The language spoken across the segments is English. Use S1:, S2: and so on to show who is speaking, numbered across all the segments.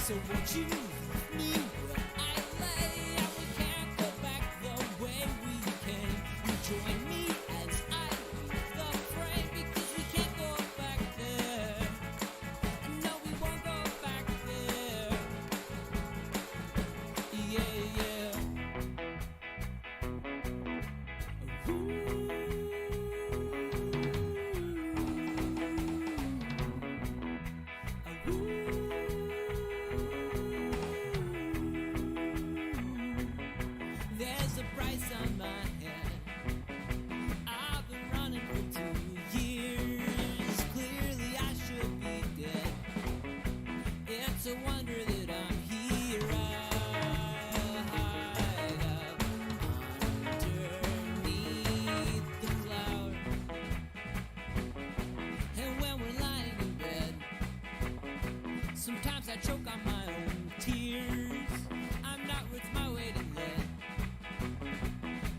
S1: So won't you leave me where I lay? And we can't go back the way we came. You join me as I leave the frame, because we can't go back there. No, we won't go back there. Yeah, yeah. There's a price on my head. I've been running for 2 years. Clearly I should be dead. It's a wonder that I'm here. I hide up underneath the cloud. And when we're lying in bed, sometimes I choke on my own tears. I'm not worth my weight in lead,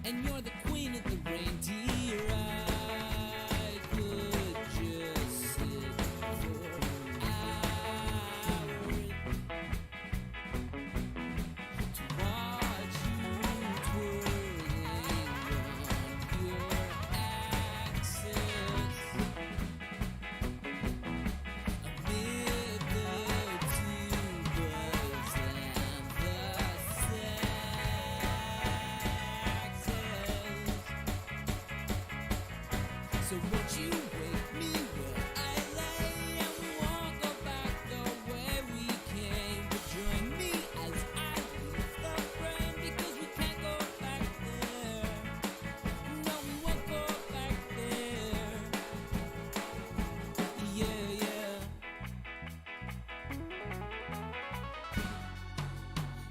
S1: and you're the queen of the reindeer. I could just sit for hours to watch you twirling on your axis amid the tubas and the saxes. So won't you wake me where I lay? And we won't go back the way we came. But join me as I leave the frame, because we can't go back there. No, we won't go back there. Yeah, yeah.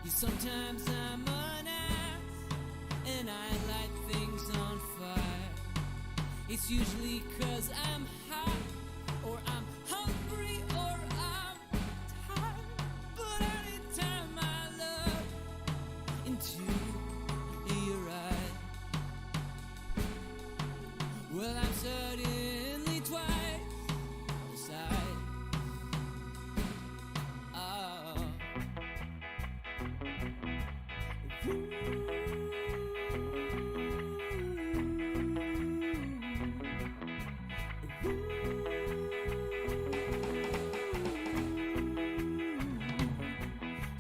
S1: Sometimes I'm an ass, and I light things on fire. It's usually 'cause I'm hot, or I'm hungry, or I'm tired. But anytime I look into your eyes, well, I'm suddenly twice the size. Oh.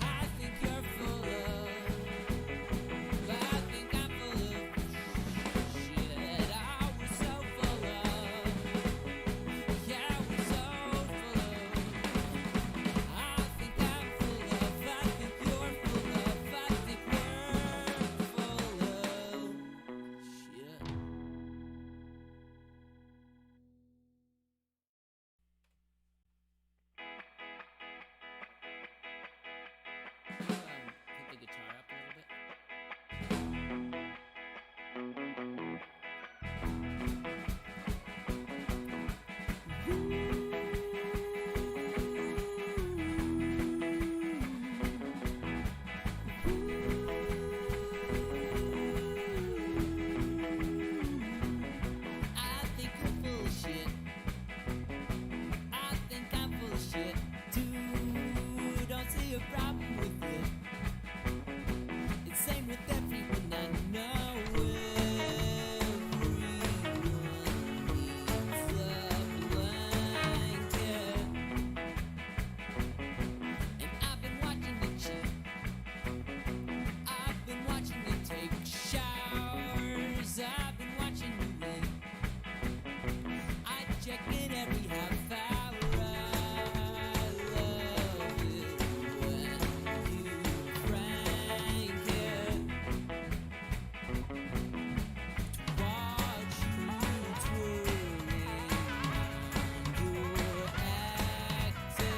S1: I think you're full of, I think I'm full of shit. I was so full of, yeah, I was so full of. I think I'm full of, I think you're full of, I think we're full of shit. Put the guitar up a little bit. I think I'm full of shit. I think I'm full of shit too. Don't see a problem with it. It's same with everyone I know. Everyone needs a blanket. And I've been watching you cheat. I've been watching you take showers. I've been watching you leave. I check in every half hour. I love it when you prank it. To watch you twirling on your axis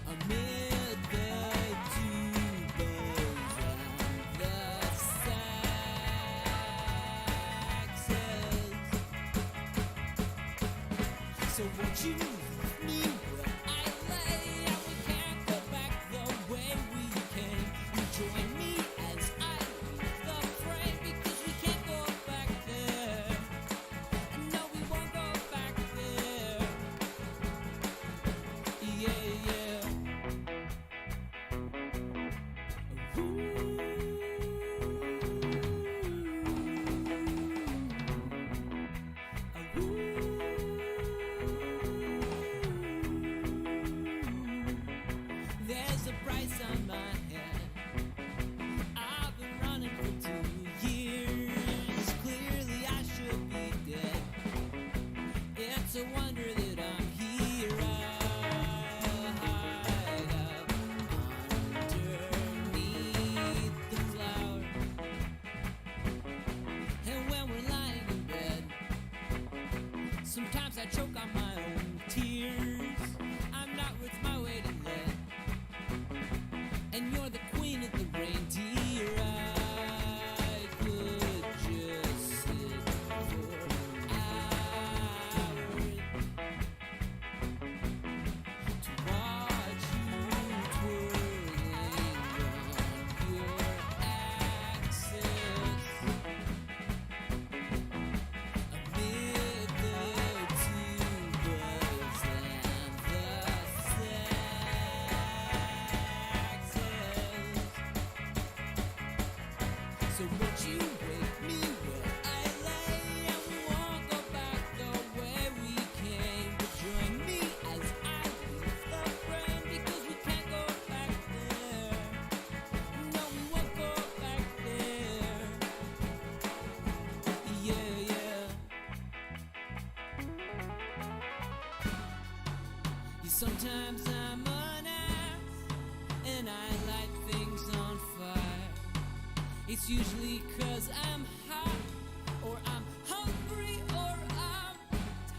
S1: amid the tubas and the saxes. So won't you leave me where I lay? And we can't go back the way we came. You join me as I leave the frame, because we can't go back there. No, we won't go back there. I choke on my own tears. I'm not worth my weight in lead, and you're the queen of the reindeer. I could just sit for hours to watch you twirling on your axis amid the tubas and the saxes. So won't you wake me where I lay, and we won't go back the way we came, but join me as I leave the frame, because we can't go back there. No, we won't go back there. Yeah, yeah. Sometimes I'm an ass, and I light things on fire. It's usually 'cause I'm hot, or I'm hungry, or I'm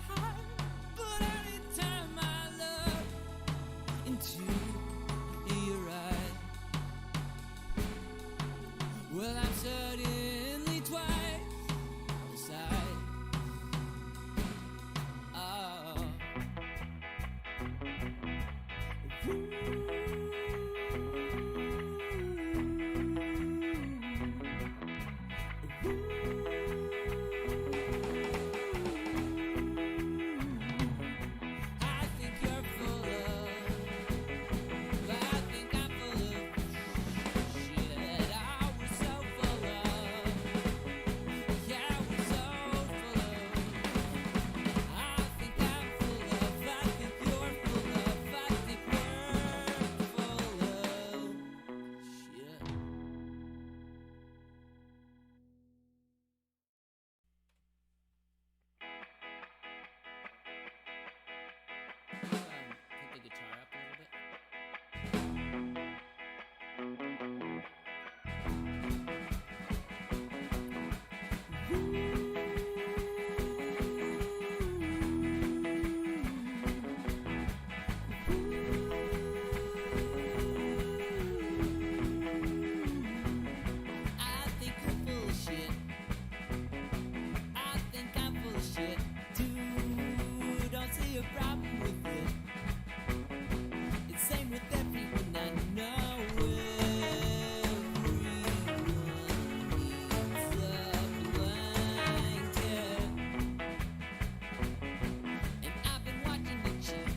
S1: tired. But anytime I look into your eyes, well, I'm suddenly twice the size. Oh. I think you're full of, I think I'm full of shit. I was so full of, yeah, I was so full of. I think I'm full of, I think you're full of, I think we're full of shit. Put the guitar up a little bit. I think you're full of shit. I think I'm full of shit too. Don't see a problem with it. It's same with everyone I know. Everyone needs a blanket. And I've been watching you cheat.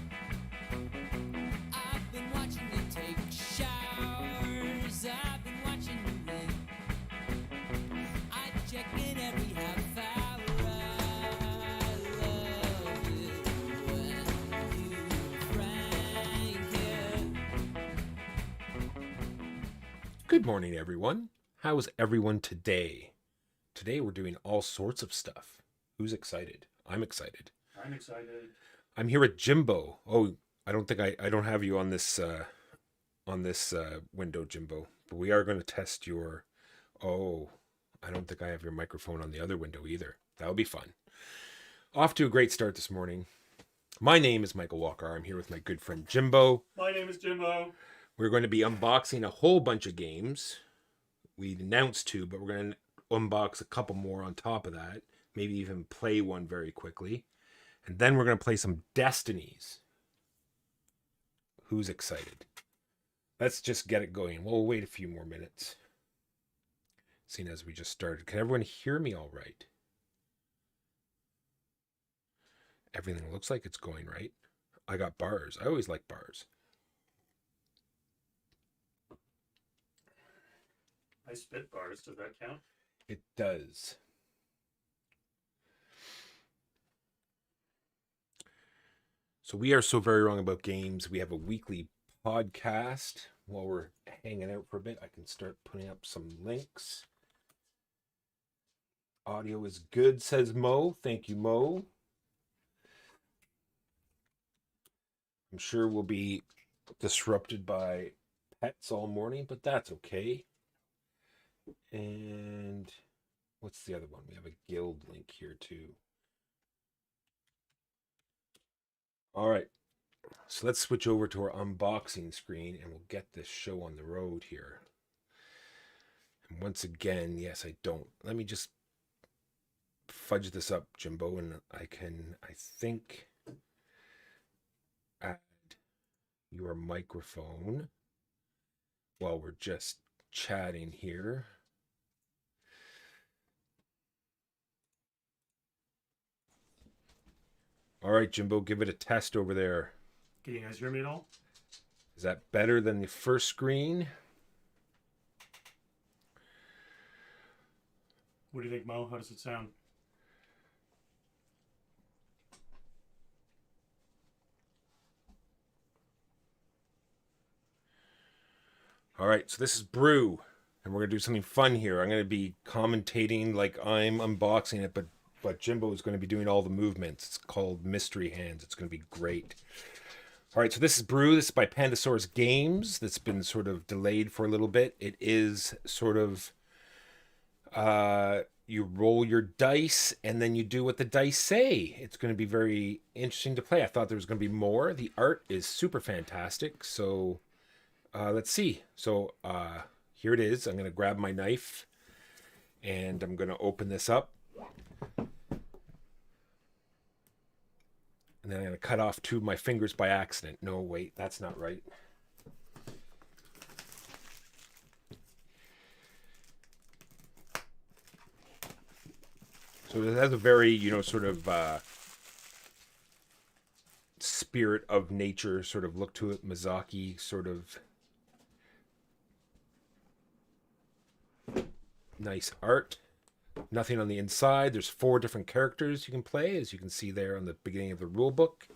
S1: I've been watching you take showers. I've been watching you ring. I check in every half hour. I love it when you crank it.
S2: Good morning, everyone. How is everyone today? Today we're doing all sorts of stuff. Who's excited? I'm excited.
S3: I'm excited.
S2: I'm here with Jimbo. Oh, I don't think I don't have you on this window, Jimbo. But we are going to test your. Oh, I don't think I have your microphone on the other window either. That'll be fun. Off to a great start this morning. My name is Michael Walker. I'm here with my good friend Jimbo.
S3: My name is Jimbo.
S2: We're going to be unboxing a whole bunch of games. We announced two, but we're going to unbox a couple more on top of that. Maybe even play one very quickly. And then we're going to play some Destinies. Who's excited? Let's just get it going. We'll wait a few more minutes. Seeing as we just started. Can everyone hear me all right? Everything looks like it's going right. I got bars. I always like bars.
S3: I spit bars. Does that count?
S2: It does. So we are so very wrong about games. We have a weekly podcast. While we're hanging out for a bit, I can start putting up some links. Audio is good, says Mo. Thank you, Mo. I'm sure we'll be disrupted by pets all morning, but that's okay. And what's the other one? We have a guild link here too. All right. So let's switch over to our unboxing screen and we'll get this show on the road here. And once again, yes, I don't. Let me just fudge this up, Jimbo, and I think, add your microphone while we're just chatting here. All right, Jimbo, give it a test over there.
S3: Can you guys hear me at all?
S2: Is that better than the first screen?
S3: What do you think, Mo? How does it sound?
S2: All right, so this is Brew, and we're gonna do something fun here. I'm gonna be commentating like I'm unboxing it, but Jimbo is gonna be doing all the movements. It's called Mystery Hands. It's gonna be great. All right, so this is Brew. This is by Pandasaurus Games. That's been sort of delayed for a little bit. It is sort of you roll your dice and then you do what the dice say. It's going to be very interesting to play. I thought there was going to be more. The art is super fantastic. So let's see. So here it is. I'm going to grab my knife and I'm going to open this up. And then I'm going to cut off two of my fingers by accident. No, wait, that's not right. So it has a very, sort of spirit of nature sort of look to it. Miyazaki sort of nice art. Nothing on the inside. There's 4 different characters you can play, as you can see there on the beginning of the rule book.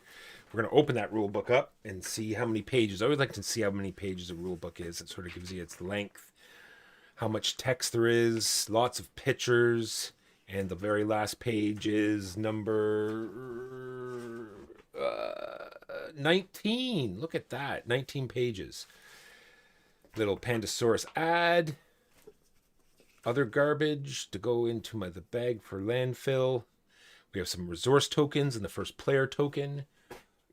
S2: We're going to open that rule book up and see how many pages. I always like to see how many pages a rule book is. It sort of gives you its length, how much text there is, lots of pictures, and the very last page is number 19. Look at that, 19 pages. Little Pandasaurus ad. Other garbage to go into the bag for landfill. We have some resource tokens in the first player token.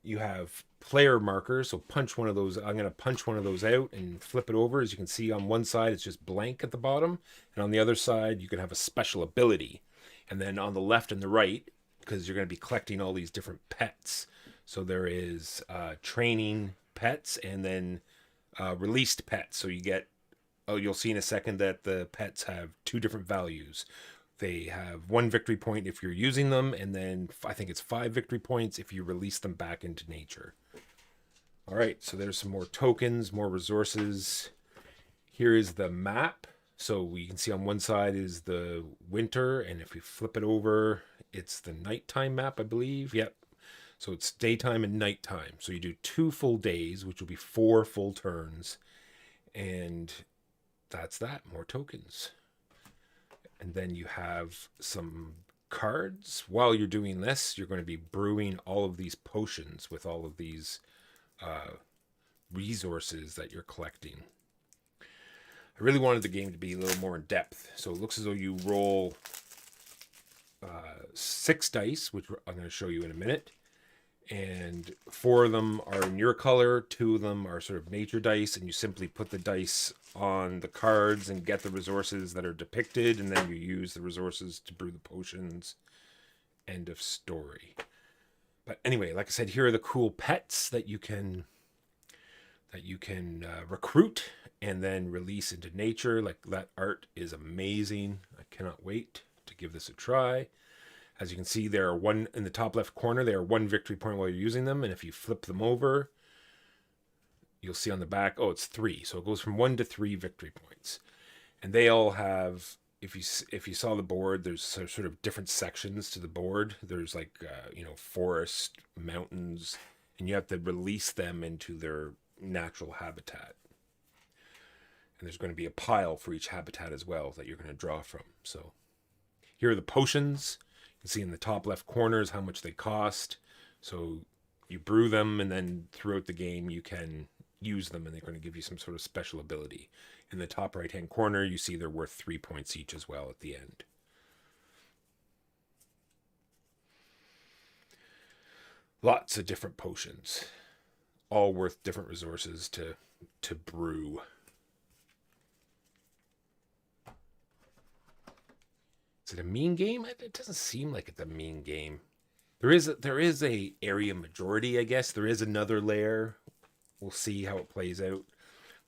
S2: You have player markers, so punch one of those. I'm going to punch one of those out and flip it over. As you can see, on one side it's just blank at the bottom, and on the other side you can have a special ability. And then on the left and the right, because you're going to be collecting all these different pets. So there is training pets and then released pets. So you get, you'll see in a second that the pets have 2 different values. They have 1 victory point if you're using them, and then I think it's 5 victory points if you release them back into nature. All right, so there's some more tokens, more resources. Here is the map. So we can see on one side is the winter, and if we flip it over, it's the nighttime map, I believe. Yep. So it's daytime and nighttime. So you do 2 full days, which will be 4 full turns. And that's that, more tokens. And then you have some cards. While you're doing this, you're going to be brewing all of these potions with all of these resources that you're collecting. I really wanted the game to be a little more in depth. So it looks as though you roll 6 dice, which I'm going to show you in a minute. And 4 of them are in your color, 2 of them are sort of nature dice, and you simply put the dice on the cards and get the resources that are depicted, and then you use the resources to brew the potions. End of story. But anyway, like I said, here are the cool pets that you can recruit and then release into nature. Like, that art is amazing. I cannot wait to give this a try. As you can see, there are 1 in the top left corner. They are 1 victory point while you're using them, and if you flip them over, you'll see on the back, oh, it's 3. So it goes from 1 to 3 victory points, and they all have. If you saw the board, there's sort of different sections to the board. There's like forest, mountains, and you have to release them into their natural habitat. And there's going to be a pile for each habitat as well that you're going to draw from. So here are the potions. You can see in the top left corners how much they cost. So you brew them, and then throughout the game you can use them, and they're going to give you some sort of special ability. In the top right hand corner, you see they're worth 3 points each as well at the end. Lots of different potions, all worth different resources to brew. Is it a mean game? It doesn't seem like it's a mean game. There is a area majority, I guess. There is another layer. We'll see how it plays out.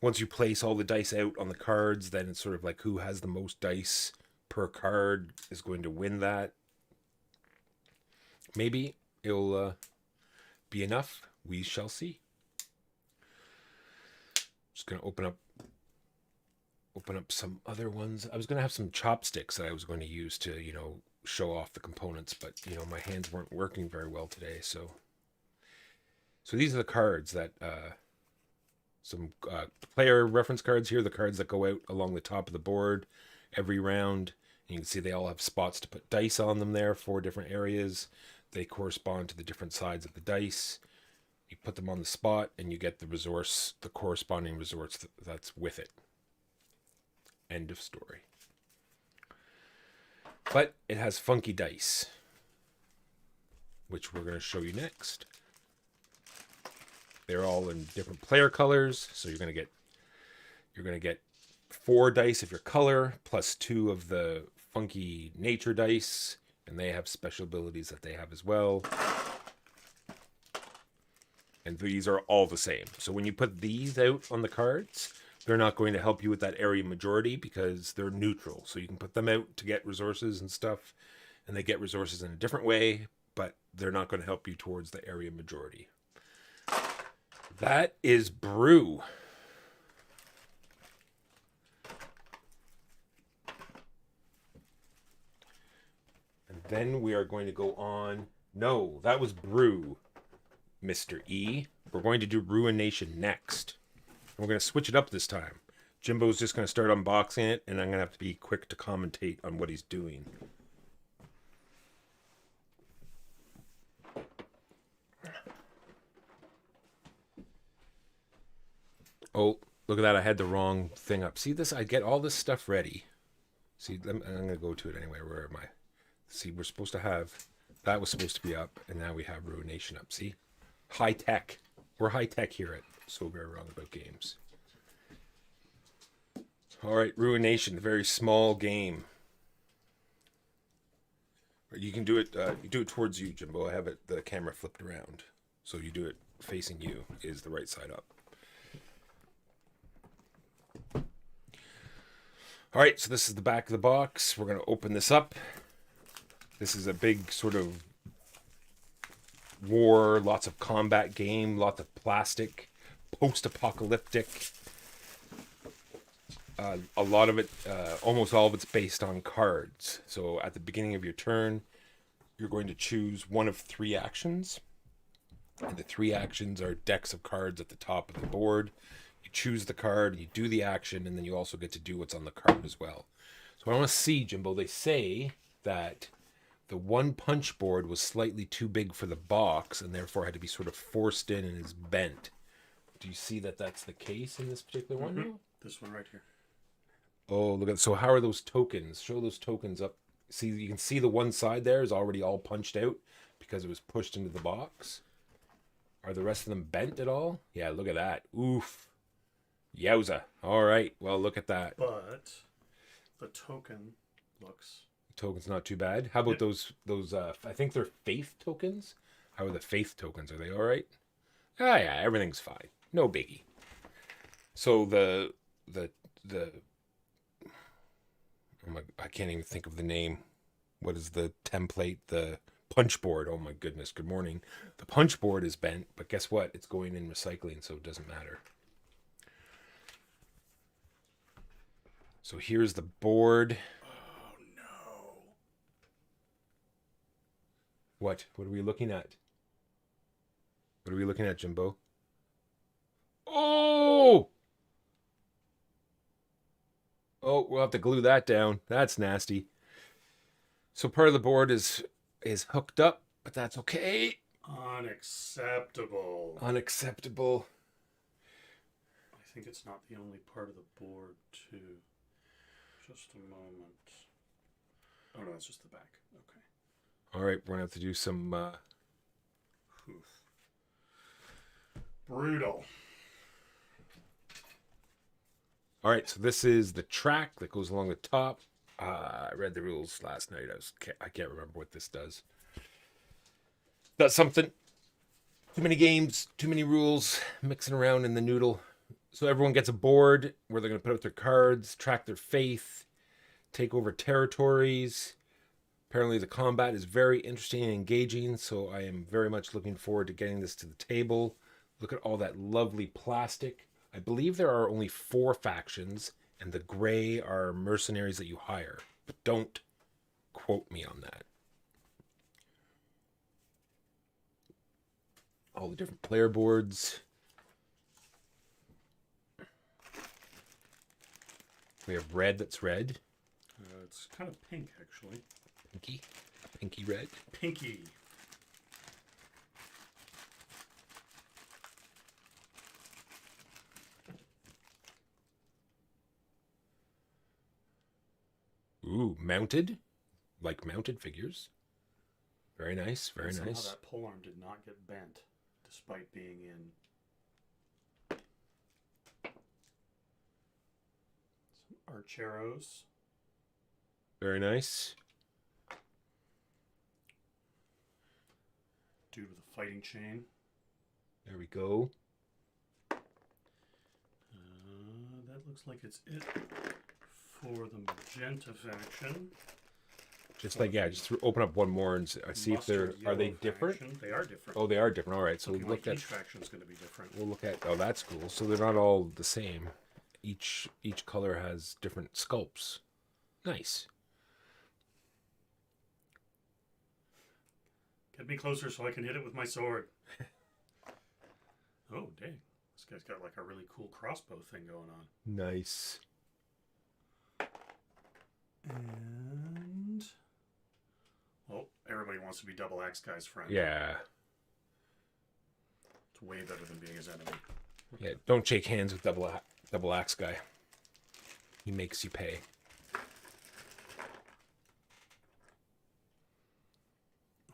S2: Once you place all the dice out on the cards, then it's sort of like who has the most dice per card is going to win that. Maybe it'll be enough. We shall see. Just gonna open up some other ones. I was gonna have some chopsticks that I was going to use to, show off the components, but my hands weren't working very well today. So these are the cards that some player reference cards here. The cards that go out along the top of the board every round. And you can see they all have spots to put dice on them there, 4 different areas. They correspond to the different sides of the dice. You put them on the spot and you get the corresponding resource that's with it. End of story. But it has funky dice, which we're going to show you next. They're all in different player colors, so you're going to get 4 dice of your color plus 2 of the funky nature dice, and they have special abilities that they have as well. And these are all the same. So when you put these out on the cards, they're not going to help you with that area majority because they're neutral. So you can put them out to get resources and stuff, and they get resources in a different way, but they're not going to help you towards the area majority. That is BREW. And then we are going to go on. No, that was BREW, Mr. E. We're going to do Ruination next. We're going to switch it up this time. Jimbo's just going to start unboxing it, and I'm going to have to be quick to commentate on what he's doing. Oh, look at that. I had the wrong thing up. See this? I get all this stuff ready. See, I'm going to go to it anyway. Where am I? See, we're supposed to have... That was supposed to be up, and now we have Ruination up. See? High tech. We're high tech here at So Very Wrong About Games. All right, Ruination, the very small game. You can do it. You do it towards you, Jimbo. I have the camera flipped around, so you do it facing you. Is the right side up. All right, so this is the back of the box. We're going to open this up. This is a big sort of war, lots of combat game, lots of plastic, post-apocalyptic. A lot of it, almost all of it's based on cards. So at the beginning of your turn, you're going to choose one of 3 actions. And the 3 actions are decks of cards at the top of the board. You choose the card, you do the action, and then you also get to do what's on the card as well. So I want to see, Jimbo, they say that the one punch board was slightly too big for the box and therefore had to be sort of forced in and is bent. Do you see that that's the case in this particular one?
S3: Mm-hmm. This one right here.
S2: Oh, look at... So how are those tokens? Show those tokens up. See, you can see the one side there is already all punched out because it was pushed into the box. Are the rest of them bent at all? Yeah, look at that. Oof. Yowza. All right. Well, look at that.
S3: But the token looks...
S2: Token's not too bad. How about those I think they're faith tokens? How are the faith tokens? Are they all right? Ah, yeah, everything's fine. No biggie. So the oh my, I can't even think of the name. What is the template? The punch board. Oh my goodness. Good morning. The punch board is bent, but guess what? It's going in recycling, so it doesn't matter. So here's the board. What? What are we looking at? What are we looking at, Jimbo? Oh! Oh, we'll have to glue that down. That's nasty. So part of the board is hooked up, but that's okay.
S3: Unacceptable.
S2: Unacceptable.
S3: I think it's not the only part of the board, too. Just a moment. Oh, no, it's just the back. Okay.
S2: All right, we're going to have to do some
S3: Oof. Brutal.
S2: All right, so this is the track that goes along the top. I read the rules last night. I can't remember what this does. That's something. Too many games, too many rules, mixing around in the noodle. So everyone gets a board where they're going to put out their cards, track their faith, take over territories. Apparently the combat is very interesting and engaging, so I am very much looking forward to getting this to the table. Look at all that lovely plastic. I believe there are only 4 factions, and the gray are mercenaries that you hire. But don't quote me on that. All the different player boards. We have red that's red.
S3: It's kind of pink, actually.
S2: Pinky. Pinky red.
S3: Pinky.
S2: Ooh, mounted. Like mounted figures. Very nice, very
S3: Somehow
S2: nice.
S3: that polearm did not get bent, despite being in some archeros.
S2: Very nice.
S3: Dude with a fighting chain.
S2: There we go.
S3: That looks like it's it for the magenta faction.
S2: Just like, yeah, just open up one more and see if they're,
S3: Mustard
S2: are they
S3: yellow
S2: different?
S3: faction. They are different.
S2: Oh, they are different. All right, so
S3: Looking
S2: we'll look
S3: like
S2: at,
S3: each faction's going to be different.
S2: we'll look at, oh, that's cool. So they're not all the same. Each color has different sculpts. Nice.
S3: Get me closer so I can hit it with my sword. Oh, dang. This guy's got like a really cool crossbow thing going on.
S2: Nice.
S3: And... oh, everybody wants to be Double Axe Guy's friend.
S2: Yeah.
S3: It's way better than being his enemy.
S2: Yeah, don't shake hands with double axe guy. He makes you pay.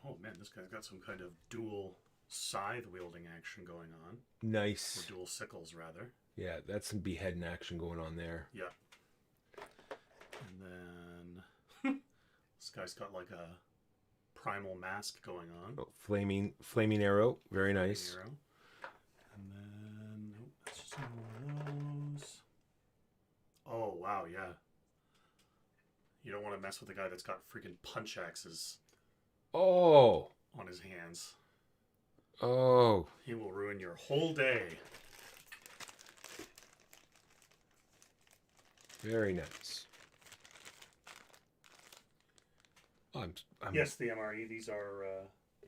S3: Oh man, this guy's got some kind of dual scythe wielding action going on.
S2: Nice.
S3: Or dual sickles, rather.
S2: Yeah, that's some beheading action going on there.
S3: Yeah. And then this guy's got like a primal mask going on.
S2: Oh, flaming arrow. Very nice.
S3: Arrow. And then nope, that's just one of those. Oh wow, yeah. You don't want to mess with the guy that's got freaking punch axes
S2: Oh.
S3: on his hands.
S2: Oh.
S3: He will ruin your whole day.
S2: Very nice. I'm
S3: Yes, the MRE. These are.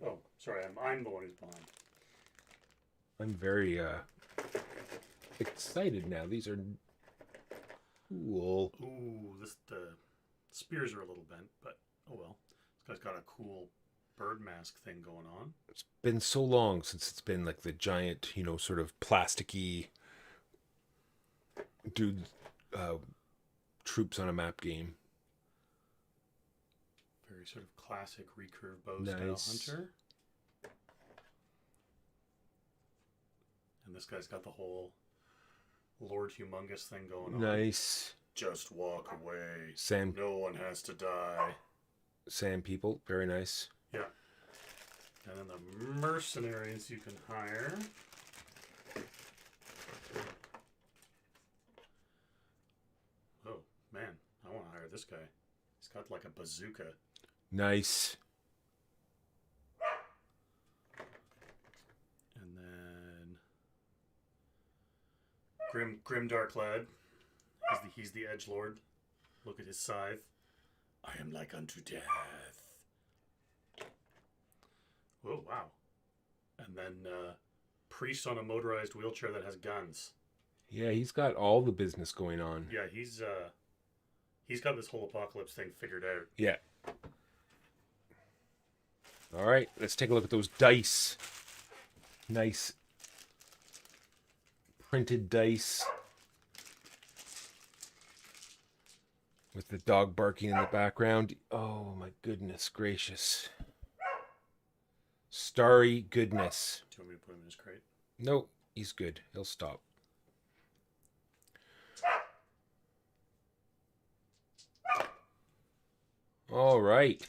S3: Oh, sorry. I'm the one who's behind.
S2: I'm very excited now. These are cool.
S3: Ooh, the spears are a little bent, but oh well. This guy's got a cool bird mask thing going on.
S2: It's been so long since it's been like the giant, sort of plasticky dude troops on a map game.
S3: Very sort of classic recurve bow
S2: Nice.
S3: style hunter. And this guy's got the whole Lord Humongous thing going on.
S2: Nice.
S3: Just walk away.
S2: Sand
S3: No one has to die.
S2: people. Very nice.
S3: Yeah. And then the mercenaries you can hire. Oh, man. I want to hire this guy. He's got like a bazooka.
S2: Nice.
S3: And then Grim Darklad. He's the edgelord. Look at his scythe. I am like unto death. Oh wow. And then priest on a motorized wheelchair that has guns.
S2: Yeah, he's got all the business going on.
S3: Yeah, he's got this whole apocalypse thing figured out.
S2: Yeah. All right, let's take a look at those dice. Nice printed dice with the dog barking in the background. Oh my goodness gracious. Starry goodness.
S3: Do you want me to put him in his crate?
S2: Nope, he's good. He'll stop. All right.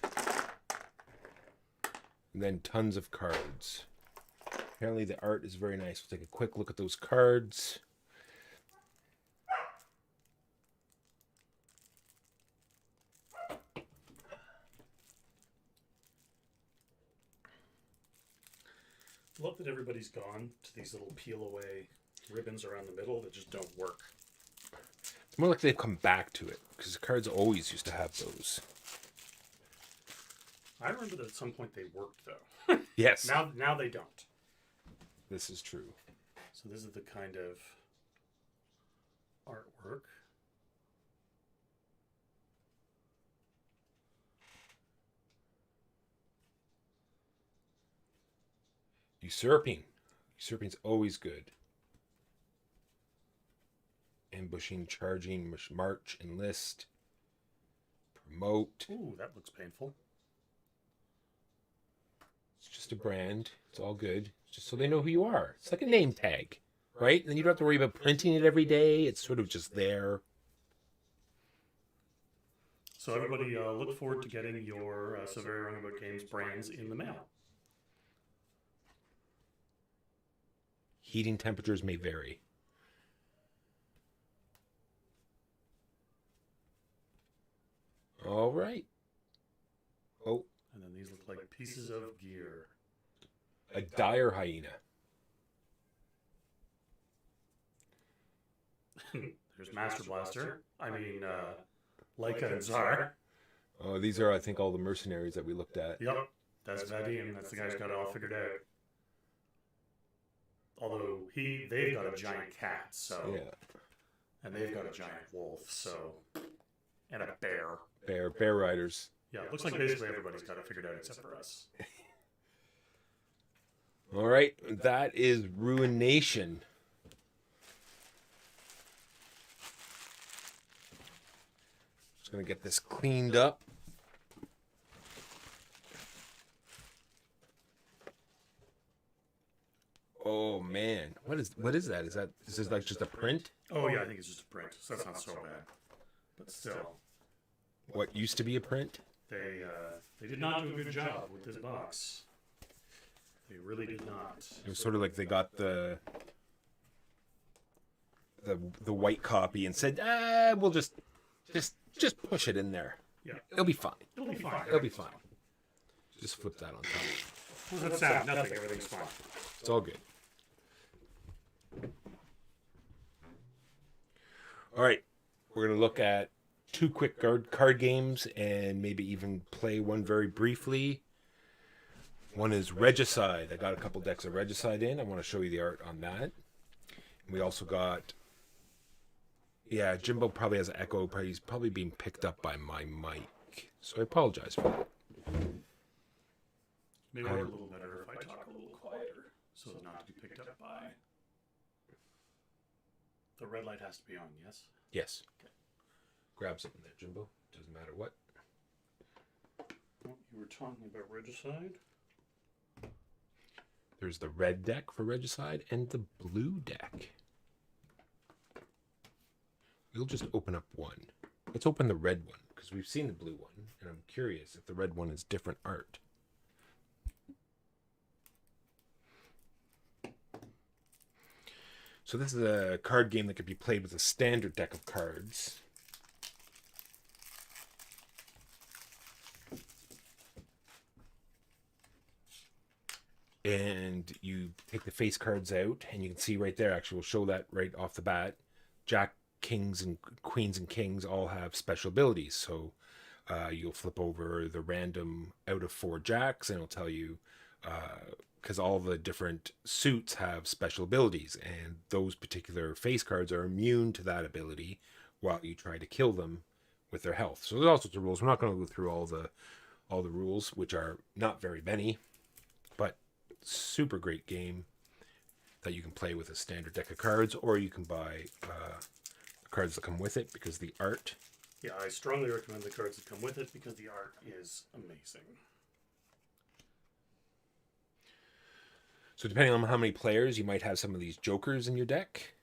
S2: And then tons of cards. Apparently the art is very nice. We'll take a quick look at those cards.
S3: Love that everybody's gone to these little peel away ribbons around the middle that just don't work.
S2: It's more like they've come back to it, because the cards always used to have those.
S3: I remember that at some point they worked though.
S2: Yes.
S3: Now they don't.
S2: This is true.
S3: So this is the kind of artwork.
S2: Usurping. Usurping's always good. Ambushing, charging, march, enlist, promote.
S3: Ooh, that looks painful.
S2: It's just a brand. It's all good. Just so they know who you are. It's like a name tag, right? And then you don't have to worry about printing it every day. It's sort of just there.
S3: So everybody look forward to getting your So Very Wrong About Games brands in the mail.
S2: Heating temperatures may vary. All right. Oh,
S3: And then these look like pieces of gear.
S2: a dire hyena.
S3: There's Master Blaster. Leica and Czar.
S2: Oh, these are, I think, all the mercenaries that we looked at.
S3: Yep, that's Vadim. That's the guy who's got it all figured out. Although they've got a giant cat, so
S2: Yeah.
S3: and they've got a giant wolf, so and a bear.
S2: Bear riders.
S3: Yeah, it looks like basically everybody's got it figured out except for us.
S2: All right, that is Ruination. Just gonna get this cleaned up. Oh man, what is that? Is this like just a print?
S3: Oh yeah, I think it's just a print, so that's not so bad. But still,
S2: What used to be a print?
S3: they did not do a good job with this box. They really did not.
S2: It was sort of like they got the white copy and said, we'll just push it in there.
S3: Yeah,
S2: It'll be fine.
S3: it'll be fine.
S2: It'll be fine. Just flip that on top.
S3: What does that sound? Nothing. Everything's fine.
S2: It's all good. All right, we're gonna look at two quick card games and maybe even play one very briefly. One is Regicide. I got a couple decks of Regicide in. I want to show you the art on that. And we also got, yeah, Jimbo probably has an echo. He's probably being picked up by my mic, so I apologize for that.
S3: Maybe work a little better if I talk a little quieter, so as not to be picked up by. The red light has to be on, yes?
S2: Yes. Okay. Grab something there, Jimbo. Doesn't matter what.
S3: Oh, you were talking about Regicide?
S2: There's the red deck for Regicide and the blue deck. We'll just open up one. Let's open the red one, because we've seen the blue one, and I'm curious if the red one is different art. So this is a card game that could be played with a standard deck of cards. And you take the face cards out, and you can see right there, actually, we'll show that right off the bat. Jack, kings, and queens and kings all have special abilities. So you'll flip over the random out of 4 jacks, and it'll tell you, because all the different suits have special abilities, and those particular face cards are immune to that ability while you try to kill them with their health. So there's all sorts of rules. We're not going to go through all the rules, which are not very many, but super great game that you can play with a standard deck of cards, or you can buy the cards that come with it, because the art.
S3: Yeah, I strongly recommend the cards that come with it because the art is amazing.
S2: So depending on how many players, you might have some of these jokers in your deck.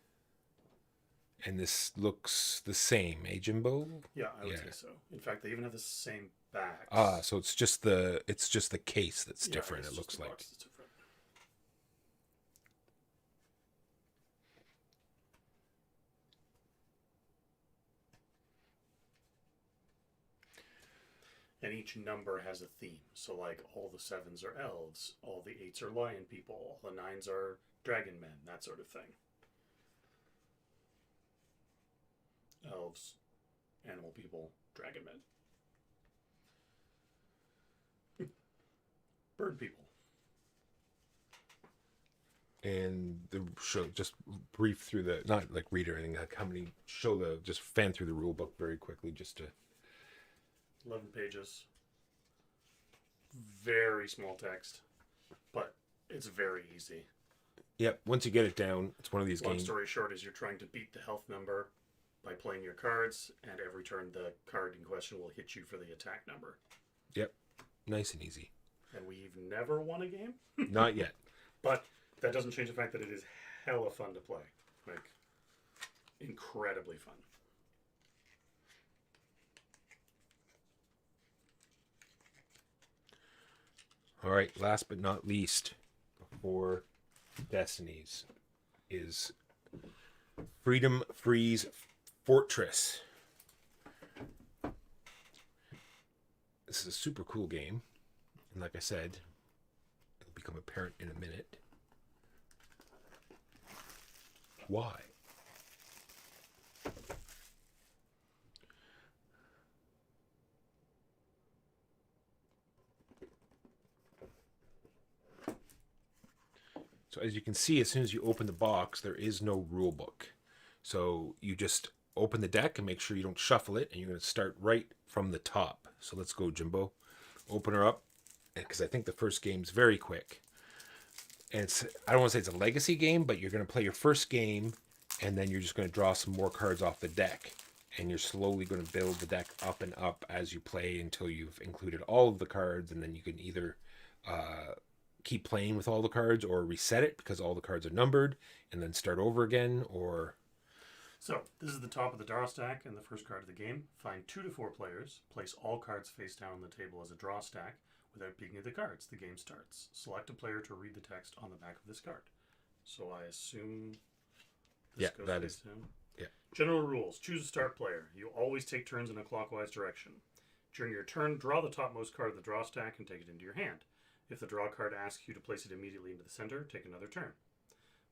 S2: And this looks the same, eh, Jimbo?
S3: Yeah, I would
S2: Yeah.
S3: say so. In fact, they even have the same backs.
S2: Ah, so it's just the case that's
S3: Yeah,
S2: different.
S3: it's
S2: It
S3: just
S2: looks
S3: the
S2: like.
S3: box that's different. And each number has a theme. So, like, all the 7s are elves, all the 8s are lion people, all the 9s are dragon men, that sort of thing. Elves, animal people, dragon men. Bird people.
S2: And the show, just brief through the, not like read or anything, like how many, just fan through the rule book very quickly just to.
S3: 11 pages. Very small text, but it's very easy.
S2: Yep, once you get it down, it's one of these
S3: Long
S2: games.
S3: story short is you're trying to beat the health number by playing your cards, and every turn the card in question will hit you for the attack number.
S2: Yep, nice and easy.
S3: And we've never won a game.
S2: Not yet.
S3: But that doesn't change the fact that it is hella fun to play. Like, incredibly fun.
S2: All right, last but not least, before Destinies, is Freedom Freeze Fortress. This is a super cool game. And like I said, it'll become apparent in a minute. Why? So as you can see, as soon as you open the box, there is no rule book. So you just open the deck and make sure you don't shuffle it, and you're going to start right from the top. So let's go, Jimbo. Open her up, because I think the first game's very quick. And it's, I don't want to say it's a legacy game, but you're going to play your first game, and then you're just going to draw some more cards off the deck. And you're slowly going to build the deck up and up as you play until you've included all of the cards, and then you can either keep playing with all the cards or reset it because all the cards are numbered and then start over again. Or
S3: So, this is the top of the draw stack and the first card of the game. Find 2 to 4 players. Place all cards face down on the table as a draw stack without peeking at the cards. The game starts. Select a player to read the text on the back of this card. So I assume this goes
S2: that
S3: face
S2: is
S3: down.
S2: yeah.
S3: General rules. Choose a start player. You always take turns in a clockwise direction. During your turn, draw the topmost card of the draw stack and take it into your hand. If the draw card asks you to place it immediately into the center, take another turn.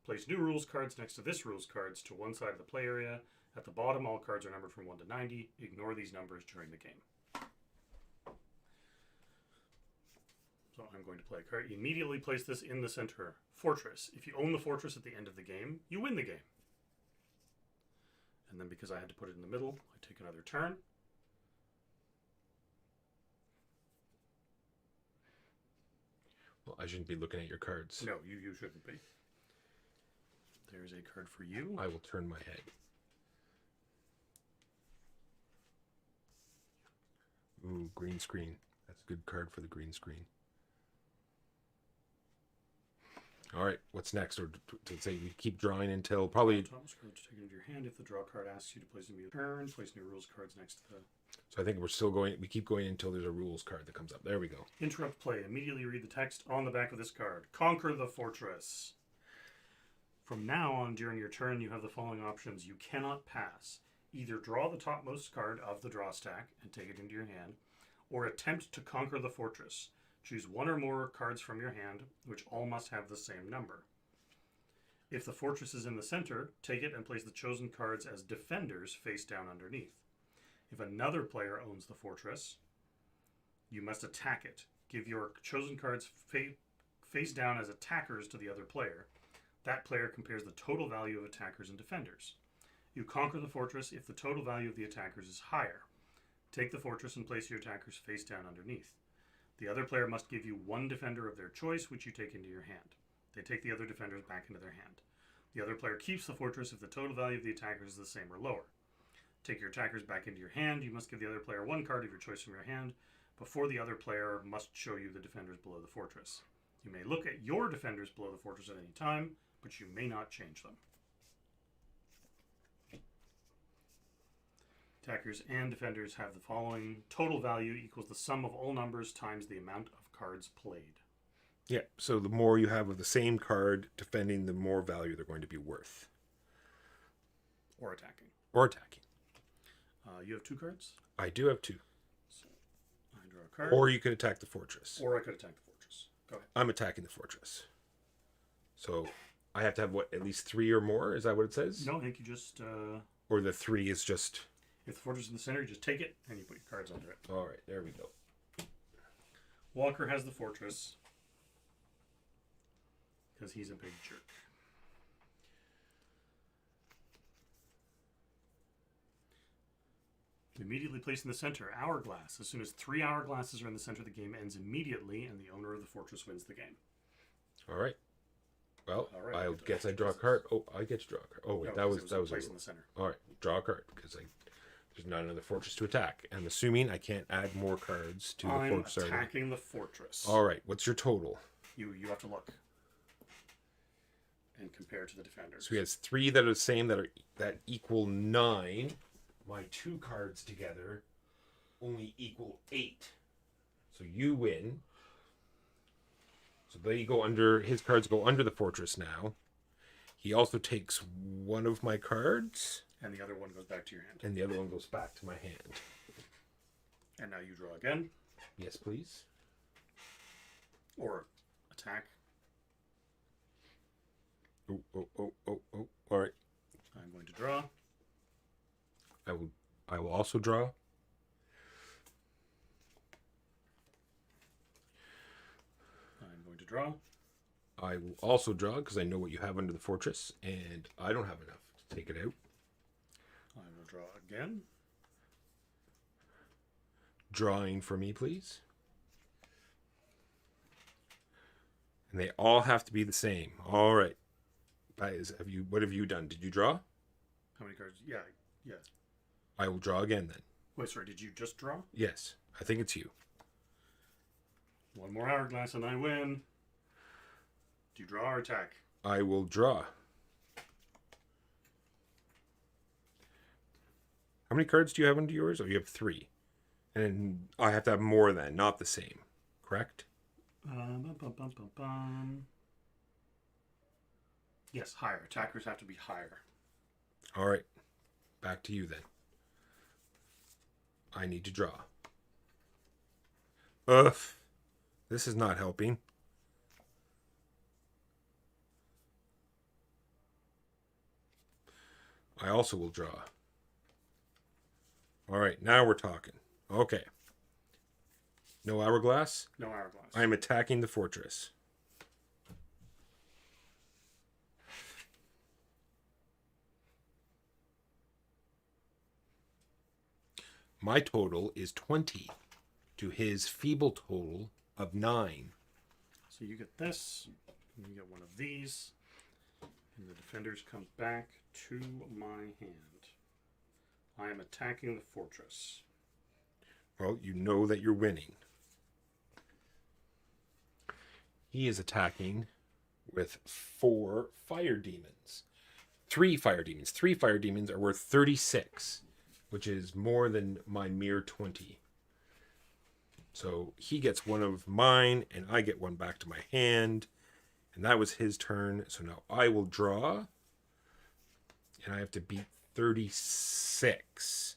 S3: Place new rules cards next to this rules cards to one side of the play area. At the bottom, all cards are numbered from 1 to 90. Ignore these numbers during the game. So I'm going to play a card. Immediately place this in the center. Fortress. If you own the fortress at the end of the game, you win the game. And then because I had to put it in the middle, I take another turn.
S2: Well, I shouldn't be looking at your cards.
S3: No, you shouldn't be. There's a card for you.
S2: I will turn my head. Ooh, green screen. That's a good card for the green screen. All right, what's next? Or to say we keep drawing until probably.
S3: Thomas card to take it into your hand. If the draw card asks you to place a new turn, place new rules cards next to the.
S2: So I think we're still going. We keep going until there's a rules card that comes up. There we go.
S3: Interrupt play. Immediately read the text on the back of this card. Conquer the fortress. From now on, during your turn, you have the following options. You cannot pass. Either draw the topmost card of the draw stack and take it into your hand, or attempt to conquer the fortress. Choose one or more cards from your hand, which all must have the same number. If the fortress is in the center, take it and place the chosen cards as defenders face down underneath. If another player owns the fortress, you must attack it. Give your chosen cards face down as attackers to the other player. That player compares the total value of attackers and defenders. You conquer the fortress if the total value of the attackers is higher. Take the fortress and place your attackers face down underneath. The other player must give you one defender of their choice, which you take into your hand. They take the other defenders back into their hand. The other player keeps the fortress if the total value of the attackers is the same or lower. Take your attackers back into your hand. You must give the other player one card of your choice from your hand. Before the other player must show you the defenders below the fortress. You may look at your defenders below the fortress at any time, but you may not change them. Attackers and defenders have the following. Total value equals the sum of all numbers times the amount of cards played.
S2: Yeah, so the more you have of the same card defending, the more value they're going to be worth.
S3: Or attacking.
S2: Or attacking.
S3: You have 2 cards?
S2: I do have 2.
S3: So I draw a card.
S2: Or you could attack the fortress.
S3: Or I could attack the fortress. Go ahead.
S2: I'm attacking the fortress. So I have to have, what, at least 3 or more? Is that what it says?
S3: No, I think you just...
S2: Or the 3 is just...
S3: If the fortress is in the center, you just take it and you put your cards under it.
S2: All right, there we go.
S3: Walker has the fortress. Because he's a big jerk. Immediately placed in the center, Hourglass. As soon as 3 hourglasses are in the center, the game ends immediately, and the owner of the fortress wins the game.
S2: All right. Well,
S3: All right,
S2: I guess I draw a card. Oh, I get to draw a card. Oh, wait,
S3: No,
S2: that was
S3: placed in the center.
S2: all right. Draw a card because there's not another fortress to attack. I'm assuming I can't add more cards to the
S3: I'm
S2: fortress.
S3: attacking the fortress.
S2: All right. What's your total?
S3: You have to look and compare to the defenders.
S2: So he has 3 that are the same that equal 9. My 2 cards together only equal 8. So you win. So they go under, his cards go under the fortress now. He also takes 1 of my cards.
S3: And the other one goes back to your hand.
S2: And the other one goes back to my hand.
S3: And now you draw again.
S2: Yes, please.
S3: Or attack.
S2: Oh. All right.
S3: I'm going to draw.
S2: I will also draw.
S3: I'm going to draw.
S2: I will also draw because I know what you have under the fortress, and I don't have enough to take it out.
S3: I will draw again.
S2: Drawing for me, please. And they all have to be the same. All right. Guys, what have you done? Did you draw?
S3: How many cards? Yeah.
S2: I will draw again then.
S3: Wait, sorry, did you just draw?
S2: Yes, I think it's you.
S3: 1 more hourglass and I win. Do you draw or attack?
S2: I will draw. How many cards do you have under yours? Oh, you have 3. And I have to have more than, not the same. Correct?
S3: Yes, higher. Attackers have to be higher.
S2: All right. Back to you then. I need to draw. This is not helping. I also will draw. All right, now we're talking. Okay. No hourglass?
S3: No hourglass.
S2: I am attacking the fortress. My total is 20 to his feeble total of 9.
S3: So you get this, and you get one of these, and the defenders come back to my hand. I am attacking the fortress.
S2: Well, you know that you're winning. He is attacking with 4 fire demons. 3 fire demons. 3 fire demons are worth 36, which is more than my mere 20. So he gets 1 of mine, and I get 1 back to my hand. And that was his turn. So now I will draw. And I have to beat 36.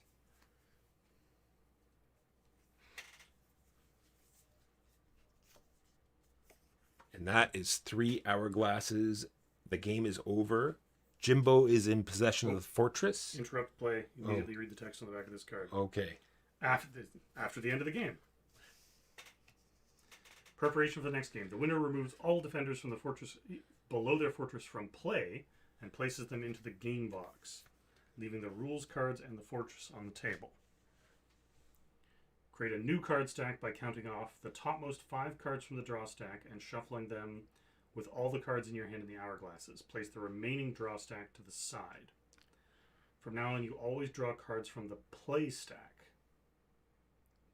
S2: And that is 3 hourglasses. The game is over. Jimbo is in possession of the fortress.
S3: Interrupt play. Immediately read the text on the back of this card.
S2: Okay.
S3: After the end of the game. Preparation for the next game. The winner removes all defenders from the fortress below their fortress from play and places them into the game box, leaving the rules cards and the fortress on the table. Create a new card stack by counting off the topmost 5 cards from the draw stack and shuffling them with all the cards in your hand in the hourglasses. Place the remaining draw stack to the side. From now on, you always draw cards from the play stack.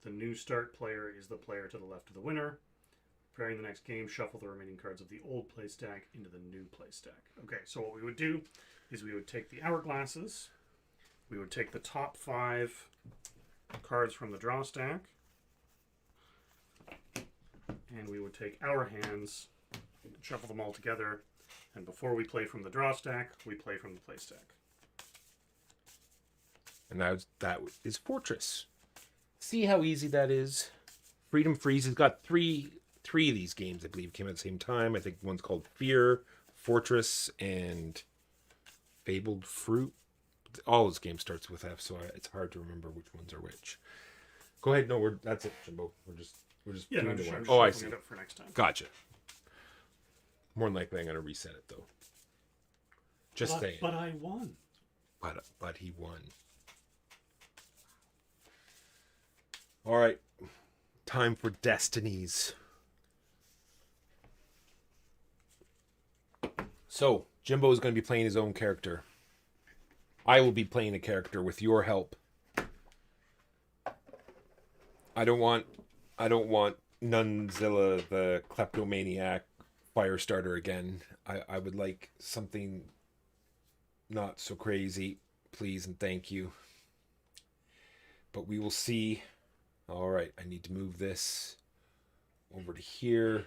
S3: The new start player is the player to the left of the winner. Preparing the next game, shuffle the remaining cards of the old play stack into the new play stack. Okay, so what we would do is we would take the hourglasses, we would take the top 5 cards from the draw stack, and we would take our hands, shuffle them all together, and before we play from the draw stack, we play from the play stack.
S2: And that is Fortress. See how easy that is? Freedom Freeze has got three of these games, I believe, came at the same time. I think one's called Fear, Fortress, and Fabled Fruit. All his games starts with F, so it's hard to remember which ones are which. Go ahead. No, that's it, Jimbo. We're just doing the one. Oh, I see.
S3: It up for next time.
S2: Gotcha. More than likely, I'm gonna reset it though. Just saying.
S3: But I won.
S2: But he won. All right, time for Destinies. So, Jimbo is going to be playing his own character. I will be playing a character with your help. I don't want Nunzilla the kleptomaniac Firestarter again. I would like something not so crazy, please and thank you. But we will see. All right, I need to move this over to here.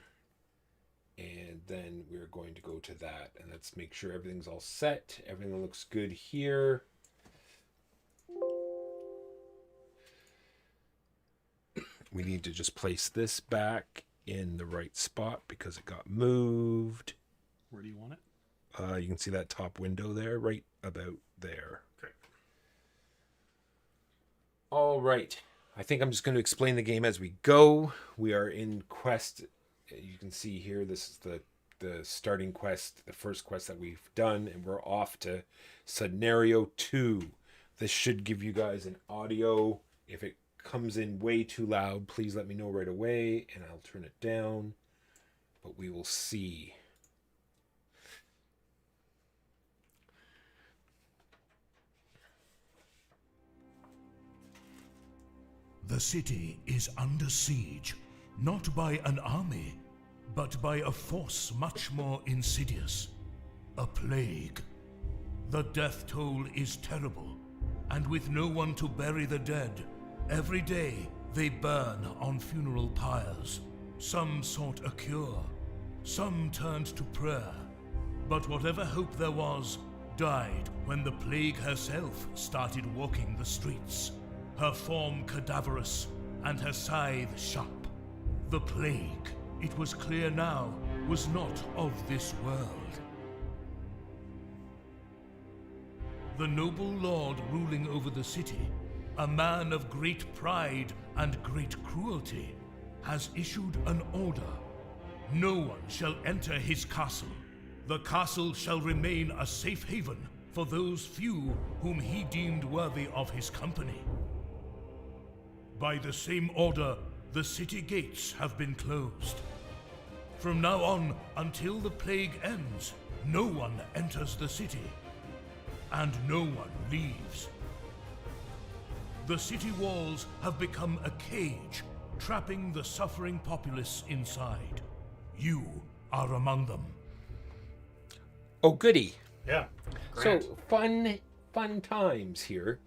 S2: And then we're going to go to that. And let's make sure everything's all set. Everything looks good here. We need to just place this back in the right spot because it got moved.
S3: Where do you want it?
S2: You can see that top window there, right about there.
S3: Okay.
S2: All right. I think I'm just going to explain the game as we go. We are in quest. You can see here, this is the starting quest, the first quest that we've done, and we're off to Scenario 2. This should give you guys an audio. If it comes in way too loud, please let me know right away, and I'll turn it down. But we will see.
S4: The city is under siege, not by an army, but by a force much more insidious, a plague. The death toll is terrible, and with no one to bury the dead, every day they burn on funeral pyres. Some sought a cure, some turned to prayer, but whatever hope there was died when the plague herself started walking the streets. Her form cadaverous, and her scythe sharp. The plague, it was clear now, was not of this world. The noble lord ruling over the city, a man of great pride and great cruelty, has issued an order. No one shall enter his castle. The castle shall remain a safe haven for those few whom he deemed worthy of his company. By the same order, the city gates have been closed. From now on, until the plague ends, no one enters the city, and no one leaves. The city walls have become a cage, trapping the suffering populace inside. You are among them.
S2: Oh, goody.
S3: Yeah.
S2: So
S3: Grant.
S2: fun times here.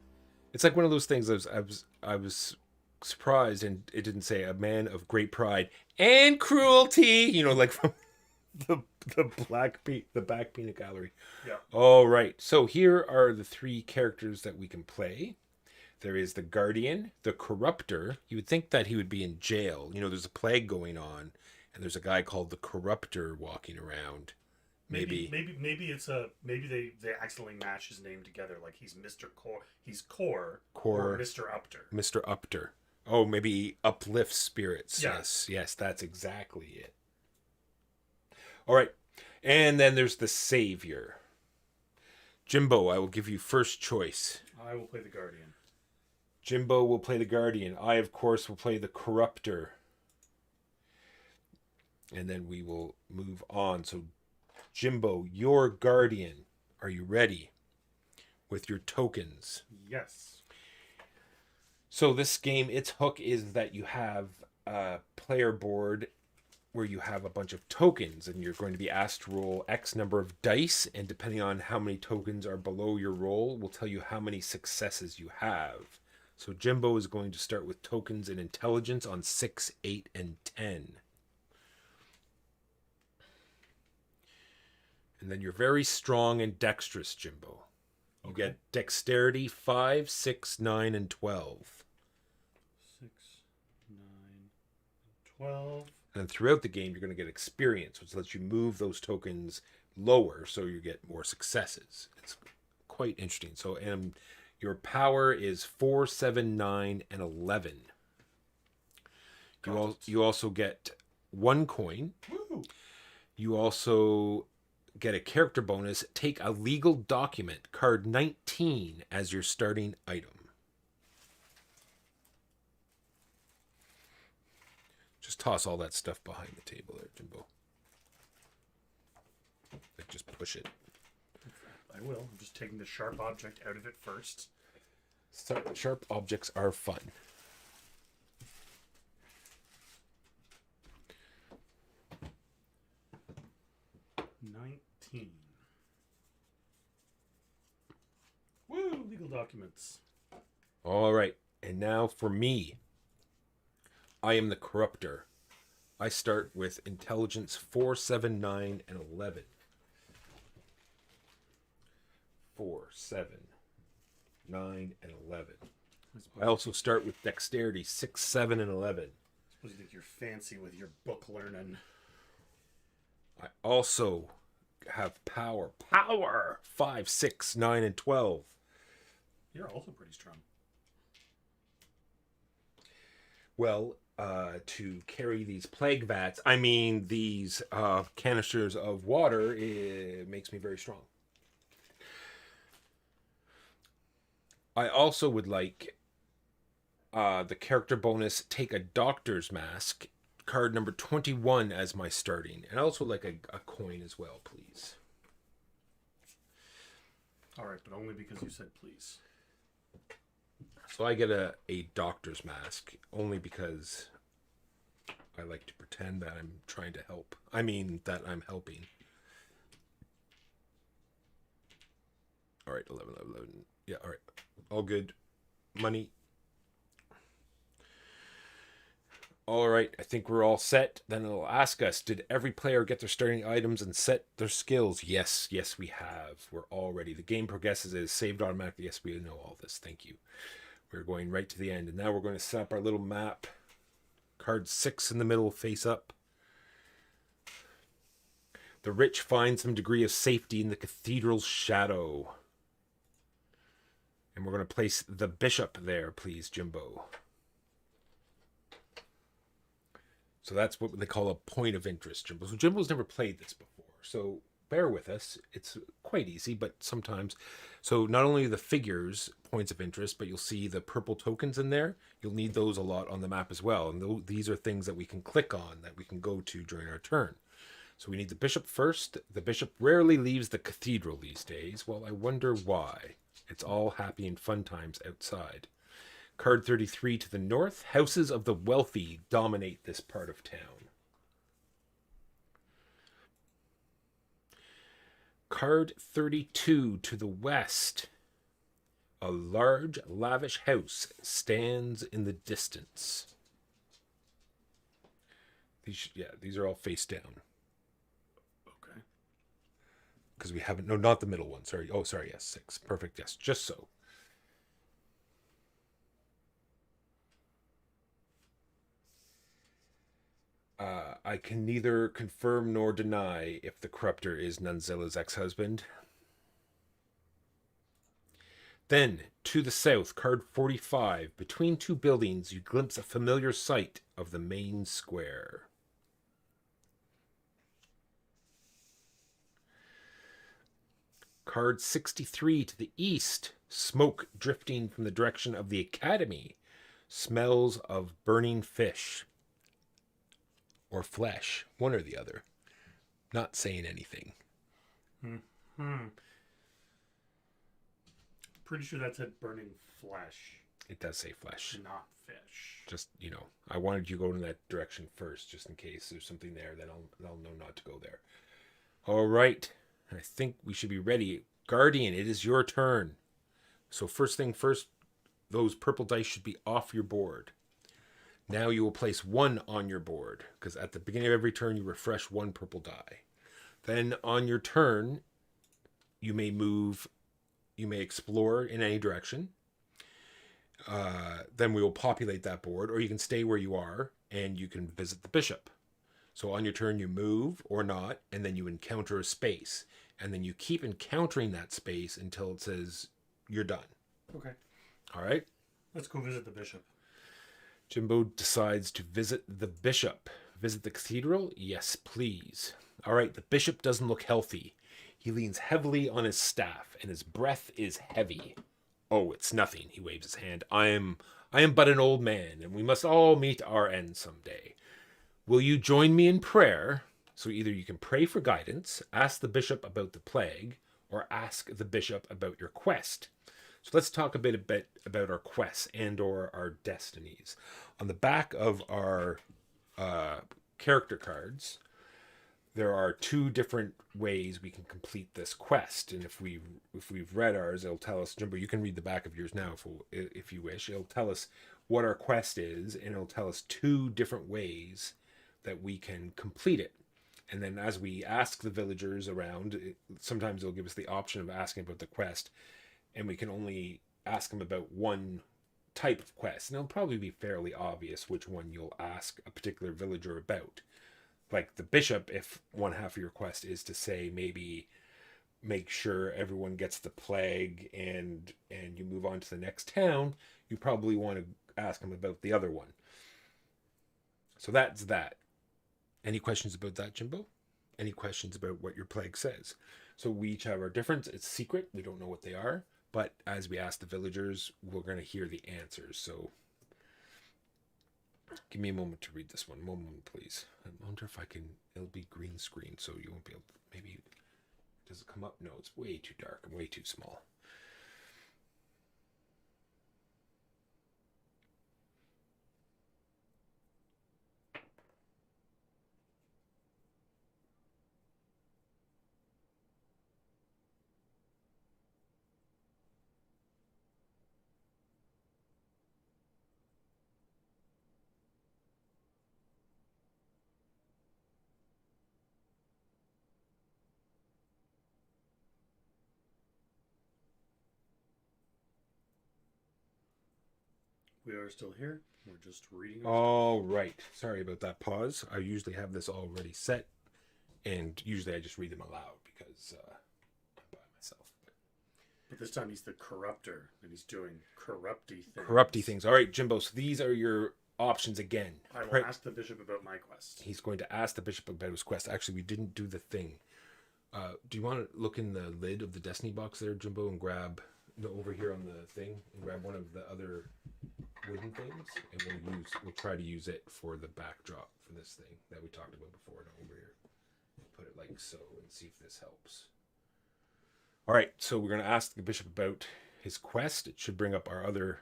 S2: It's like one of those things. I was surprised, and it didn't say a man of great pride and cruelty. You know, like from the back peanut gallery.
S3: Yeah.
S2: All right. So here are the 3 characters that we can play. There is the Guardian, the Corruptor. You would think that he would be in jail. You know, there's a plague going on, and there's a guy called the Corruptor walking around. Maybe
S3: they accidentally match his name together. Like he's Mr. Core, he's Core,
S2: Core,
S3: or Mr. Upter.
S2: Mr. Upter. Oh, maybe he uplifts spirits.
S3: Yeah.
S2: Yes, that's exactly it. All right, and then there's the Savior. Jimbo, I will give you first choice.
S3: I will play the Guardian.
S2: Jimbo will play the Guardian. I, of course, will play the Corruptor. And then we will move on. So, Jimbo, your Guardian. Are you ready with your tokens?
S3: Yes.
S2: So this game, its hook is that you have a player board where you have a bunch of tokens, and you're going to be asked to roll X number of dice, and depending on how many tokens are below your roll, will tell you how many successes you have. So Jimbo is going to start with tokens in intelligence on 6, 8, and 10. And then you're very strong and dexterous, Jimbo. You get dexterity 5, 6, 9, and 12.
S3: 6, 9, 12.
S2: And throughout the game, you're going to get experience, which lets you move those tokens lower so you get more successes. It's quite interesting. So, and your power is 4, 7, 9, and 11. You also get 1 coin.
S3: Woo!
S2: You also get a character bonus. Take a legal document, card 19, as your starting item. Just toss all that stuff behind the table there, Jimbo. Like, just push it.
S3: I will. I'm just taking the sharp object out of it first.
S2: Sharp objects are fun.
S3: Woo! Legal documents.
S2: All right. And now for me. I am the corruptor. I start with intelligence 4, 7, 9, and 11. 4, 7, 9, and 11. I also start with dexterity 6, 7, and 11.
S3: I suppose you think you're fancy with your book learning.
S2: I also have power. Power! 5, 6, 9, and 12.
S3: You're also pretty strong.
S2: Well, to carry these plague vats, these canisters of water, it makes me very strong. I also would like the character bonus, take a doctor's mask, card number 21 as my starting. And I also like a coin as well, please.
S3: All right, but only because you said please.
S2: So I get a doctor's mask only because I like to pretend that I'm trying to help. That I'm helping. All right, 11, 11, 11. Yeah, all right. All good. Money. All right, I think we're all set. Then it'll ask us, did every player get their starting items and set their skills? Yes, we have. We're all ready. The game progresses. It is saved automatically. Yes, we know all this. Thank you. We're going right to the end. And now we're going to set up our little map. Card 6 in the middle, face up. The rich find some degree of safety in the cathedral's shadow. And we're going to place the bishop there, please, Jimbo. So that's what they call a point of interest, Jimbo. So Jimbo's never played this before. So bear with us. It's quite easy, but sometimes. So not only the figures, points of interest, but you'll see the purple tokens in there. You'll need those a lot on the map as well. And these are things that we can click on, that we can go to during our turn. So we need the bishop first. The bishop rarely leaves the cathedral these days. Well, I wonder why. It's all happy and fun times outside. Card 33 to the north. Houses of the wealthy dominate this part of town. Card 32 to the west. A large, lavish house stands in the distance. These are all face down.
S3: Okay.
S2: Because we haven't... No, not the middle one. Sorry. Oh, sorry. Yes, 6. Perfect. Yes, just so. I can neither confirm nor deny if the corruptor is Nunzilla's ex-husband. Then, to the south, card 45. Between two buildings, you glimpse a familiar sight of the main square. Card 63 to the east. Smoke drifting from the direction of the academy. Smells of burning fish. Or flesh. One or the other. Not saying anything.
S3: Pretty sure that said burning flesh.
S2: It does say flesh.
S3: Not fish.
S2: Just, I wanted you to go in that direction first, just in case there's something there, then I'll know not to go there. All right. I think we should be ready. Guardian, it is your turn. So first thing first, those purple dice should be off your board. Now you will place 1 on your board, because at the beginning of every turn, you refresh 1 purple die. Then on your turn, you may move, you may explore in any direction. Then we will populate that board, or you can stay where you are, and you can visit the bishop. So on your turn, you move or not, and then you encounter a space. And then you keep encountering that space until it says you're done.
S3: Okay.
S2: All right?
S3: Let's go visit the bishop.
S2: Jimbo decides to visit the bishop. Visit the cathedral? Yes, please. All right, the bishop doesn't look healthy. He leans heavily on his staff, and his breath is heavy. Oh, it's nothing, he waves his hand. I am but an old man, and we must all meet our end someday. Will you join me in prayer? So either you can pray for guidance, ask the bishop about the plague, or ask the bishop about your quest. So let's talk a bit about our quests and or our destinies. On the back of our character cards, there are 2 different ways we can complete this quest. And if we've read ours, it'll tell us, Jimbo, you can read the back of yours now if you wish. It'll tell us what our quest is, and it'll tell us 2 different ways that we can complete it. And then as we ask the villagers around, sometimes they'll give us the option of asking about the quest, and we can only ask them about one type of quest. And it'll probably be fairly obvious which one you'll ask a particular villager about. Like the bishop, if one half of your quest is to say maybe make sure everyone gets the plague and you move on to the next town, you probably want to ask them about the other one. So that's that. Any questions about that, Jimbo? Any questions about what your plague says? So we each have our difference. It's secret. We don't know what they are. But as we ask the villagers, we're going to hear the answers. So give me a moment to read this one. Moment, please. I wonder if I can... It'll be green screen, so you won't be able to... Maybe... Does it come up? No, it's way too dark and way too small.
S3: We are still here. We're just reading. Our
S2: All right. Sorry about that pause. I usually have this already set, and usually I just read them aloud because I'm by myself.
S3: But this time he's the corruptor, and he's doing corrupty things.
S2: Corrupty things. All right, Jimbo. So these are your options again.
S3: I will ask the bishop about my quest.
S2: He's going to ask the bishop about his quest. Actually, we didn't do the thing. Do you want to look in the lid of the Destiny box there, Jimbo, and grab over here on the thing, and grab one of the other wooden things, and we'll try to use it for the backdrop for this thing that we talked about before. Over here, put it like so, and see if this helps. All right, so we're going to ask the bishop about his quest. It should bring up our other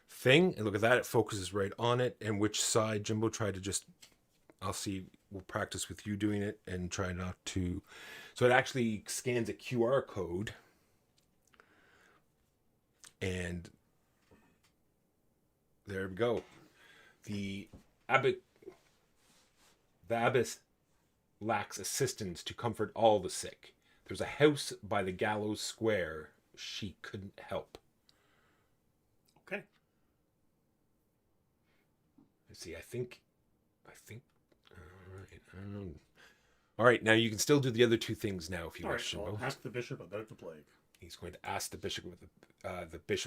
S2: thing, and look at that. It focuses right on it. And which side, Jimbo? Try to just... I'll see. We'll practice with you doing it and try not to... So it actually scans a QR code, and there we go. The abbess lacks assistance to comfort all the sick. There's a house by the gallows square. She couldn't help.
S3: Okay.
S2: Let's see. I think. All right. Now you can still do the other 2 things now if you
S3: All
S2: wish.
S3: right,
S2: Jimbo.
S3: I'll ask the bishop about the plague.
S2: He's going to ask the bishop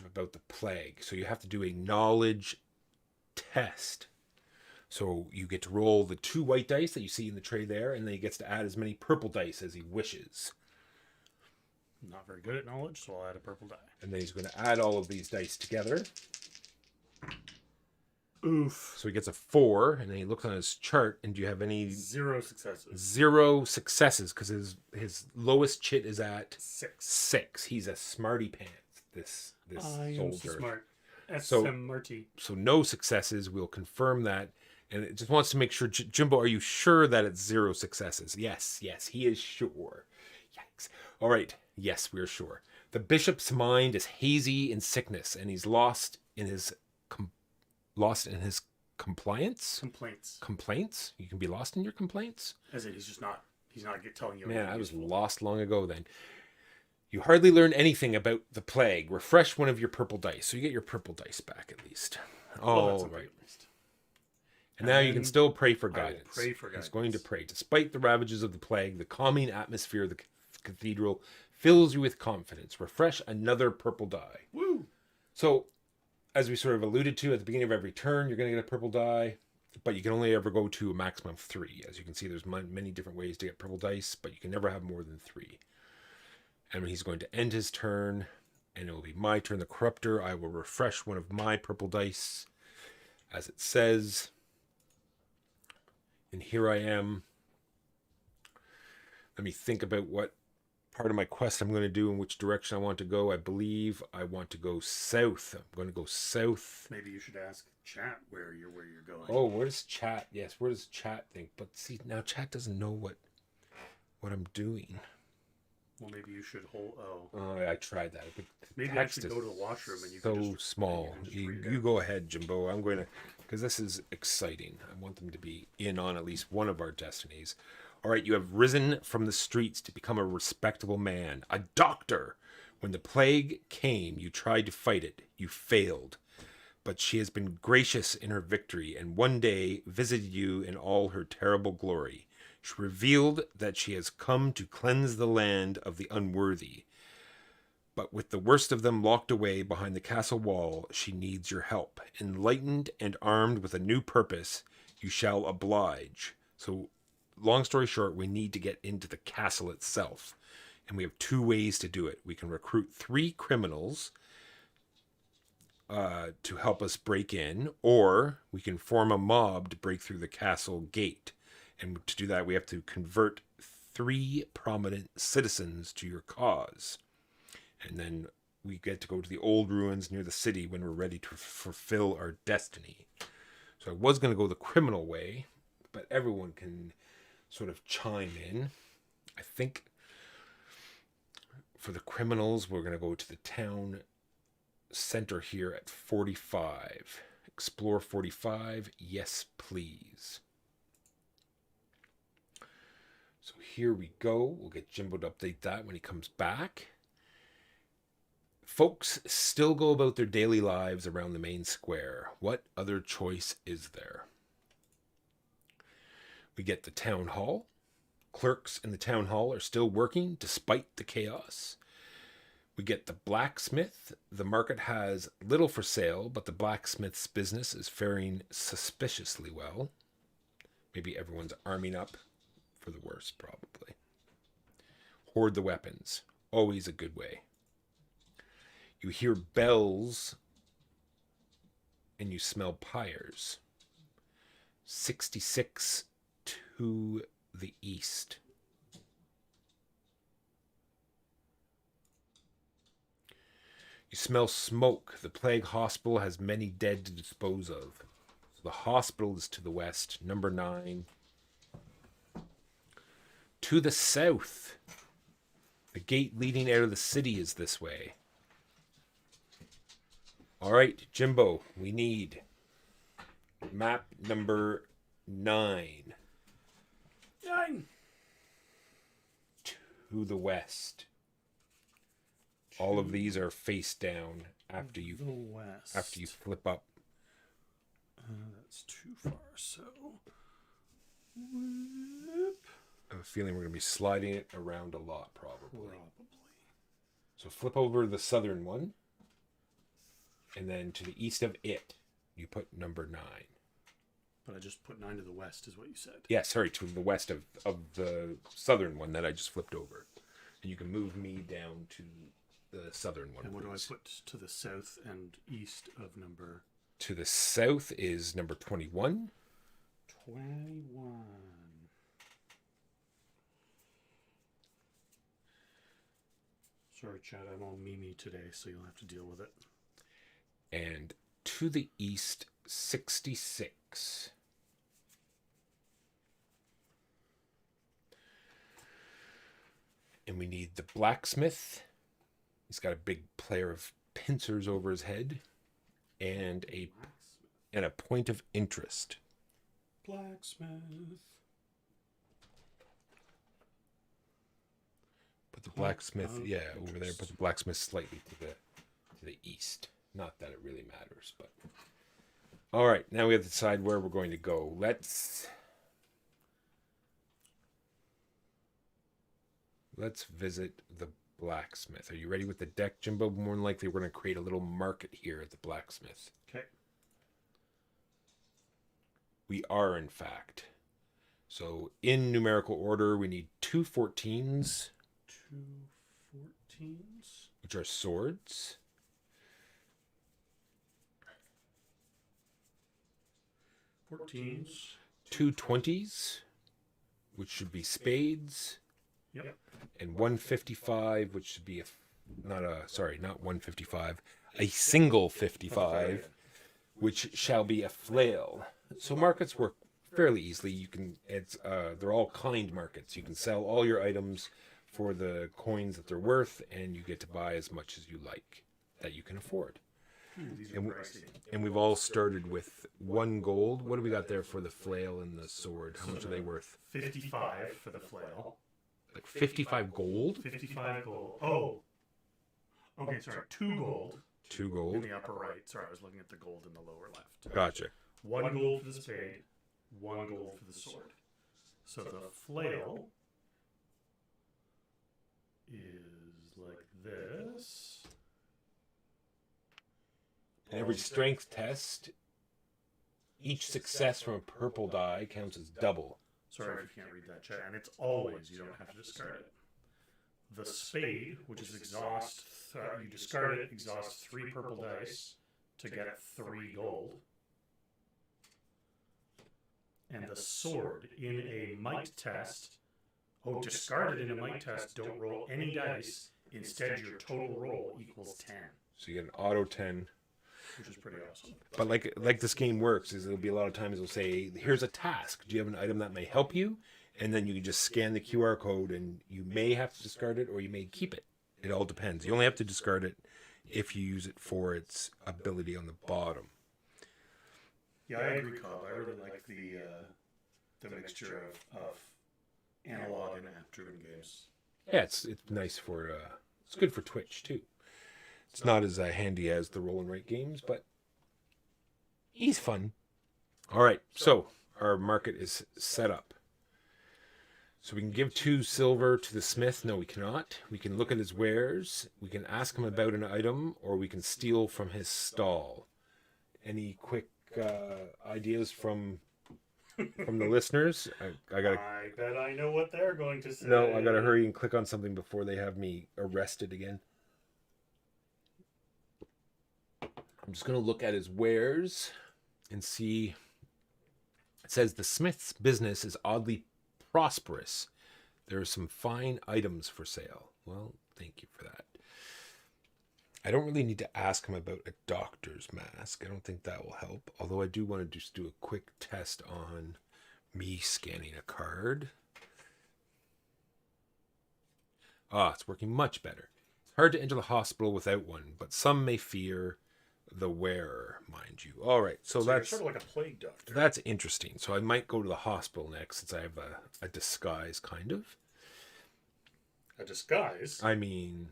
S2: about the plague. So you have to do a knowledge test. So you get to roll the 2 white dice that you see in the tray there, and then he gets to add as many purple dice as he wishes.
S3: I'm not very good at knowledge, so I'll add a purple die.
S2: And then he's going to add all of these dice together.
S3: Oof.
S2: So he gets a 4, and then he looks on his chart, and do you have any...
S3: 0 successes.
S2: 0 successes, because his lowest chit is at
S3: 6.
S2: 6. He's a smarty pants, this
S3: I am so
S2: soldier.
S3: smart. SMRT.
S2: So no successes. We'll confirm that. And it just wants to make sure, Jimbo, are you sure that it's 0 successes? Yes, he is sure. Yikes. All right. Yes, we're sure. The bishop's mind is hazy in sickness, and he's lost in his compliance. Complaints. You can be lost in your complaints.
S3: As in, he's not telling you.
S2: Man, I was lost long ago then. You hardly learn anything about the plague. Refresh one of your purple dice, so you get your purple dice back at least. Oh, right. And now you can still pray for guidance.
S3: Pray for guidance.
S2: He's going to pray. Despite the ravages of the plague, the calming atmosphere of the cathedral fills you with confidence. Refresh another purple die.
S3: Woo!
S2: So, as we sort of alluded to at the beginning of every turn, you're going to get a purple die, but you can only ever go to a maximum of 3. As you can see, there's many different ways to get purple dice, but you can never have more than 3. And he's going to end his turn, and it will be my turn. The Corruptor, I will refresh one of my purple dice, as it says. And here I am. Let me think about what part of my quest I'm going to do and which direction I want to go. I believe I want to go south. I'm going to go south.
S3: Maybe you should ask chat where you're going.
S2: Oh, where does chat? Yes, where does chat think? But see, now chat doesn't know what I'm doing.
S3: Well, maybe you should hold.
S2: Oh, I tried that.
S3: Maybe I should go to the washroom and you can just
S2: small. You go ahead, Jimbo. I'm going to, because this is exciting. I want them to be in on at least one of our destinies. All right, you have risen from the streets to become a respectable man, a doctor. When the plague came, you tried to fight it. You failed. But she has been gracious in her victory, and one day visited you in all her terrible glory. She revealed that she has come to cleanse the land of the unworthy. But with the worst of them locked away behind the castle wall, she needs your help. Enlightened and armed with a new purpose, you shall oblige. So, long story short, we need to get into the castle itself. And we have 2 ways to do it. We can recruit 3 criminals to help us break in, or we can form a mob to break through the castle gate. And to do that, we have to convert 3 prominent citizens to your cause. And then we get to go to the old ruins near the city when we're ready to fulfill our destiny. So I was going to go the criminal way, but everyone can sort of chime in. I think for the criminals, we're going to go to the town center here at 45. Explore 45. Yes, please. So here we go. We'll get Jimbo to update that when he comes back. Folks still go about their daily lives around the main square. What other choice is there? We get the town hall. Clerks in the town hall are still working despite the chaos. We get the blacksmith. The market has little for sale, but the blacksmith's business is faring suspiciously well. Maybe everyone's arming up for the worst, probably. Hoard the weapons. Always a good way. You hear bells and you smell pyres. 66 to the east. You smell smoke. The plague hospital has many dead to dispose of. So the hospital is to the west. Number 9. To the south. The gate leading out of the city is this way. All right, Jimbo, we need map number 9.
S3: 9.
S2: To the west. All of these are face down after you flip up.
S3: That's too far, so whoop.
S2: I have a feeling we're going to be sliding it around a lot, probably. So flip over the southern one. And then to the east of it, you put number 9.
S3: But I just put 9 to the west, is what you said.
S2: Yeah, sorry, to the west of the southern one that I just flipped over. And you can move me down to the southern one.
S3: And what
S2: please.
S3: do I put to the south and east of number?
S2: To the south is number 21.
S3: 21. Sorry, Chad, I'm all Mimi today, so you'll have to deal with it.
S2: And to the east, 66. And we need the blacksmith. He's got a big pair of pincers over his head. And a point of interest.
S3: Blacksmith.
S2: Put the blacksmith,
S3: of
S2: over there.
S3: interest.
S2: Put the blacksmith slightly to the east. Not that it really matters, but all right. Now we have to decide where we're going to go. Let's visit the blacksmith. Are you ready with the deck, Jimbo? More than likely, we're going to create a little market here at the blacksmith.
S3: Okay.
S2: We are, in fact. So, in numerical order, we need 2 14s.
S3: 2 14s.
S2: Which are swords.
S3: 14s.
S2: 2 20s, which should be spades.
S3: Yep.
S2: And 155, which should be not 155, a single 55, which shall be a flail. So markets work fairly easily. They're all kind markets. You can sell all your items for the coins that they're worth, and you get to buy as much as you like that you can afford.
S3: These are pricey.
S2: And we've all started with 1 gold. What do we got there for the flail and the sword? How much are they worth?
S3: 55 for the flail.
S2: Like 55 gold?
S3: 55 gold. Oh. Okay, sorry. 2 gold
S2: 2
S3: in
S2: gold.
S3: the upper right. Sorry, I was looking at the gold in the lower left.
S2: Gotcha.
S3: 1 gold for the spade. 1 gold for the sword. So the flail is like this.
S2: And every strength test, each success from a purple die counts as double.
S3: Sorry if you can't read that chat. And it's always, you don't have to discard it. The spade, which is exhaust, you discard it, exhaust 3 purple dice to get 3 gold. And the sword in a might test, discard it in a might test, don't roll any dice. Instead, your total roll equals 10,
S2: So you get an auto 10.
S3: which is pretty awesome.
S2: But like this game works is there'll be a lot of times it'll say, here's a task. Do you have an item that may help you? And then you can just scan the QR code and you may have to discard it or you may keep it. It all depends. You only have to discard it if you use it for its ability on the bottom.
S3: Yeah, I agree, Cobb. I really like the mixture of analog and app-driven games.
S2: Yeah, it's nice for it's good for Twitch too. It's not as handy as the roll and write games, but he's fun. All right, so our market is set up. So we can give 2 silver to the smith. No, we cannot. We can look at his wares. We can ask him about an item, or we can steal from his stall. Any quick ideas from the listeners? I gotta.
S3: I bet I know what they're going to say.
S2: No, I gotta hurry and click on something before they have me arrested again. I'm just gonna look at his wares and see. It says the smith's business is oddly prosperous. There are some fine items for sale. Well, thank you for that. I don't really need to ask him about a doctor's mask. I don't think that will help. Although I do want to just do a quick test on me scanning a card. It's working much better. It's hard to enter the hospital without one, but some may fear the wearer, mind you. All right, so that's
S3: you're sort of like a plague doctor.
S2: that's interesting. So I might go to the hospital next since I have a disguise, kind of.
S3: A disguise?
S2: I mean,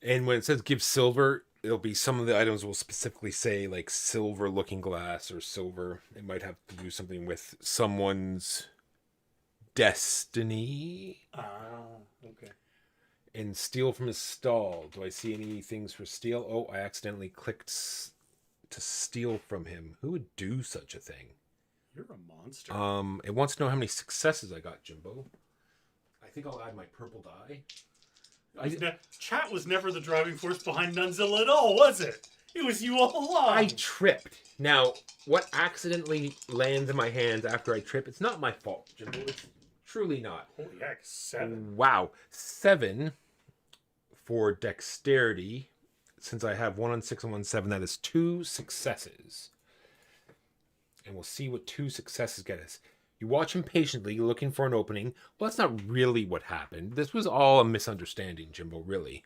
S2: and when it says give silver, it'll be some of the items will specifically say like silver looking glass or silver. It might have to do something with someone's destiny.
S3: Okay.
S2: And steal from his stall. Do I see any things for steal? Oh, I accidentally clicked to steal from him. Who would do such a thing?
S3: You're a monster.
S2: It wants to know how many successes I got, Jimbo. I think I'll add my purple die.
S3: Chat was never the driving force behind Nunzilla at all, was it? It was you all along.
S2: I tripped. Now, what accidentally lands in my hands after I trip, it's not my fault, Jimbo. It's truly not.
S3: Holy heck, 7.
S2: Wow. 7 for dexterity. since I have 1 on 6 and 1 on 7, that is 2 successes. And we'll see what 2 successes get us. You watch him patiently, looking for an opening. Well, that's not really what happened. This was all a misunderstanding, Jimbo, really.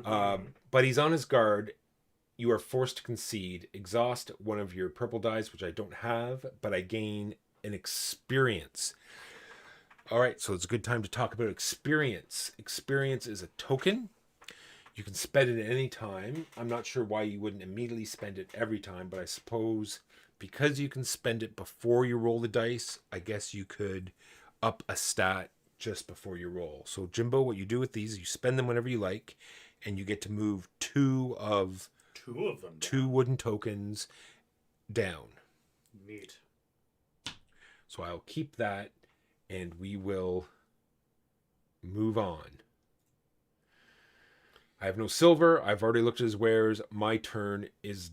S2: But he's on his guard. You are forced to concede. Exhaust one of your purple dice, which I don't have, but I gain an experience. All right, so it's a good time to talk about experience. Experience is a token. You can spend it at any time. I'm not sure why you wouldn't immediately spend it every time, but I suppose because you can spend it before you roll the dice, I guess you could up a stat just before you roll. So, Jimbo, what you do with these, you spend them whenever you like, and you get to move 2 of
S3: them.
S2: 2 wooden tokens down.
S3: Neat.
S2: So I'll keep that, and we will move on. I have no silver. I've already looked at his wares. My turn is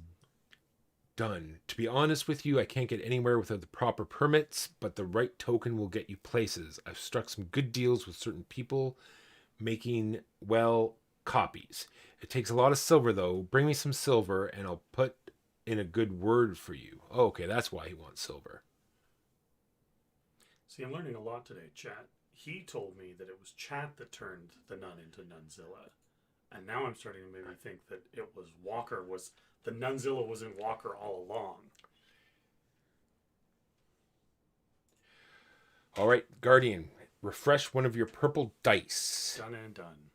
S2: done. To be honest with you, I can't get anywhere without the proper permits, but the right token will get you places. I've struck some good deals with certain people, making, well, copies. It takes a lot of silver, though. Bring me some silver, and I'll put in a good word for you. Oh, okay, that's why he wants silver.
S3: See, I'm learning a lot today, chat. He told me that it was chat that turned the nun into Nunzilla. And now I'm starting to maybe think that it was Walker the Nunzilla was in Walker all along.
S2: All right, Guardian, refresh one of your purple dice.
S3: Done and done.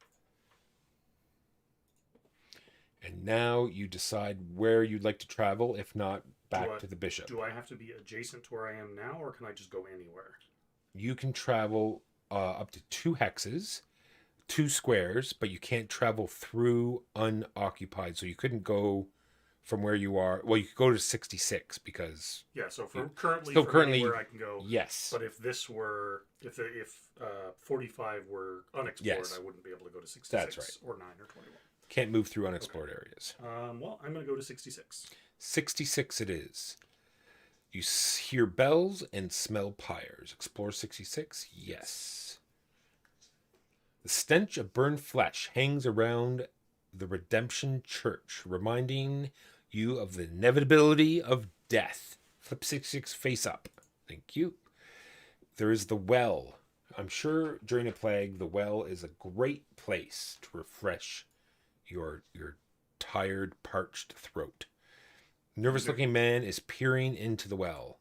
S2: And now you decide where you'd like to travel, if not back to the bishop.
S3: Do I have to be adjacent to where I am now, or can I just go anywhere?
S2: You can travel up to 2 hexes, 2 squares, but you can't travel through unoccupied. So you couldn't go from where you are. Well, you could go to 66 because...
S3: Yeah, so currently anywhere I can go.
S2: Yes.
S3: But if this were... If 45 were unexplored,
S2: Yes.
S3: I wouldn't be able to go to 66.
S2: That's right.
S3: Or 9 or 21.
S2: Can't move through unexplored areas.
S3: Well, I'm going to go to 66.
S2: 66 it is. You hear bells and smell pyres. Explore 66? Yes. The stench of burned flesh hangs around the Redemption Church, reminding you of the inevitability of death. Flip 66 face up. Thank you. There is the well. I'm sure during a plague, the well is a great place to refresh your tired, parched throat. Nervous-looking man is peering into the well.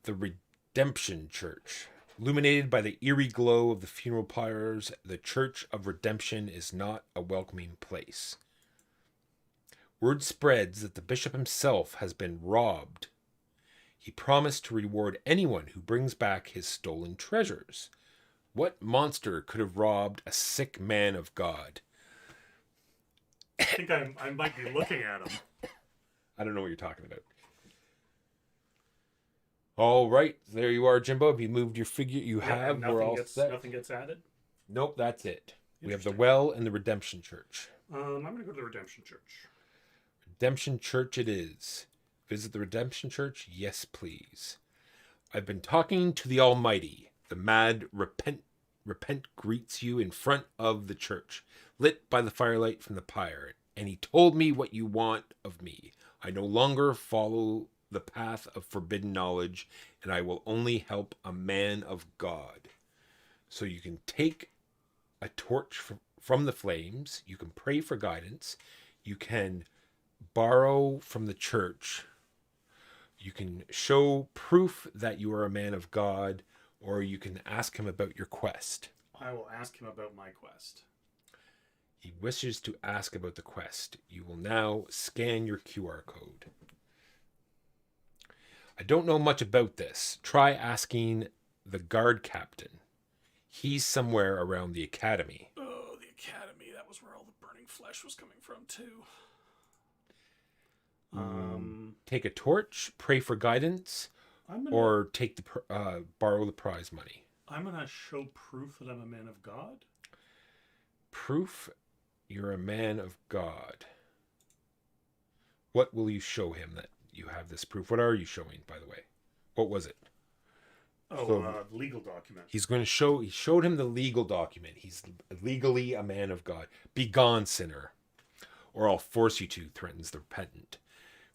S2: The Redemption Church. Illuminated by the eerie glow of the funeral pyres, the Church of Redemption is not a welcoming place. Word spreads that the bishop himself has been robbed. He promised to reward anyone who brings back his stolen treasures. What monster could have robbed a sick man of God?
S3: I think I might be looking at him.
S2: I don't know what you're talking about. All right, there you are, Jimbo. Have you moved your figure? You have. We're all set.
S3: Nothing gets added?
S2: Nope, that's it. We have the well and the Redemption Church.
S3: I'm going to go to the Redemption Church.
S2: Redemption Church it is. Visit the Redemption Church? Yes, please. I've been talking to the Almighty. The mad repent greets you in front of the church, lit by the firelight from the pyre, and he told me what you want of me. I no longer follow the path of forbidden knowledge, and I will only help a man of God. So you can take a torch from the flames, you can pray for guidance, you can borrow from the church, you can show proof that you are a man of God, or you can ask him about your quest.
S3: I will ask him about my quest.
S2: He wishes to ask about the quest. You will now scan your QR code. I don't know much about this. Try asking the guard captain. He's somewhere around the academy.
S3: Oh, the academy. That was where all the burning flesh was coming from, too.
S2: Take a torch, pray for guidance, or take the borrow the prize money.
S3: I'm going to show proof that I'm a man of God.
S2: Proof you're a man of God. What will you show him that you have this proof? What are you showing, by the way? What was it?
S3: Legal document.
S2: He showed him the legal document. He's legally a man of God. Begone, sinner. or I'll force you to, threatens the repentant,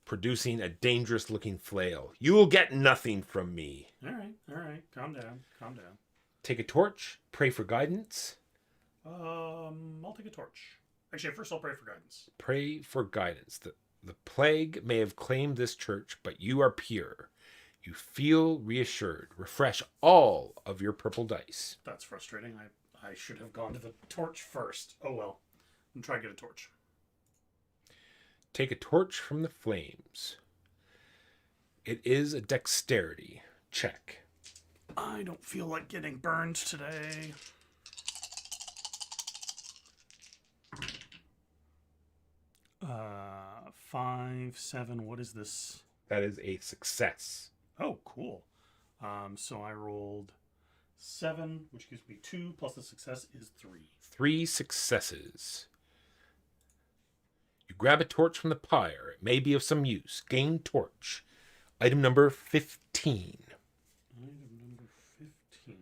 S2: producing a dangerous-looking flail. You will get nothing from me.
S3: All right. Calm down.
S2: Take a torch, pray for guidance.
S3: I'll take a torch. Actually, first I'll pray for guidance.
S2: Pray for guidance. The plague may have claimed this church, but you are pure. You feel reassured. Refresh all of your purple dice.
S3: That's frustrating. I should have gone to the torch first. Oh well. I'm trying to get a torch.
S2: Take a torch from the flames. It is a dexterity check.
S3: I don't feel like getting burned today. Uh, 5, 7. What is this?
S2: That is a success.
S3: Oh, cool. So I rolled 7, which gives me 2, plus the success is 3.
S2: 3 successes. You grab a torch from the pyre. It may be of some use. Gain torch. Item number 15.
S3: Item number 15.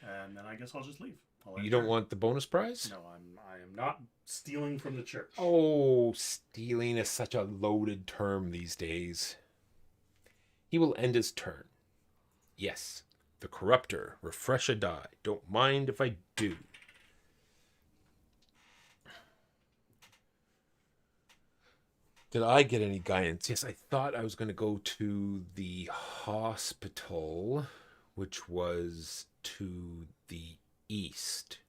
S3: And then I guess I'll just leave.
S2: You don't want the bonus prize?
S3: No, I am not stealing from the church.
S2: Oh, stealing is such a loaded term these days. He will end his turn. Yes, the corruptor. Refresh a die. Don't mind if I do. Did I get any guidance? Yes, I thought I was going to go to the hospital, which was to the east.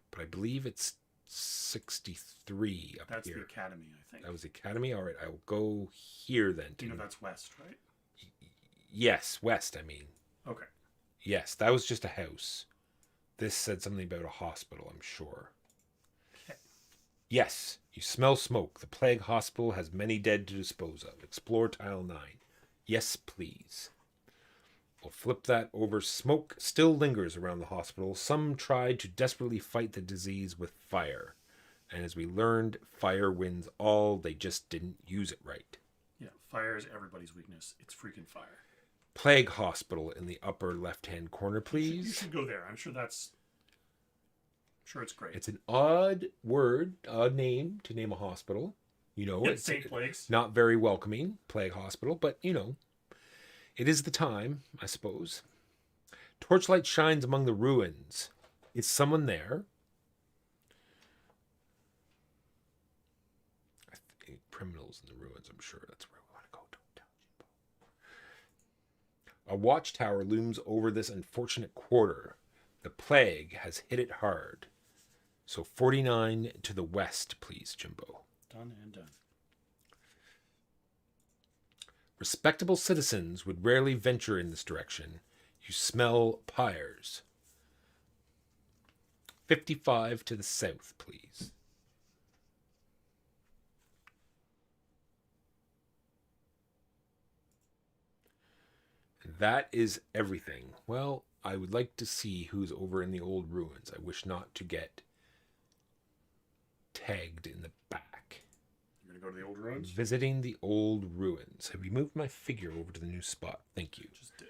S2: But I believe it's 63 up
S3: That's
S2: here.
S3: the academy, I think.
S2: That was the academy? All right, I will go here then.
S3: You know that's west, right?
S2: Yes, west, I mean.
S3: Okay.
S2: Yes, that was just a house. This said something about a hospital, I'm sure.
S3: Okay.
S2: Yes, you smell smoke. The plague hospital has many dead to dispose of. Explore tile 9. Yes, please. We'll flip that over. Smoke still lingers around the hospital. Some tried to desperately fight the disease with fire. And as we learned, fire wins all. They just didn't use it right.
S3: Yeah, fire is everybody's weakness. It's freaking fire.
S2: Plague hospital in the upper left-hand corner,
S3: You
S2: please.
S3: should go there. I'm sure it's great.
S2: It's an odd word, odd name to name a hospital. You know,
S3: Yeah,
S2: it's
S3: St. Plague's.
S2: not very welcoming, plague hospital, but you know, it is the time, I suppose. Torchlight shines among the ruins. Is someone there? I think criminals in the ruins, I'm sure that's where we want to go. Don't tell Jimbo. A watchtower looms over this unfortunate quarter. The plague has hit it hard. So 49 to the west, please, Jimbo.
S3: Done and done.
S2: Respectable citizens would rarely venture in this direction. You smell pyres. 55 to the south, please. And that is everything. Well, I would like to see who's over in the old ruins. I wish not to get tagged in the back.
S3: You're going to go to the old ruins?
S2: Visiting the old ruins. Have you moved my figure over to the new spot? Thank you.
S3: Just did.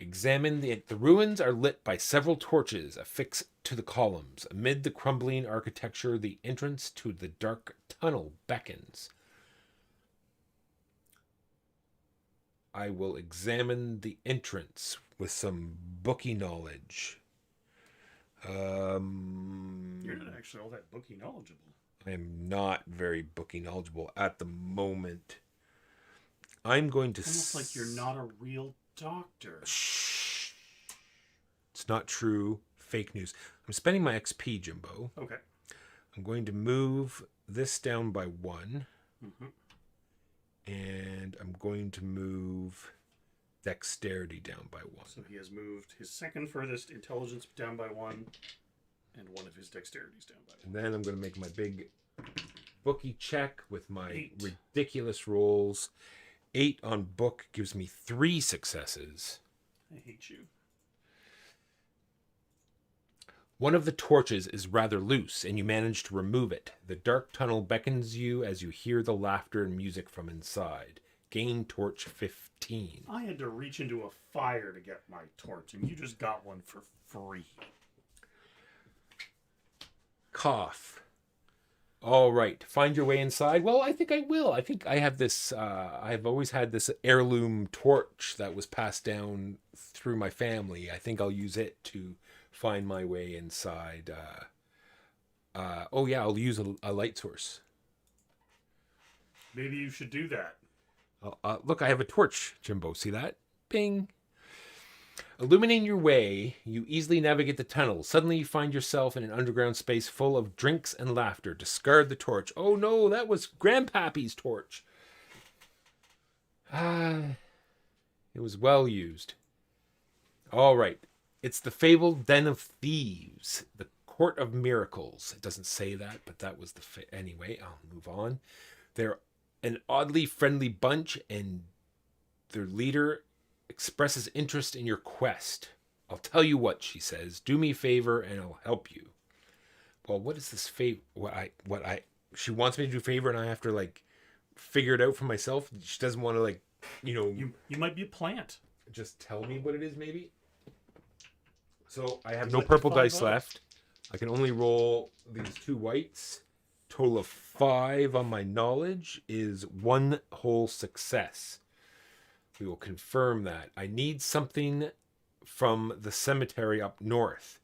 S2: Examine the ruins are lit by several torches affixed to the columns. Amid the crumbling architecture, the entrance to the dark tunnel beckons. I will examine the entrance with some booky knowledge.
S3: You're not actually all that bookie knowledgeable.
S2: I am not very booky knowledgeable at the moment. I'm going to...
S3: Almost like you're not a real doctor.
S2: Shh. It's not true. Fake news. I'm spending my XP, Jimbo.
S3: Okay.
S2: I'm going to move this down by 1.
S3: Mm-hmm.
S2: And I'm going to move dexterity down by 1.
S3: So he has moved his second furthest intelligence down by 1, and one of his dexterities down by 1.
S2: And then I'm going to make my big bookie check with my
S3: 8.
S2: ridiculous rolls. 8 on book gives me 3 successes.
S3: I hate you.
S2: One of the torches is rather loose, and you manage to remove it. The dark tunnel beckons you as you hear the laughter and music from inside. Gain torch 15.
S3: I had to reach into a fire to get my torch, and you just got one for free.
S2: Cough. All right. Find your way inside. Well, I think I will. I think I have this. I've always had this heirloom torch that was passed down through my family. I think I'll use it to find my way inside. Oh, yeah. I'll use a light source.
S3: Maybe you should do that.
S2: Look, I have a torch, Jimbo. See that? Bing. Illuminating your way, you easily navigate the tunnel. Suddenly you find yourself in an underground space full of drinks and laughter. Discard the torch. Oh no, that was Grandpappy's torch. It was well used. All right. It's the fabled Den of Thieves. The Court of Miracles. It doesn't say that, but that was the... Anyway, I'll move on. They're an oddly friendly bunch, and their leader expresses interest in your quest. I'll tell you what, she says. Do me a favor and I'll help you. Well, what is this favor? She wants me to do a favor and I have to figure it out for myself. She doesn't want to
S3: You might be a plant.
S2: just tell me what it is maybe. So I have
S3: Would
S2: no
S3: you like to
S2: purple
S3: find
S2: dice
S3: out?
S2: left. I can only roll these 2 whites. Total of 5 on my knowledge is 1 whole success. We will confirm that. I need something from the cemetery up north,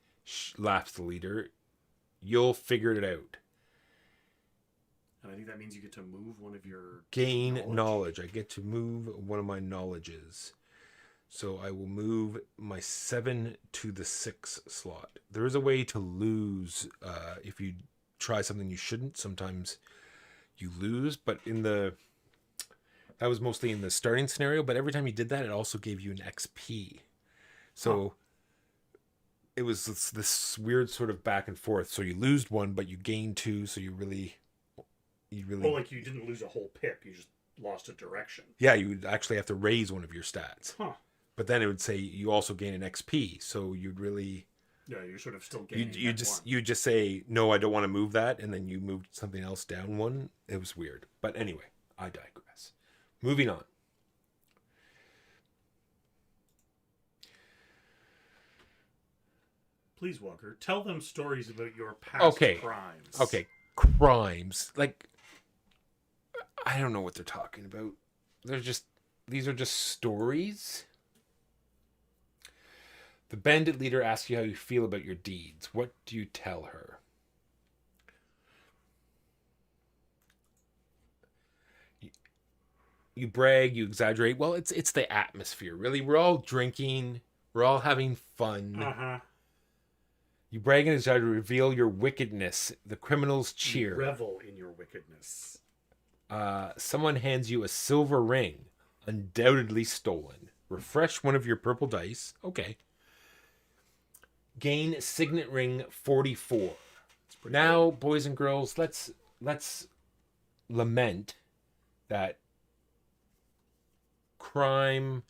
S2: laughs the leader. You'll figure it out.
S3: And I think that means you get to move one of your...
S2: Gain knowledge. I get to move one of my knowledges. So I will move my 7 to the 6 slot. There is a way to lose if you try something you shouldn't. Sometimes you lose, but that was mostly in the starting scenario, but every time you did that, it also gave you an XP. So it was this weird sort of back and forth. So you lose 1, but you gain 2, so you really...
S3: Well, you didn't lose a whole pip, you just lost a direction.
S2: Yeah, you would actually have to raise one of your stats.
S3: Huh.
S2: But then it would say you also gain an XP, so you'd really...
S3: Yeah, you're sort of still gaining
S2: You just say, no, I don't want to move that, and then you moved something else down 1. It was weird. But anyway, I digress. Moving on.
S3: Please, Walker, tell them stories about your past crimes.
S2: Okay, crimes. I don't know what they're talking about. These are just stories. The bandit leader asks you how you feel about your deeds. What do you tell her? You brag, you exaggerate. Well, it's the atmosphere, really. We're all drinking. We're all having fun.
S3: Uh-huh.
S2: You brag and exaggerate, reveal your wickedness. The criminals cheer.
S3: You revel in your wickedness.
S2: Someone hands you a silver ring, undoubtedly stolen. Refresh one of your purple dice. Okay. Gain signet ring 44. Now, boys and girls, let's lament that crime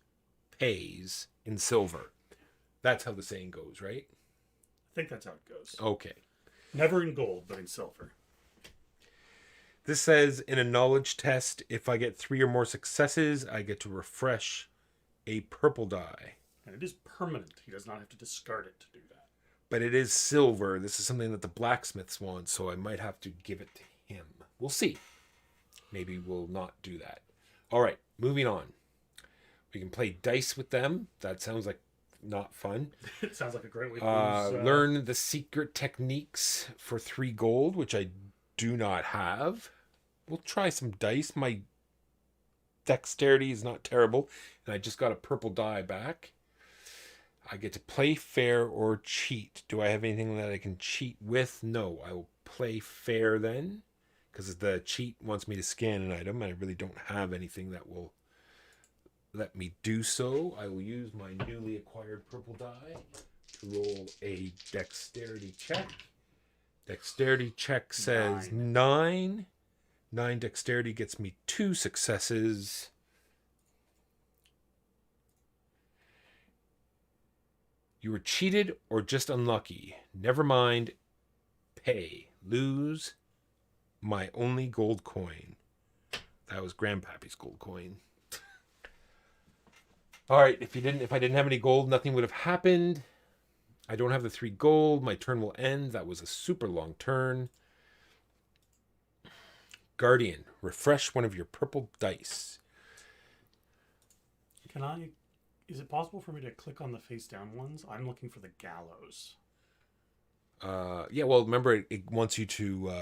S2: pays in silver. That's how the saying goes, right?
S3: I think that's how it goes.
S2: Okay.
S3: Never in gold, but in silver.
S2: This says, in a knowledge test, if I get 3 or more successes, I get to refresh a purple die.
S3: And it is permanent. He does not have to discard it to do that.
S2: But it is silver. This is something that the blacksmiths want, so I might have to give it to him. We'll see. Maybe we'll not do that. All right, moving on. We can play dice with them. That sounds like not fun.
S3: It sounds like a great way to lose,
S2: learn the secret techniques for 3 gold, which I do not have. We'll try some dice. My dexterity is not terrible, and I just got a purple die back. I get to play fair or cheat. Do I have anything that I can cheat with? No, I will play fair then, because the cheat wants me to scan an item, and I really don't have anything that will let me do so. I will use my newly acquired purple die to roll a dexterity check. Dexterity check says 9. 9 dexterity gets me 2 successes. You were cheated or just unlucky. Never mind. Pay. Lose my only gold coin. That was Grandpappy's gold coin. All right, if I didn't have any gold, nothing would have happened. I don't have the 3 gold. My turn will end. That was a super long turn. Guardian, refresh one of your purple dice.
S3: Is it possible for me to click on the face down ones? I'm looking for the gallows.
S2: Yeah, well, remember it wants you to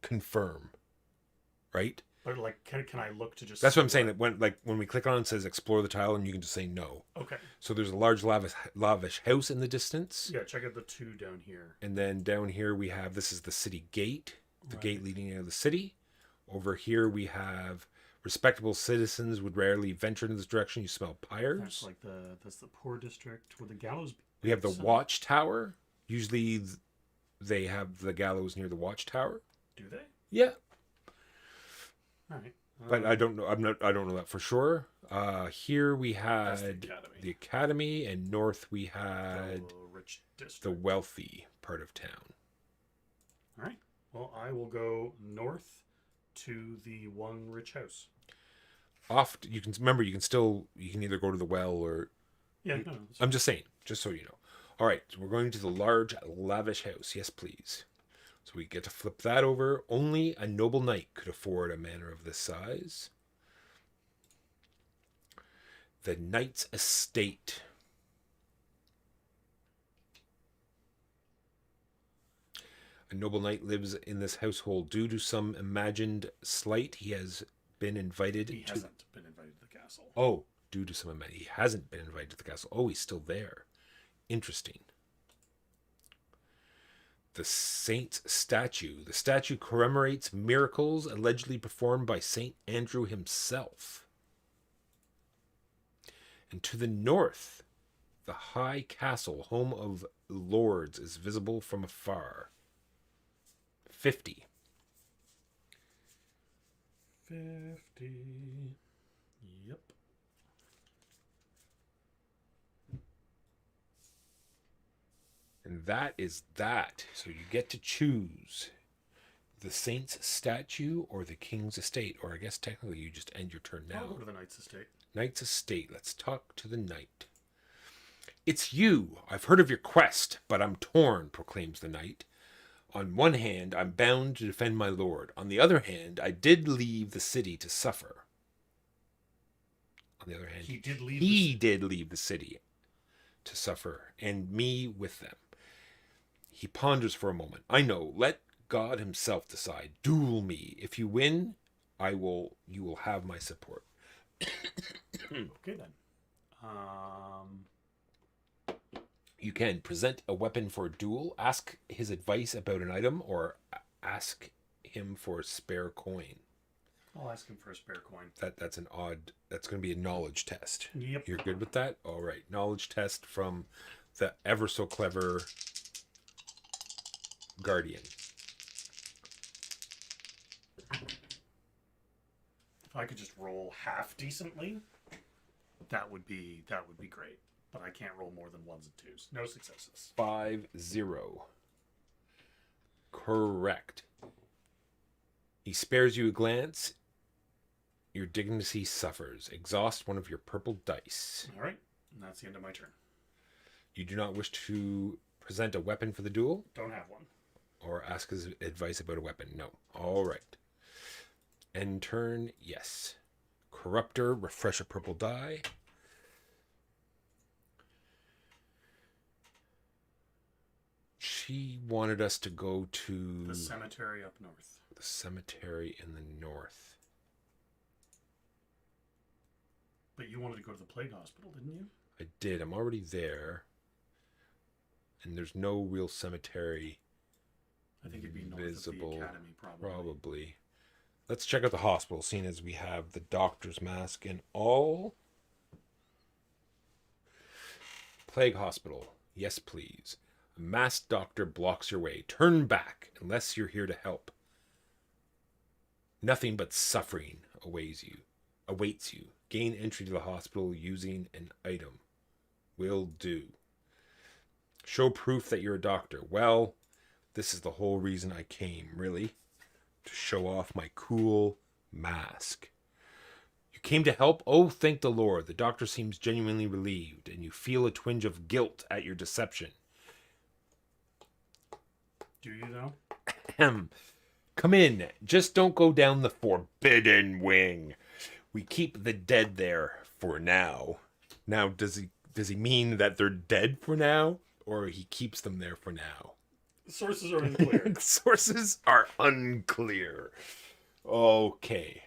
S2: confirm, right?
S3: Or like, can I look to just?
S2: That's what I'm saying. That when we click on it, it says explore the tile, and you can just say no.
S3: Okay.
S2: So there's a large lavish house in the distance.
S3: Yeah, check out the 2 down here.
S2: And then down here we have, this is the city gate, the gate leading out of the city. Over here we have respectable citizens would rarely venture in this direction. You smell pyres.
S3: That's the poor district where the gallows.
S2: We have the watchtower. Usually they have the gallows near the watchtower.
S3: Do they?
S2: Yeah.
S3: All right.
S2: But I don't know. I don't know that for sure. Here we
S3: That's
S2: had
S3: the academy.
S2: the academy, and north we had
S3: The rich district.
S2: the wealthy part of town.
S3: All right. Well, I will go north to the one rich house.
S2: You can either go to the well or.
S3: Yeah. No,
S2: I'm just saying, just so you know. All right, so we're going to the large, lavish house. Yes, please. So we get to flip that over. Only a noble knight could afford a manor of this size. The knight's estate. A noble knight lives in this household. Due to some imagined slight, he has been invited
S3: he hasn't been invited to the castle.
S2: Oh, due to some he hasn't been invited to the castle. Oh, he's still there. Interesting. The saint's statue. The statue commemorates miracles allegedly performed by Saint Andrew himself. And to the north, the high castle, home of lords, is visible from afar. 50.
S3: 50. Yep.
S2: And that is that. So you get to choose the saint's statue or the king's estate. Or I guess technically you just end your turn now.
S3: I'll go to the knight's estate.
S2: Knight's estate. Let's talk to the knight. It's you. I've heard of your quest, but I'm torn, proclaims the knight. On one hand, I'm bound to defend my lord. On the other hand, I did leave the city to suffer. On the other hand,
S3: He did leave.
S2: he did leave the city to suffer, and me with them. He ponders for a moment. I know. Let God himself decide. Duel me. If you win, you will have my support.
S3: Okay then.
S2: You can present a weapon for a duel, ask his advice about an item, or ask him for a spare coin.
S3: I'll ask him for a spare coin.
S2: That's going to be a knowledge test.
S3: Yep.
S2: You're good with that? All right. Knowledge test from the ever so clever Guardian.
S3: If I could just roll half decently, that would be great. But I can't roll more than 1s and 2s. No successes.
S2: 5-0. Correct. He spares you a glance. Your dignity suffers. Exhaust one of your purple dice.
S3: All right. And that's the end of my turn.
S2: You do not wish to present a weapon for the duel?
S3: Don't have one.
S2: Or ask his advice about a weapon? No. All right. End turn, yes. Corruptor, refresh a purple die. She wanted us to go to
S3: The cemetery up north.
S2: the cemetery in the north.
S3: But you wanted to go to the plague hospital, didn't you?
S2: I did. I'm already there. And there's no real cemetery
S3: I think it'd be north
S2: visible.
S3: of the academy, probably.
S2: Probably. Let's check out the hospital, seeing as we have the doctor's mask and all. Plague hospital. Yes, please. A masked doctor blocks your way. Turn back, unless you're here to help. Nothing but suffering awaits you. Gain entry to the hospital using an item. Will do. Show proof that you're a doctor. Well, this is the whole reason I came, really. To show off my cool mask. You You came to help? Oh, thank the Lord. The doctor seems genuinely relieved, and you feel a twinge of guilt at your deception.
S3: Do you, though?
S2: Ahem. Come in. Just don't go down the forbidden wing. We keep the dead there for now. Now, does he mean that they're dead for now? Or he keeps them there for now?
S3: Sources are unclear.
S2: Sources are unclear. Okay.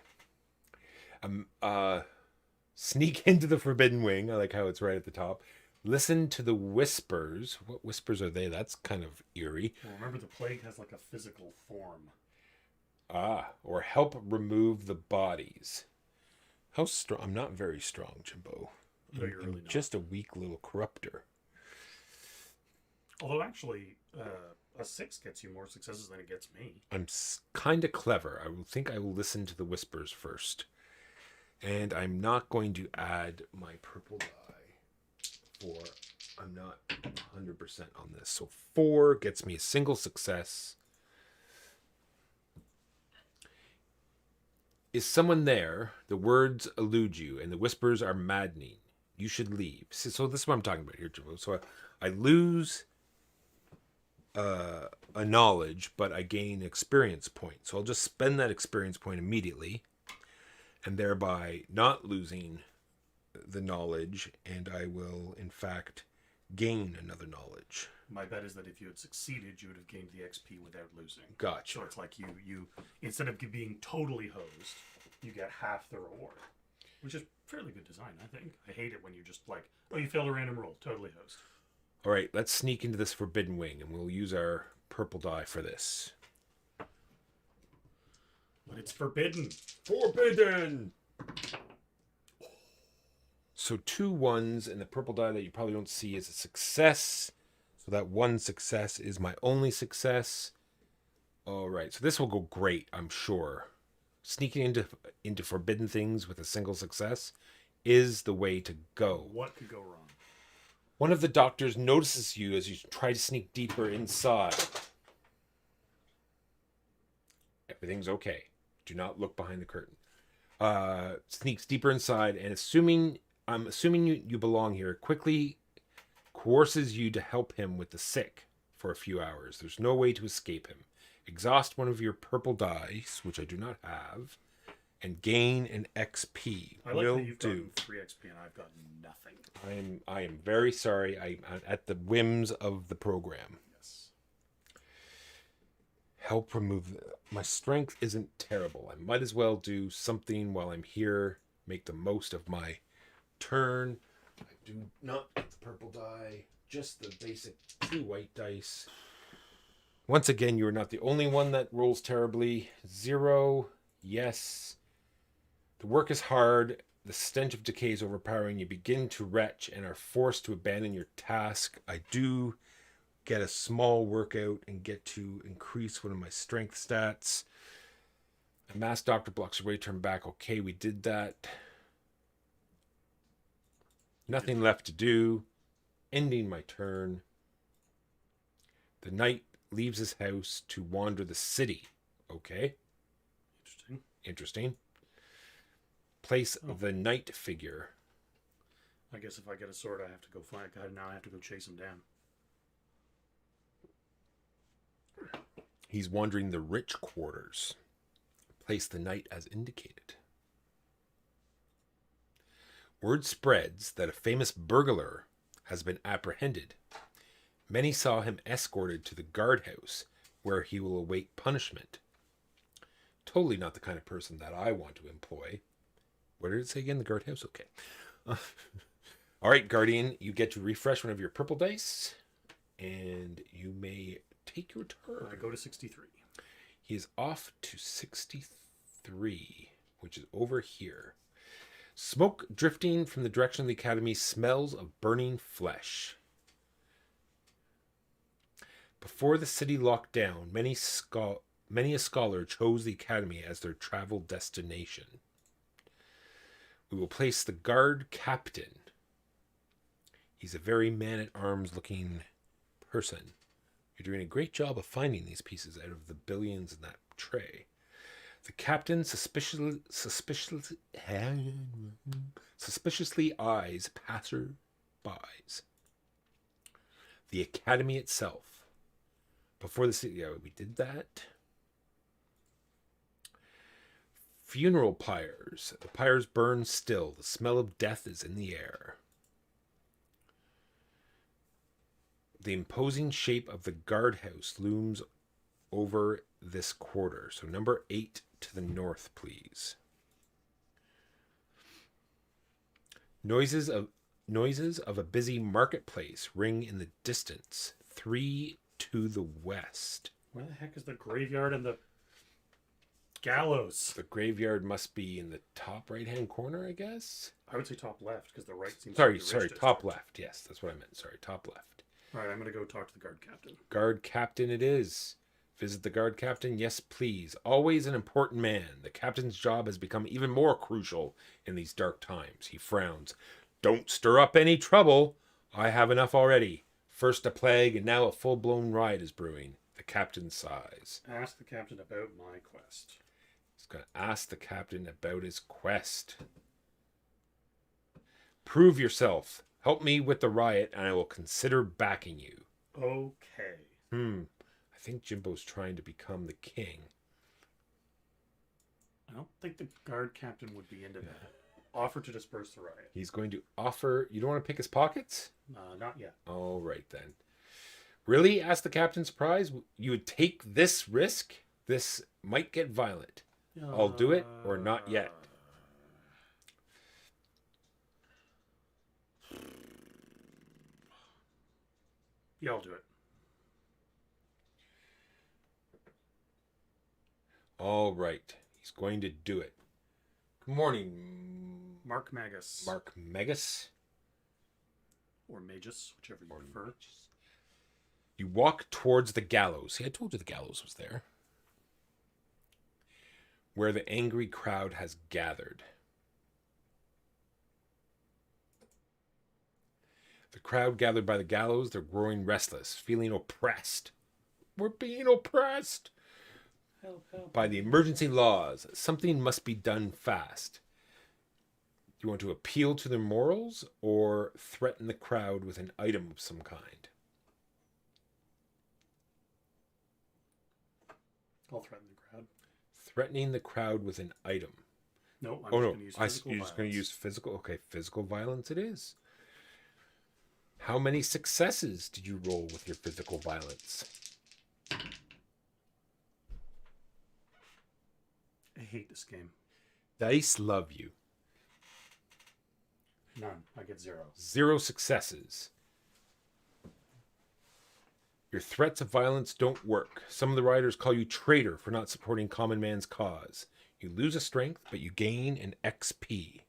S2: Sneak into the forbidden wing. I like how it's right at the top. Listen to the whispers. What whispers are they? That's kind of eerie.
S3: Well, remember, the plague has like a physical form.
S2: Or help remove the bodies. How strong? I'm not very strong, Jimbo.
S3: No, you're really not.
S2: Just a weak little corruptor.
S3: Although, actually, a 6 gets you more successes than it gets me.
S2: I'm kind of clever. I will think I will listen to the whispers first. And I'm not going to add my purple die. I'm not 100% on this. So 4 gets me a single success. Is someone there? The words elude you, and the whispers are maddening. You should leave. So this is what I'm talking about here, Jimbo. So I lose a knowledge, but I gain experience point. So I'll just spend that experience point immediately, and thereby not losing the knowledge, and I will, in fact, gain another knowledge.
S3: My bet is that if you had succeeded, you would have gained the XP without losing.
S2: Gotcha.
S3: So it's like you instead of being totally hosed, you get half the reward. Which is fairly good design, I think. I hate it when you just like, oh, you failed a random roll. Totally host.
S2: All right, let's sneak into this forbidden wing, and we'll use our purple die for this.
S3: But it's forbidden.
S2: Forbidden! So 2 1s, and the purple die that you probably don't see is a success. So that 1 success is my only success. All right, so this will go great, I'm sure. Sneaking into forbidden things with a single success is the way to go.
S3: What could go wrong?
S2: One of the doctors notices you as you try to sneak deeper inside. Everything's okay. Do not look behind the curtain. Sneaks deeper inside, and I'm assuming you belong here, quickly coerces you to help him with the sick for a few hours. There's no way to escape him. Exhaust one of your purple dice, which I do not have, and gain an XP.
S3: I like that you've gotten 3 XP and I've gotten nothing.
S2: I am very sorry. I'm at the whims of the program.
S3: Yes.
S2: Help remove... My strength isn't terrible. I might as well do something while I'm here. Make the most of my turn. I do not get the purple die. Just the basic 2 white dice. Once again, you are not the only one that rolls terribly. 0. Yes. The work is hard. The stench of decay is overpowering. You begin to retch and are forced to abandon your task. I do get a small workout and get to increase one of my strength stats. A mass doctor blocks your way, turn back. Okay, we did that. Nothing left to do. Ending my turn. The knight leaves his house to wander the city. Okay. Interesting. Place the knight figure.
S3: I guess if I get a sword, I have to go find a guy. Now I have to go chase him down.
S2: He's wandering the rich quarters. Place the knight as indicated. Word spreads that a famous burglar has been apprehended. Many saw him escorted to the guardhouse, where he will await punishment. Totally not the kind of person that I want to employ. What did it say again? The guardhouse? Okay. All right, Guardian, you get to refresh one of your purple dice, and you may take your turn.
S3: I go to 63.
S2: He is off to 63, which is over here. Smoke drifting from the direction of the academy, smells of burning flesh. Before the city locked down, many a scholar chose the academy as their travel destination. We will place the guard captain. He's a very man-at-arms looking person. You're doing a great job of finding these pieces out of the billions in that tray. The captain suspiciously eyes passers-bys. The academy itself. Before the city, yeah, we did that. Funeral pyres. The pyres burn still. The smell of death is in the air. The imposing shape of the guardhouse looms over this quarter. So number 8 to the north, please. Noises of a busy marketplace ring in the distance. 3 to the west.
S3: Where the heck is the graveyard and the gallows?
S2: The graveyard must be in the top right-hand corner, I guess.
S3: I would say top left because the right seems
S2: Sorry,
S3: to be the rich
S2: top
S3: district.
S2: left. Yes, that's what I meant. Sorry, top left.
S3: All right, I'm going to go talk to the guard captain.
S2: Guard captain it is. Visit the guard captain? Yes, please. Always an important man. The captain's job has become even more crucial in these dark times. He frowns. Don't stir up any trouble. I have enough already. First a plague, and now a full-blown riot is brewing. The captain sighs.
S3: Ask the captain about my quest.
S2: He's going to ask the captain about his quest. Prove yourself. Help me with the riot, and I will consider backing you.
S3: Okay.
S2: I think Jimbo's trying to become the king.
S3: I don't think the guard captain would be into that. Offer to disperse the riot.
S2: He's going to offer... You don't want to pick his pockets?
S3: Not yet.
S2: All right, then. Really? Asked the captain, surprised. You would take this risk? This might get violent. I'll do it, or not yet.
S3: Yeah, I'll do it.
S2: All right. He's going to do it. Good morning,
S3: Mark Magus.
S2: Mark Megas.
S3: Or Magus, whichever you prefer.
S2: You walk towards the gallows. See, I told you the gallows was there. Where the angry crowd has gathered. The crowd gathered by the gallows, they're growing restless, feeling oppressed. We're being oppressed
S3: Help.
S2: by the emergency laws. Something must be done fast. Do you want to appeal to their morals or threaten the crowd with an item of some kind?
S3: I'll threaten the crowd.
S2: Threatening the crowd with an item.
S3: No, I'm just
S2: Oh,
S3: going
S2: no.
S3: to use
S2: You're
S3: physical
S2: just going to
S3: violence.
S2: use physical. Okay, physical violence it is. How many successes did you roll with your physical violence?
S3: I hate this game.
S2: Dice love you.
S3: None. I get 0.
S2: 0 successes. Your threats of violence don't work. Some of the riders call you traitor for not supporting common man's cause. You lose a strength, but you gain an XP.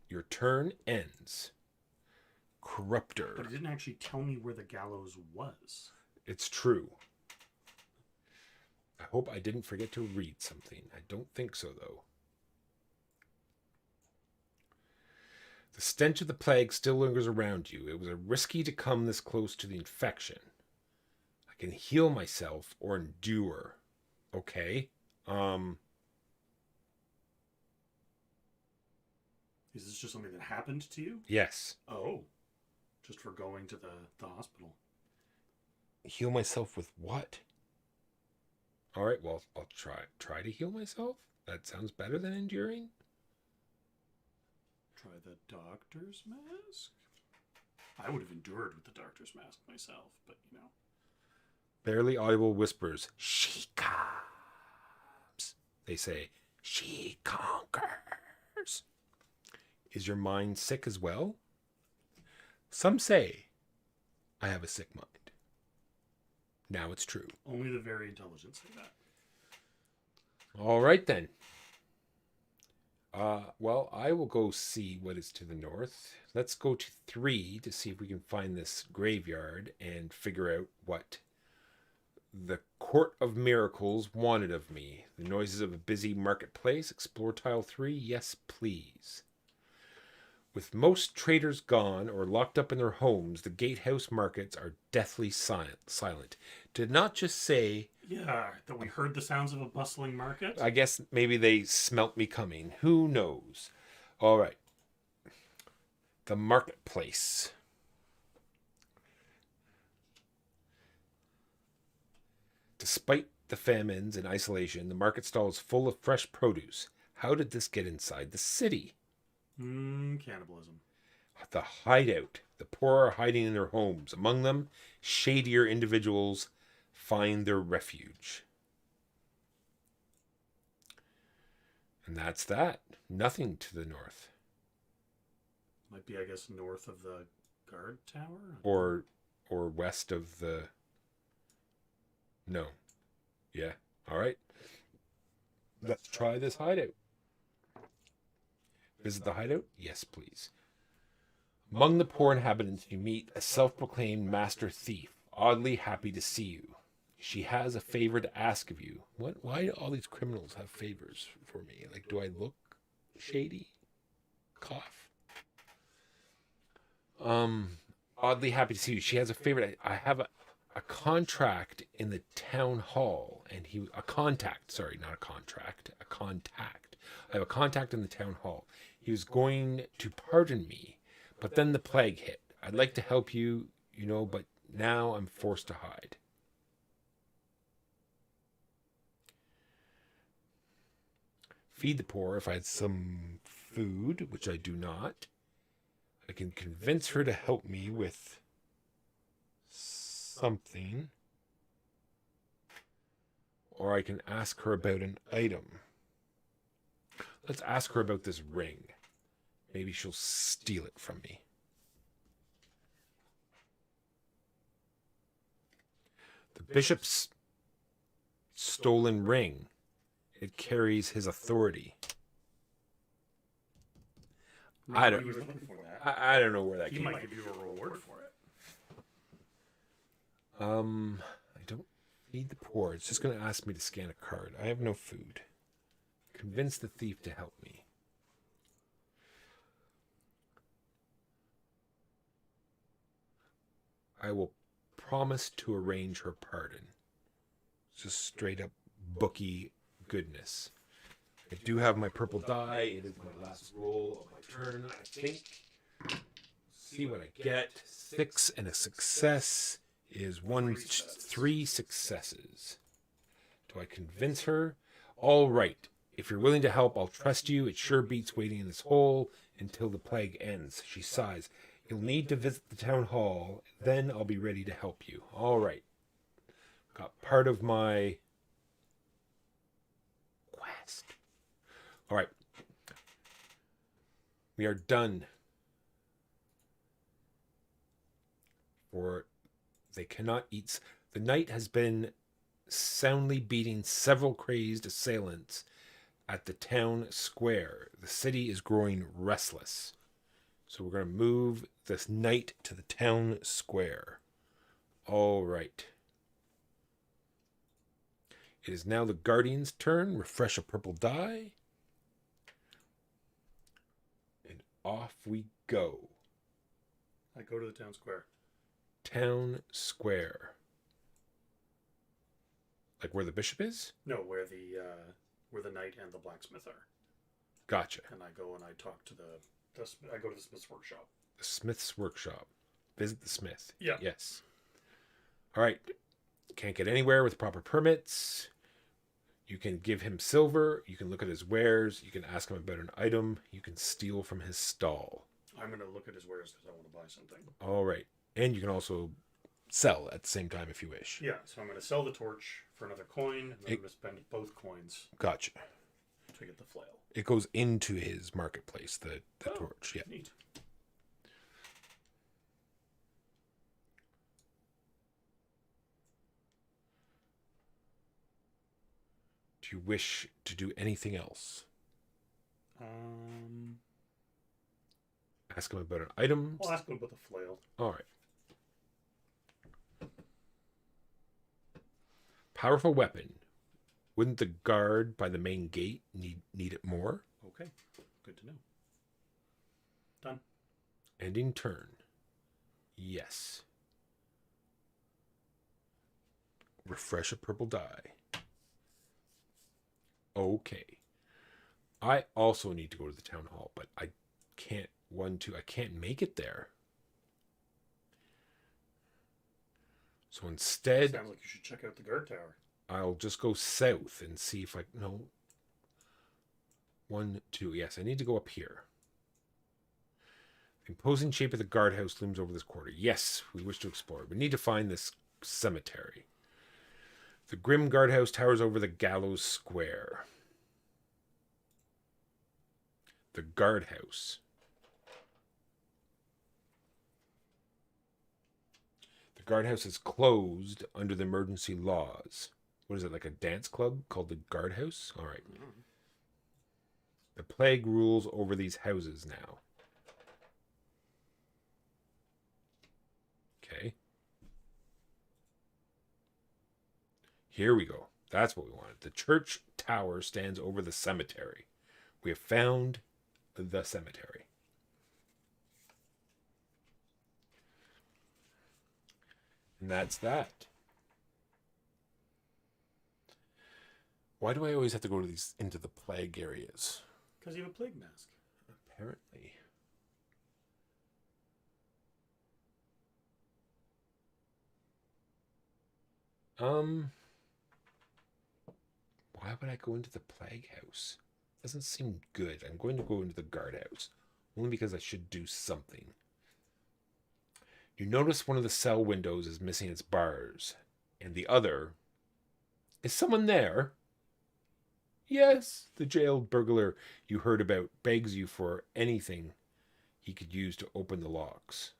S2: Your turn ends. Corruptor.
S3: But it didn't actually tell me where the gallows was.
S2: It's true. I hope I didn't forget to read something. I don't think so, though. The stench of the plague still lingers around you. It was risky to come this close to the infection. I can heal myself or endure. Okay.
S3: Is this just something that happened to you?
S2: Yes.
S3: Oh. Just for going to the hospital.
S2: Heal myself with what? All right, well, I'll try to heal myself. That sounds better than enduring.
S3: Try the doctor's mask? I would have endured with the doctor's mask myself, but you know.
S2: Barely audible whispers. She comes. They say, she conquers. Is your mind sick as well? Some say I have a sick mind. Now it's true.
S3: Only the very intelligent say that.
S2: All right, then. Well, I will go see what is to the north. Let's go to 3 to see if we can find this graveyard and figure out what the Court of Miracles wanted of me. The noises of a busy marketplace. Explore tile 3. Yes, please. With most traders gone or locked up in their homes, the gatehouse markets are deathly silent. Did not just say,
S3: Yeah, that we heard the sounds of a bustling market.
S2: I guess maybe they smelt me coming. Who knows? All right. The marketplace. Despite the famines and isolation, the market stall is full of fresh produce. How did this get inside the city?
S3: Cannibalism.
S2: The hideout. The poor are hiding in their homes. Among them, shadier individuals find their refuge. And that's that. Nothing to the north.
S3: Might be, I guess, north of the guard tower?
S2: Or west of the... No. Yeah. All right. Let's try this hideout. Visit the hideout? Yes, please. Among the poor inhabitants, you meet a self-proclaimed master thief, oddly happy to see you. She has a favor to ask of you. Why do all these criminals have favors for me? Like, do I look shady? Cough. Oddly happy to see you. She has a favor. I have a contract in the town hall, and a contact. Sorry, not a contract. A contact. I have a contact in the town hall. He was going to pardon me, but then the plague hit. I'd like to help you, but now I'm forced to hide. Feed the poor if I had some food, which I do not. I can convince her to help me with something. Or I can ask her about an item. Let's ask her about this ring. Maybe she'll steal it from me. The bishop's stolen ring. It carries his authority. I don't know where that
S3: He
S2: came
S3: might
S2: from.
S3: give you a reward for it.
S2: I don't feed the poor. It's just going to ask me to scan a card. I have no food. Convince the thief to help me. I will promise to arrange her pardon. Just straight up bookie goodness. I do have my purple die. It is my last roll of my turn, I think. See what I get. 6 and a success is 3 successes. Do I convince her? All right. If you're willing to help, I'll trust you. It sure beats waiting in this hole until the plague ends. She sighs. You'll need to visit the town hall. Then I'll be ready to help you. All right. Got part of my quest. All right. We are done. For they cannot eat. The night has been soundly beating several crazed assailants at the town square. The city is growing restless. So we're going to move this night to the town square. All right. It is now the Guardian's turn. Refresh a purple die. And off we go.
S3: I go to the town square.
S2: Town square. Like where the bishop is?
S3: No, where the knight and the blacksmith are.
S2: Gotcha.
S3: And I go and I talk to I go to the smith's workshop.
S2: The smith's workshop. Visit the smith.
S3: Yeah.
S2: Yes. All right. Can't get anywhere with proper permits. You can give him silver. You can look at his wares. You can ask him about an item. You can steal from his stall.
S3: I'm going to look at his wares because I want to buy something.
S2: All right. And you can also sell at the same time if you wish.
S3: Yeah, so I'm going to sell the torch for another coin, and then I'm going to spend both coins
S2: Gotcha.
S3: to get the flail.
S2: It goes into his marketplace, the torch. Yeah.
S3: Neat.
S2: Do you wish to do anything else? Ask him about an item.
S3: I'll ask him about the flail.
S2: All right. Powerful weapon. Wouldn't the guard by the main gate need it more?
S3: Okay, good to know. Done.
S2: Ending turn. Yes. Refresh a purple die. Okay. I also need to go to the town hall, but I can't. I can't make it there. So instead,
S3: Sounds like you should check out the guard tower.
S2: I'll just go south and see if I... No. 1, 2. Yes, I need to go up here. The imposing shape of the guardhouse looms over this quarter. Yes, we wish to explore. We need to find this cemetery. The grim guardhouse towers over the gallows square. The guardhouse. The guardhouse is closed under the emergency laws. What is it, like a dance club called the guardhouse? All right. The plague rules over these houses now. Okay. Here we go. That's what we wanted. The church tower stands over the cemetery. We have found the cemetery. And that's that. Why do I always have to go to these into the plague areas?
S3: Because you have a plague mask.
S2: Apparently. Why would I go into the plague house? Doesn't seem good. I'm going to go into the guardhouse. Only because I should do something. You notice one of the cell windows is missing its bars. And the other... Is someone there? Yes, the jailed burglar you heard about begs you for anything he could use to open the locks.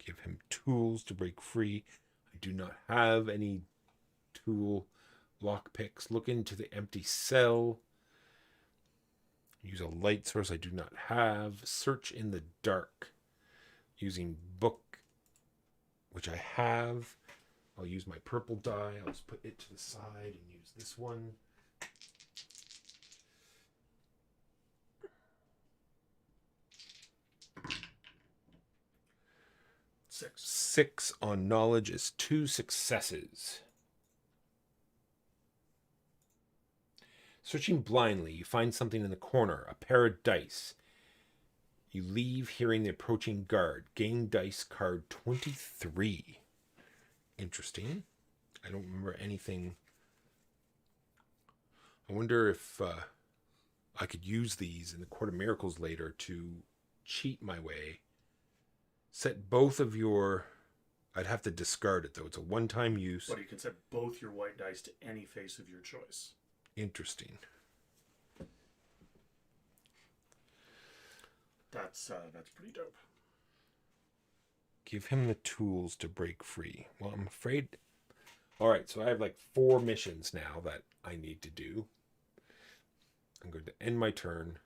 S2: Give him tools to break free. I do not have any tool lockpicks. Look into the empty cell. Use a light source I do not have. Search in the dark. Using book, which I have. I'll use my purple die. I'll just put it to the side and use this one. Six on knowledge is 2 successes. Searching blindly, you find something in the corner, a pair of dice. You leave hearing the approaching guard. Gain dice card 23. Interesting. I don't remember anything. I wonder if I could use these in the Court of Miracles later to cheat my way. Set both of your... I'd have to discard it, though. It's a one-time use.
S3: But you can set both your white dice to any face of your choice.
S2: Interesting.
S3: That's pretty dope.
S2: Give him the tools to break free. Well, I'm afraid... Alright, so I have like 4 missions now that I need to do. I'm going to end my turn.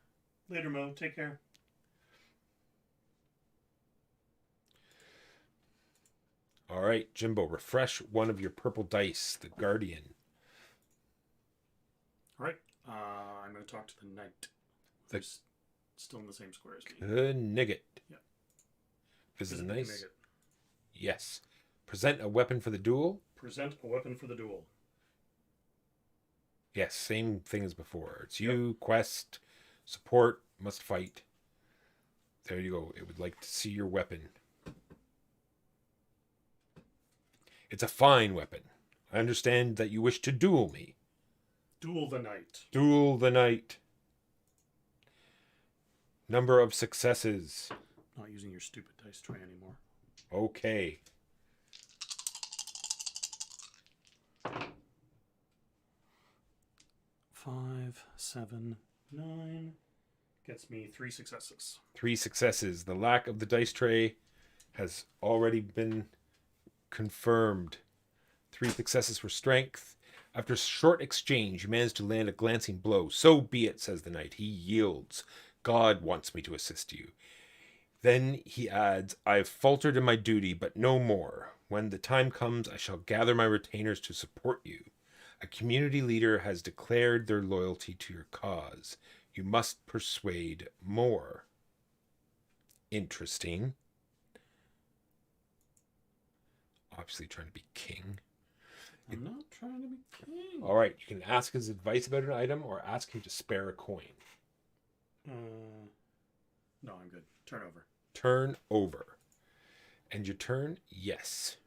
S3: Later, Mo. Take care.
S2: Alright, Jimbo, refresh one of your purple dice, the Guardian.
S3: Alright. I'm going to talk to the knight. Who's still in the same square as me.
S2: Good nigget.
S3: Yeah.
S2: This is
S3: Visit
S2: nice.
S3: Nugget.
S2: Yes. Present a weapon for the duel.
S3: Present a weapon for the duel.
S2: Yes, same thing as before. It's you, quest, support, must fight. There you go. It would like to see your weapon. It's a fine weapon. I understand that you wish to duel me.
S3: Duel the knight.
S2: Duel the knight. Number of successes.
S3: Not using your stupid dice tray anymore.
S2: Okay.
S3: Five, 7, 9. Gets me 3 successes.
S2: 3 successes. The lack of the dice tray has already been confirmed. 3 successes for strength. After a short exchange, you manage to land a glancing blow. So be it, says the knight. He yields. God wants me to assist you. Then he adds, I have faltered in my duty, but no more. When the time comes, I shall gather my retainers to support you. A community leader has declared their loyalty to your cause. You must persuade more. Interesting. Obviously trying to be king.
S3: I'm not trying to be king.
S2: All right, you can ask his advice about an item or ask him to spare a coin.
S3: No, I'm good. Turn over.
S2: Turn over. And your turn? Yes.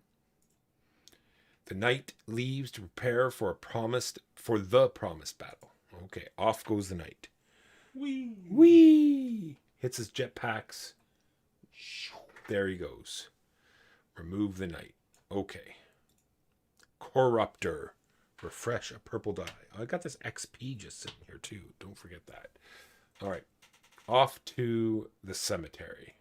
S2: The knight leaves to prepare for the promised battle. Okay, off goes the knight.
S3: Whee!
S2: Whee! Hits his jetpacks. There he goes. Remove the knight. Okay. Corruptor. Refresh a purple die. I got this XP just sitting here too. Don't forget that. All right. Off to the cemetery.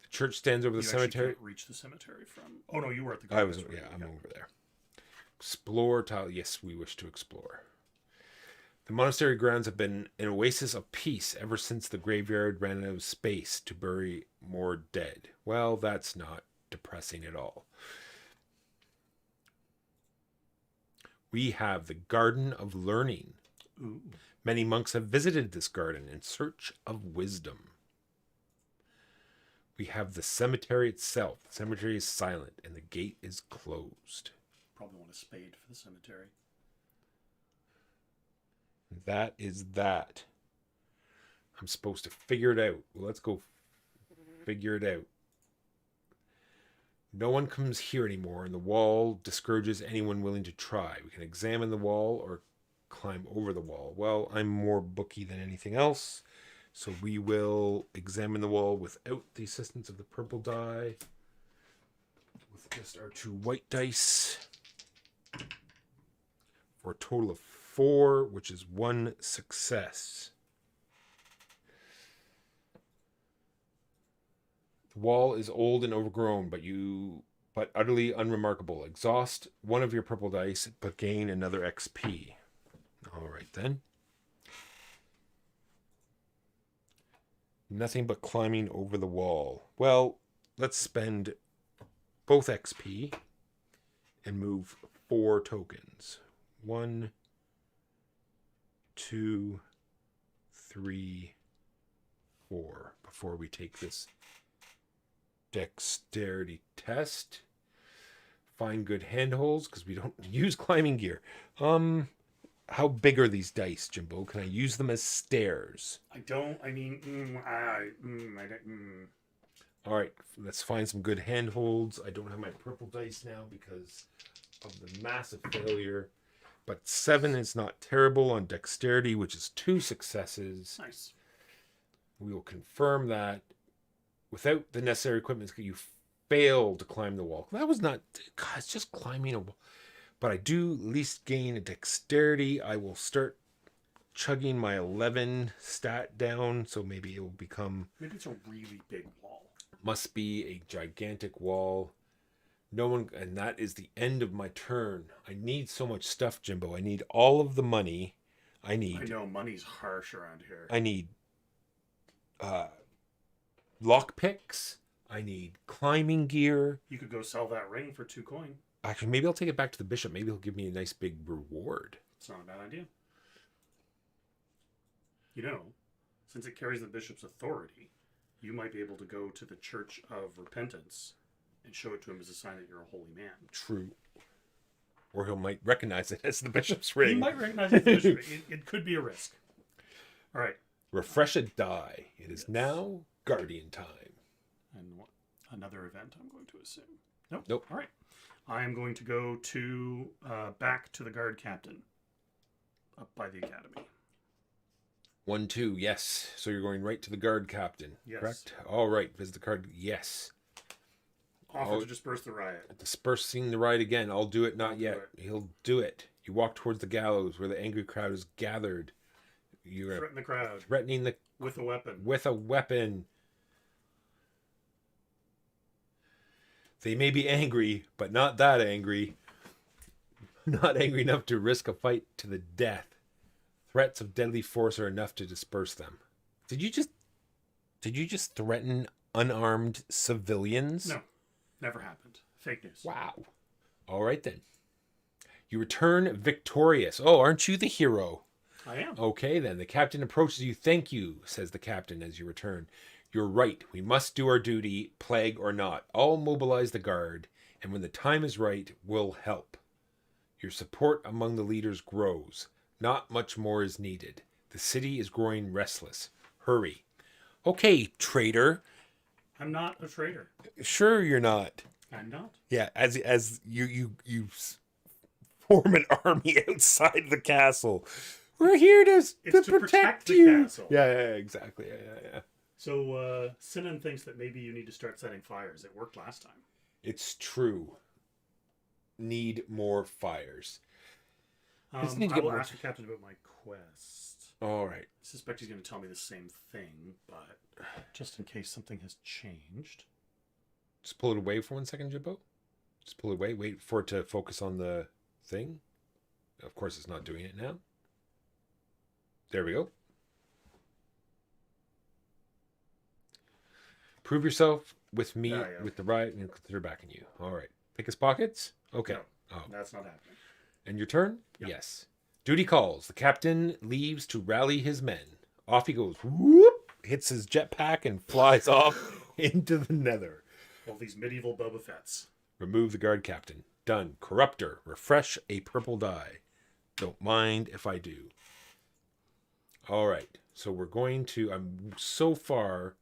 S2: The church stands over the
S3: You actually
S2: cemetery.
S3: can't reach the cemetery from... Oh, no, you were at the...
S2: I was,
S3: That's right.
S2: yeah, I'm over there. Explore tile. Yes, we wish to explore. The monastery grounds have been an oasis of peace ever since the graveyard ran out of space to bury more dead. Well, that's not depressing at all. We have the Garden of Learning.
S3: Ooh.
S2: Many monks have visited this garden in search of wisdom. We have the cemetery itself. The cemetery is silent and the gate is closed.
S3: Probably want a spade for the cemetery.
S2: That is that. I'm supposed to figure it out. Well, let's go figure it out. No one comes here anymore, and the wall discourages anyone willing to try. We can examine the wall or climb over the wall. Well, I'm more booky than anything else, so we will examine the wall without the assistance of the purple die, with just our 2 white dice, for a total of 4, which is 1 success. The wall is old and overgrown, but utterly unremarkable. Exhaust one of your purple dice, but gain another XP. All right, then. Nothing but climbing over the wall. Well, let's spend both XP and move 4 tokens. 1, 2, 3, 4. Before we take this dexterity test. Find good handholds, because we don't use climbing gear. How big are these dice, Jimbo? Can I use them as stairs?
S3: I don't... I mean...
S2: All right, let's find some good handholds. I don't have my purple dice now because of the massive failure. But 7 is not terrible on dexterity, which is 2 successes.
S3: Nice.
S2: We will confirm that. Without the necessary equipment, you fail to climb the wall. That was not... God, it's just climbing a wall. But I do at least gain a dexterity. I will start chugging my 11 stat down, so maybe it will become...
S3: Maybe it's a really big wall.
S2: Must be a gigantic wall. No one... And that is the end of my turn. I need so much stuff, Jimbo. I need all of the money. I
S3: know, money's harsh around here.
S2: I need... lockpicks. I need climbing gear.
S3: You could go sell that ring for 2 coin.
S2: Actually, maybe I'll take it back to the bishop. Maybe he'll give me a nice big reward.
S3: It's not a bad idea. You know, since it carries the bishop's authority, you might be able to go to the Church of Repentance and show it to him as a sign that you're a holy man.
S2: True. Or he might recognize it as the bishop's ring.
S3: He might recognize it as the bishop's ring. It could be a risk. All right.
S2: Refresh a die. It is now Guardian time.
S3: And another event, I'm going to assume. Nope.
S2: Nope.
S3: All right. I am going to go to back to the guard captain up by the academy.
S2: 1, 2, yes. So you're going right to the guard captain,
S3: Yes.
S2: correct? All right. Visit the card. Yes.
S3: Offer to disperse the riot.
S2: Dispersing the riot again. I'll do it. Not
S3: I'll do
S2: yet. He'll do it. You walk towards the gallows where the angry crowd is gathered. You're
S3: Threaten the crowd
S2: threatening the
S3: with a weapon.
S2: with a weapon. They may be angry, but not that angry. Not angry enough to risk a fight to the death. Threats of deadly force are enough to disperse them. Did you just threaten unarmed civilians?
S3: No, never happened. Fake news.
S2: Wow. All right then. You return victorious. Oh, aren't you the hero?
S3: I am.
S2: Okay, then. The captain approaches you. Thank you, says the captain as you return. You're right. We must do our duty, plague or not. I'll mobilize the guard, and when the time is right, we'll help. Your support among the leaders grows. Not much more is needed. The city is growing restless. Hurry. Okay, traitor.
S3: I'm not a traitor.
S2: Sure you're not.
S3: I'm not.
S2: Yeah, as you form an army outside the castle. We're here to protect
S3: the
S2: you.
S3: castle.
S2: Yeah, exactly. Yeah.
S3: So, Sinan thinks that maybe you need to start setting fires. It worked last time.
S2: It's true. Need more fires.
S3: I will ask the captain about my quest.
S2: All right.
S3: I suspect he's going to tell me the same thing, but just in case something has changed.
S2: Just pull it away for 1 second, Jimbo. Just pull it away. Wait for it to focus on the thing. Of course, it's not doing it now. There we go. Prove yourself with me, with the riot, and consider backing you. All right. Pick his pockets. Okay.
S3: No,
S2: Oh.
S3: that's not happening.
S2: And your turn?
S3: Yep.
S2: Yes. Duty calls. The captain leaves to rally his men. Off he goes. Whoop! Hits his jetpack and flies off into the nether.
S3: All these medieval Boba Fetts.
S2: Remove the guard captain. Done. Corruptor. Refresh a purple die. Don't mind if I do. All right. So we're going to... I'm so far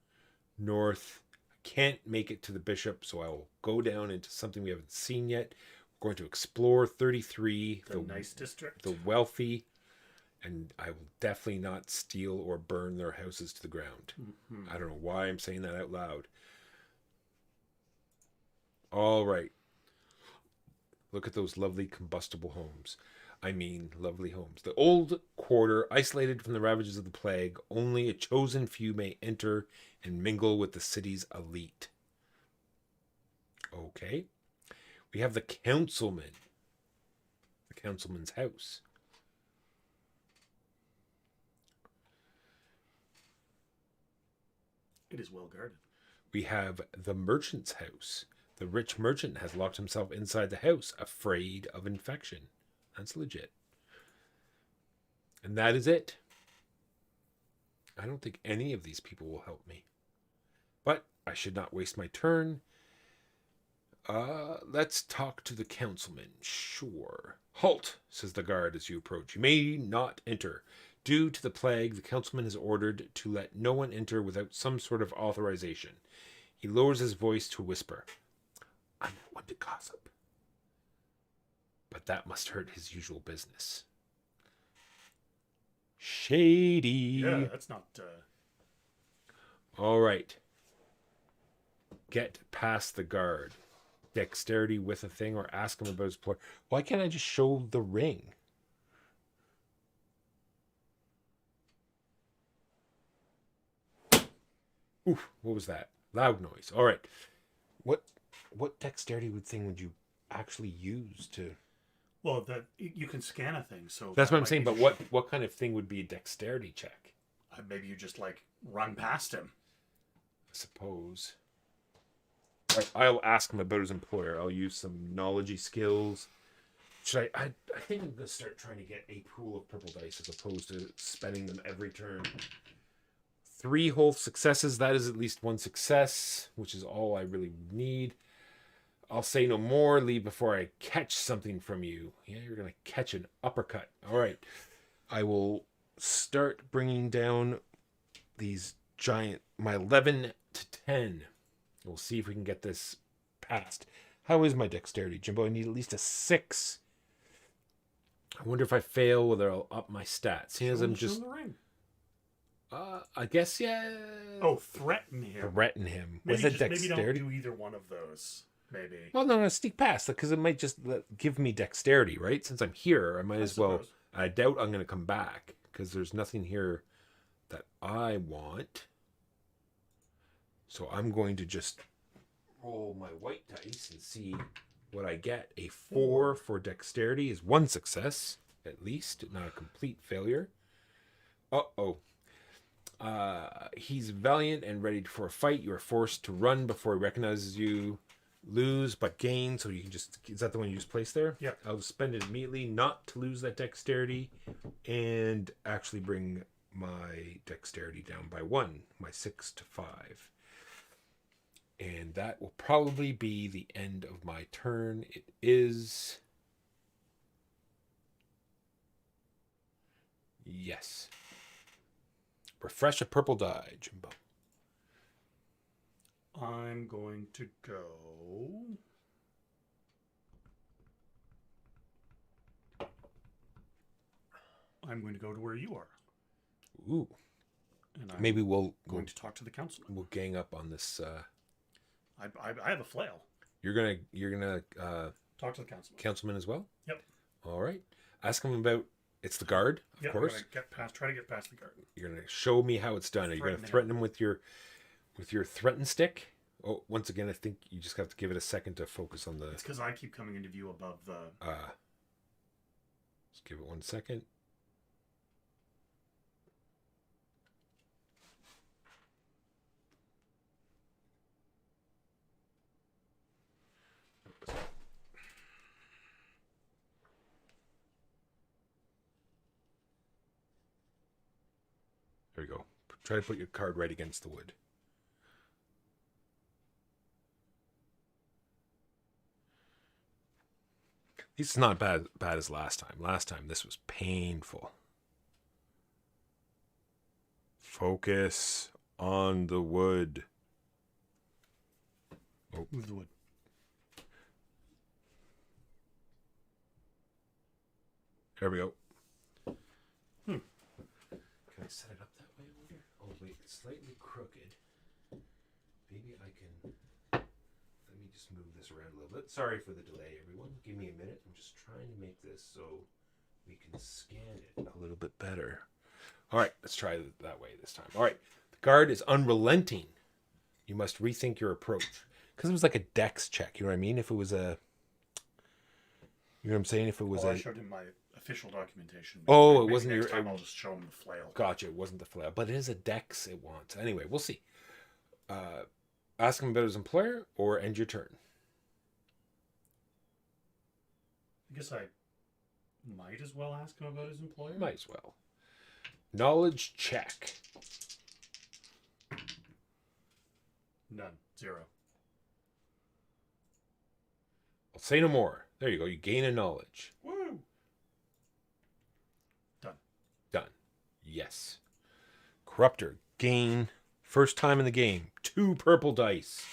S2: north. I can't make it to the bishop, so I will go down into something we haven't seen yet. We're going to explore 33.
S3: The nice district.
S2: The wealthy. And I will definitely not steal or burn their houses to the ground.
S3: Mm-hmm.
S2: I don't know why I'm saying that out loud. All right. Look at those lovely combustible homes. I mean, lovely homes. The old quarter, isolated from the ravages of the plague, only a chosen few may enter and mingle with the city's elite. Okay. We have the councilman. The councilman's house.
S3: It is well guarded.
S2: We have the merchant's house. The rich merchant has locked himself inside the house, afraid of infection. That's legit. And that is it. I don't think any of these people will help me. But I should not waste my turn. Let's talk to the councilman. Sure. Halt, says the guard as you approach. You may not enter. Due to the plague, the councilman is ordered to let no one enter without some sort of authorization. He lowers his voice to a whisper. I'm not one to gossip. But that must hurt his usual business. Shady.
S3: Yeah, that's not...
S2: All right. Get past the guard. Dexterity with a thing or ask him about his employer. Why can't I just show the ring? Oof, what was that? Loud noise. All right. What dexterity thing would you actually use to...
S3: Well, that you can scan a thing, so...
S2: That's what I'm saying, but what kind of thing would be a dexterity check?
S3: Maybe you just, run past him.
S2: I suppose. All right, I'll ask him about his employer. I'll use some knowledge skills. Should I think I'm going to start trying to get a pool of purple dice as opposed to spending them every turn. 3 whole successes. That is at least 1 success, which is all I really need. I'll say no more. Leave before I catch something from you. Yeah, you're going to catch an uppercut. All right. I will start bringing down these giant... My 11 to 10. We'll see if we can get this passed. How is my dexterity, Jimbo? I need at least a 6. I wonder if I fail whether I'll up my stats. Seeing as I'm just...
S3: the ring.
S2: I guess, yeah.
S3: Oh, threaten him.
S2: Threaten him.
S3: Maybe
S2: With a dexterity?
S3: Maybe don't do either one of those. Maybe.
S2: Well, no, sneak past, because it might just give me dexterity, right? Since I'm here, I might as well.
S3: Suppose.
S2: I doubt I'm going to come back, because there's nothing here that I want. So I'm going to just roll my white dice and see what I get. A 4 for dexterity is 1 success, at least, not a complete failure. Uh-oh. He's valiant and ready for a fight. You are forced to run before he recognizes you. Lose but gain, so you can just... Is that the one you just placed there?
S3: Yeah.
S2: I'll spend it immediately, not to lose that dexterity, and actually bring my dexterity down by 1, my 6 to 5. And that will probably be the end of my turn. It is... Yes. Refresh a purple die, Jimbo.
S3: I'm going to go. I'm going to go to where you are.
S2: Ooh.
S3: And I'm
S2: Maybe we'll
S3: going to talk to the councilman.
S2: we'll gang up on this.
S3: I have a flail.
S2: You're gonna
S3: Talk to the councilman.
S2: councilman as well.
S3: Yep.
S2: All right. Ask him about. It's the guard, of
S3: Yep,
S2: course.
S3: I'm gonna try to get past the guard.
S2: You're gonna show me how it's done. Are you gonna threaten him with your threaten stick? Oh, once again, I think you just have to give it a second to focus on the.
S3: It's because I keep coming into view above the.
S2: Just give it 1 second. There you go. Try to put your card right against the wood. It's not bad as last time. Last time this was painful. Focus on the wood. Oh.
S3: Move the wood.
S2: There we go. Can I set it up that way, I wonder? Oh, wait, it's slightly crooked. Maybe I can... Let me just move this around a little bit. Sorry for the delay, everyone. Give me a minute. I'm just trying to make this so we can scan it a little bit better. All right, let's try it that way this time. All right, the guard is unrelenting. You must rethink your approach. Because it was like a dex check, you know what I mean? If it was a... You know what I'm saying? If it was
S3: I showed him my official documentation.
S2: Oh, it
S3: Maybe
S2: wasn't
S3: next
S2: your...
S3: time I'll just show him the flail.
S2: Gotcha, it wasn't the flail. But it is a dex it wants. Anyway, we'll see. Ask him about his employer or end your turn.
S3: I guess I might as well ask him about his employer.
S2: Might as well. Knowledge check.
S3: None. 0.
S2: I'll say no more. There you go. You gain a knowledge.
S3: Woo! Done.
S2: Done. Yes. Corruptor. Gain. First time in the game. 2 purple dice.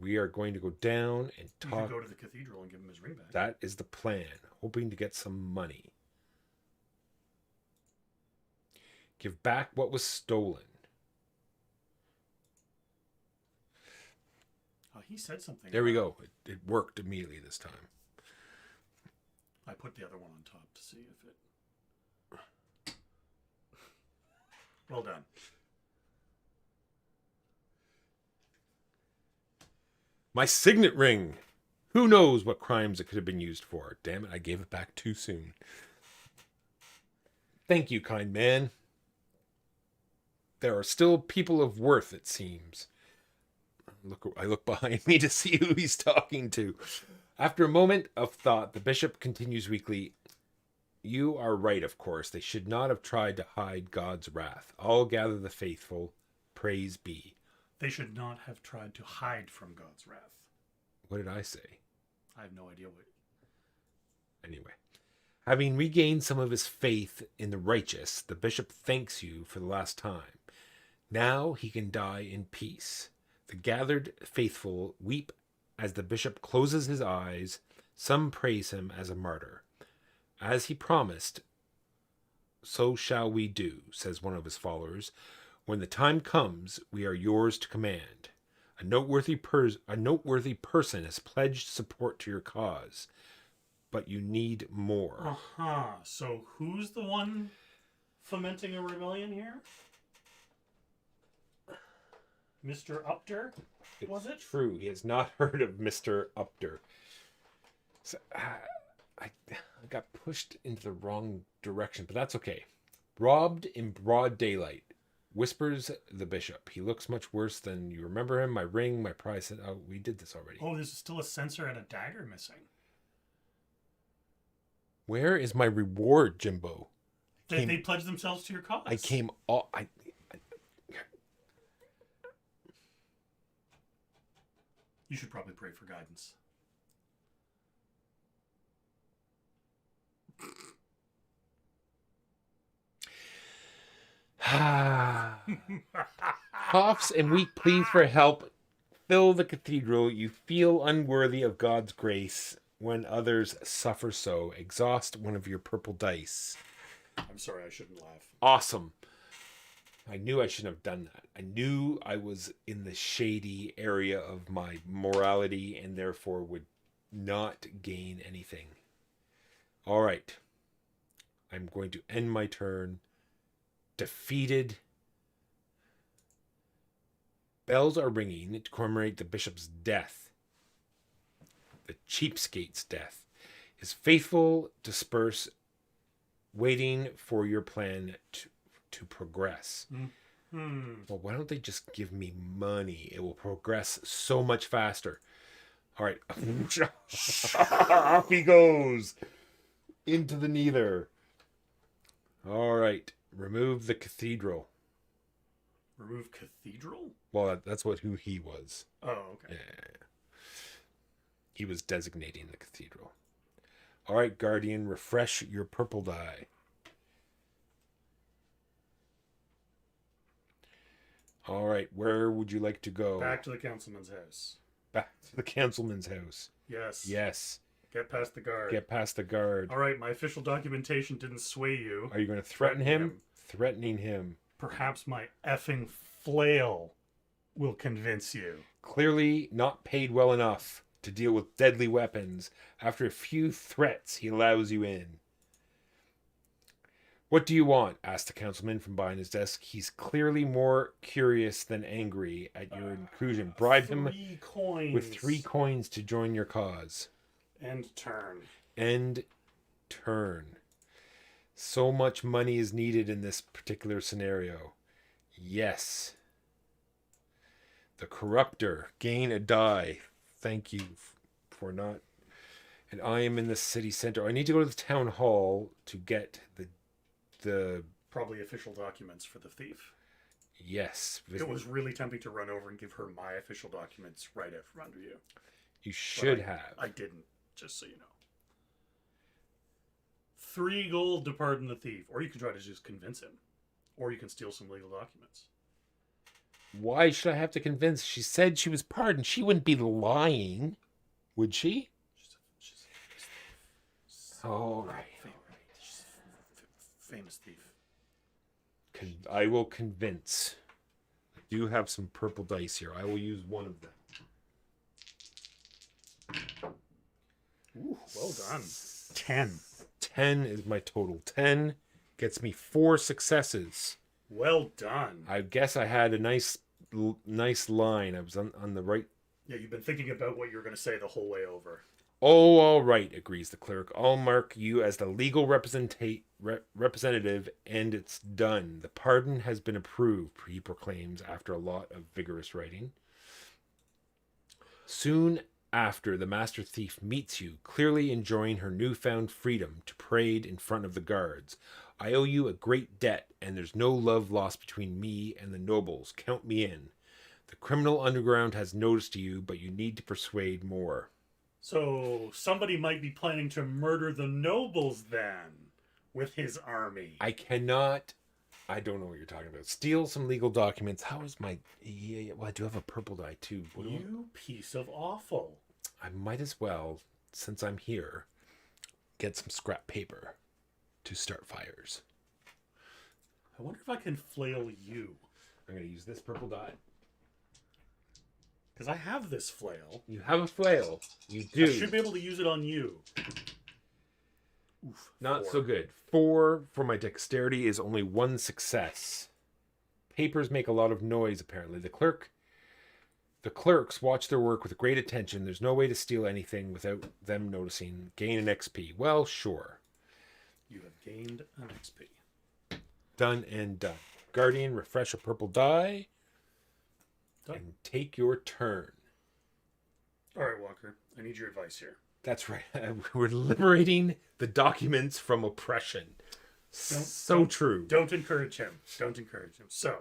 S2: We are going to go down and
S3: You
S2: talk.
S3: could go to the cathedral and give him his ring back.
S2: That is the plan. Hoping to get some money. Give back what was stolen.
S3: Oh, he said something.
S2: There we go. It worked immediately this time.
S3: I put the other one on top to see if it... Well done.
S2: My signet ring. Who knows what crimes it could have been used for? Damn it, I gave it back too soon. Thank you, kind man. There are still people of worth, it seems. I look behind me to see who he's talking to. After a moment of thought, the bishop continues weakly. You are right, of course. They should not have tried to hide God's wrath. All gather the faithful. Praise be.
S3: They should not have tried to hide from God's wrath.
S2: What did I say?
S3: I have no idea what...
S2: Anyway. Having regained some of his faith in the righteous, the bishop thanks you for the last time. Now he can die in peace. The gathered faithful weep as the bishop closes his eyes. Some praise him as a martyr. As he promised, so shall we do, says one of his followers. When the time comes, we are yours to command. A noteworthy person has pledged support to your cause, but you need more.
S3: Uh-huh. So who's the one fomenting a rebellion here? Mr. Upter? Was it?
S2: True. He has not heard of Mr. Upter. So, I got pushed into the wrong direction, but that's okay. Robbed in broad daylight. whispers the bishop. He looks much worse than you remember him. My ring, my prize. Oh, we did this already.
S3: Oh, there's still a censer and a dagger missing.
S2: Where is my reward, Jimbo?
S3: They pledged themselves to your cause.
S2: I came all.
S3: You should probably pray for guidance.
S2: Coughs and weak pleas for help fill the cathedral. You feel unworthy of God's grace when others suffer so. Exhaust one of your purple dice.
S3: I'm sorry, I shouldn't laugh.
S2: Awesome. I knew I shouldn't have done that. I knew I was in the shady area of my morality and therefore would not gain anything. All right. I'm going to end my turn. Defeated. Bells are ringing to commemorate the bishop's death. The cheapskate's death. His faithful disperse, waiting for your plan to progress. Well, why don't they just give me money? It will progress so much faster. All right. Off he goes. Into the neither. All right. Remove the cathedral.
S3: Remove cathedral?
S2: Well, that's who he was.
S3: Oh, okay.
S2: Yeah. He was designating the cathedral. All right, Guardian, refresh your purple die. All right, where would you like to go?
S3: Back to the councilman's house.
S2: Back to the councilman's house.
S3: Yes.
S2: Yes.
S3: Get past the guard.
S2: Get past the guard.
S3: All right, my official documentation didn't sway you.
S2: Are you going to threaten him? Threatening him.
S3: Perhaps my effing flail will convince you.
S2: Clearly not paid well enough to deal with deadly weapons. After a few threats, he allows you in. What do you want? Asked the councilman from behind his desk. He's clearly more curious than angry at your inclusion. Bribe him
S3: 3 coins.
S2: with 3 coins to join your cause.
S3: End turn.
S2: End turn. So much money is needed in this particular scenario. Yes. The corruptor. Gain a die. Thank you for not. And I am in the city center. I need to go to the town hall to get the
S3: Probably official documents for the thief.
S2: yes.
S3: It was really tempting to run over and give her my official documents right out from under you.
S2: You should
S3: But
S2: have.
S3: I didn't, just so you know. 3 gold to pardon the thief. Or you can try to just convince him. Or you can steal some legal documents.
S2: Why should I have to convince? She said she was pardoned. She wouldn't be lying, would she?
S3: She's
S2: All right.
S3: She's a famous thief.
S2: I will convince. I do have some purple dice here. I will use one of them.
S3: Ooh, well done. 10.
S2: 10 is my total. 10 gets me 4 successes.
S3: Well done.
S2: I guess I had a nice line. I was on the right.
S3: Yeah, you've been thinking about what you were going to say the whole way over.
S2: Oh, all right, agrees the cleric. I'll mark you as the legal representative, and it's done. The pardon has been approved, he proclaims after a lot of vigorous writing. Soon after, the master thief meets you, clearly enjoying her newfound freedom to parade in front of the guards. I owe you a great debt, and there's no love lost between me and the nobles. Count me in. The criminal underground has noticed you, but you need to persuade more.
S3: So, somebody might be planning to murder the nobles then, with his army.
S2: I cannot... I don't know what you're talking about. Steal some legal documents. How is my... Yeah, well, I do have a purple die, too.
S3: You piece of awful.
S2: I might as well, since I'm here, get some scrap paper to start fires.
S3: I wonder if I can flail you.
S2: I'm going to use this purple die.
S3: Because I have this flail.
S2: You have a flail. You do.
S3: I should be able to use it on you. Oof,
S2: Not
S3: 4.
S2: so good. 4 for my dexterity is only 1 success. Papers make a lot of noise, apparently. The clerks watch their work with great attention. There's no way to steal anything without them noticing. Gain an XP. Well, sure.
S3: You have gained an XP.
S2: Done and done. Guardian, refresh a purple die,
S3: Done.
S2: and take your turn.
S3: All right, Walker. I need your advice here.
S2: That's right. We're liberating the documents from oppression. True.
S3: Don't encourage him. Don't encourage him. So,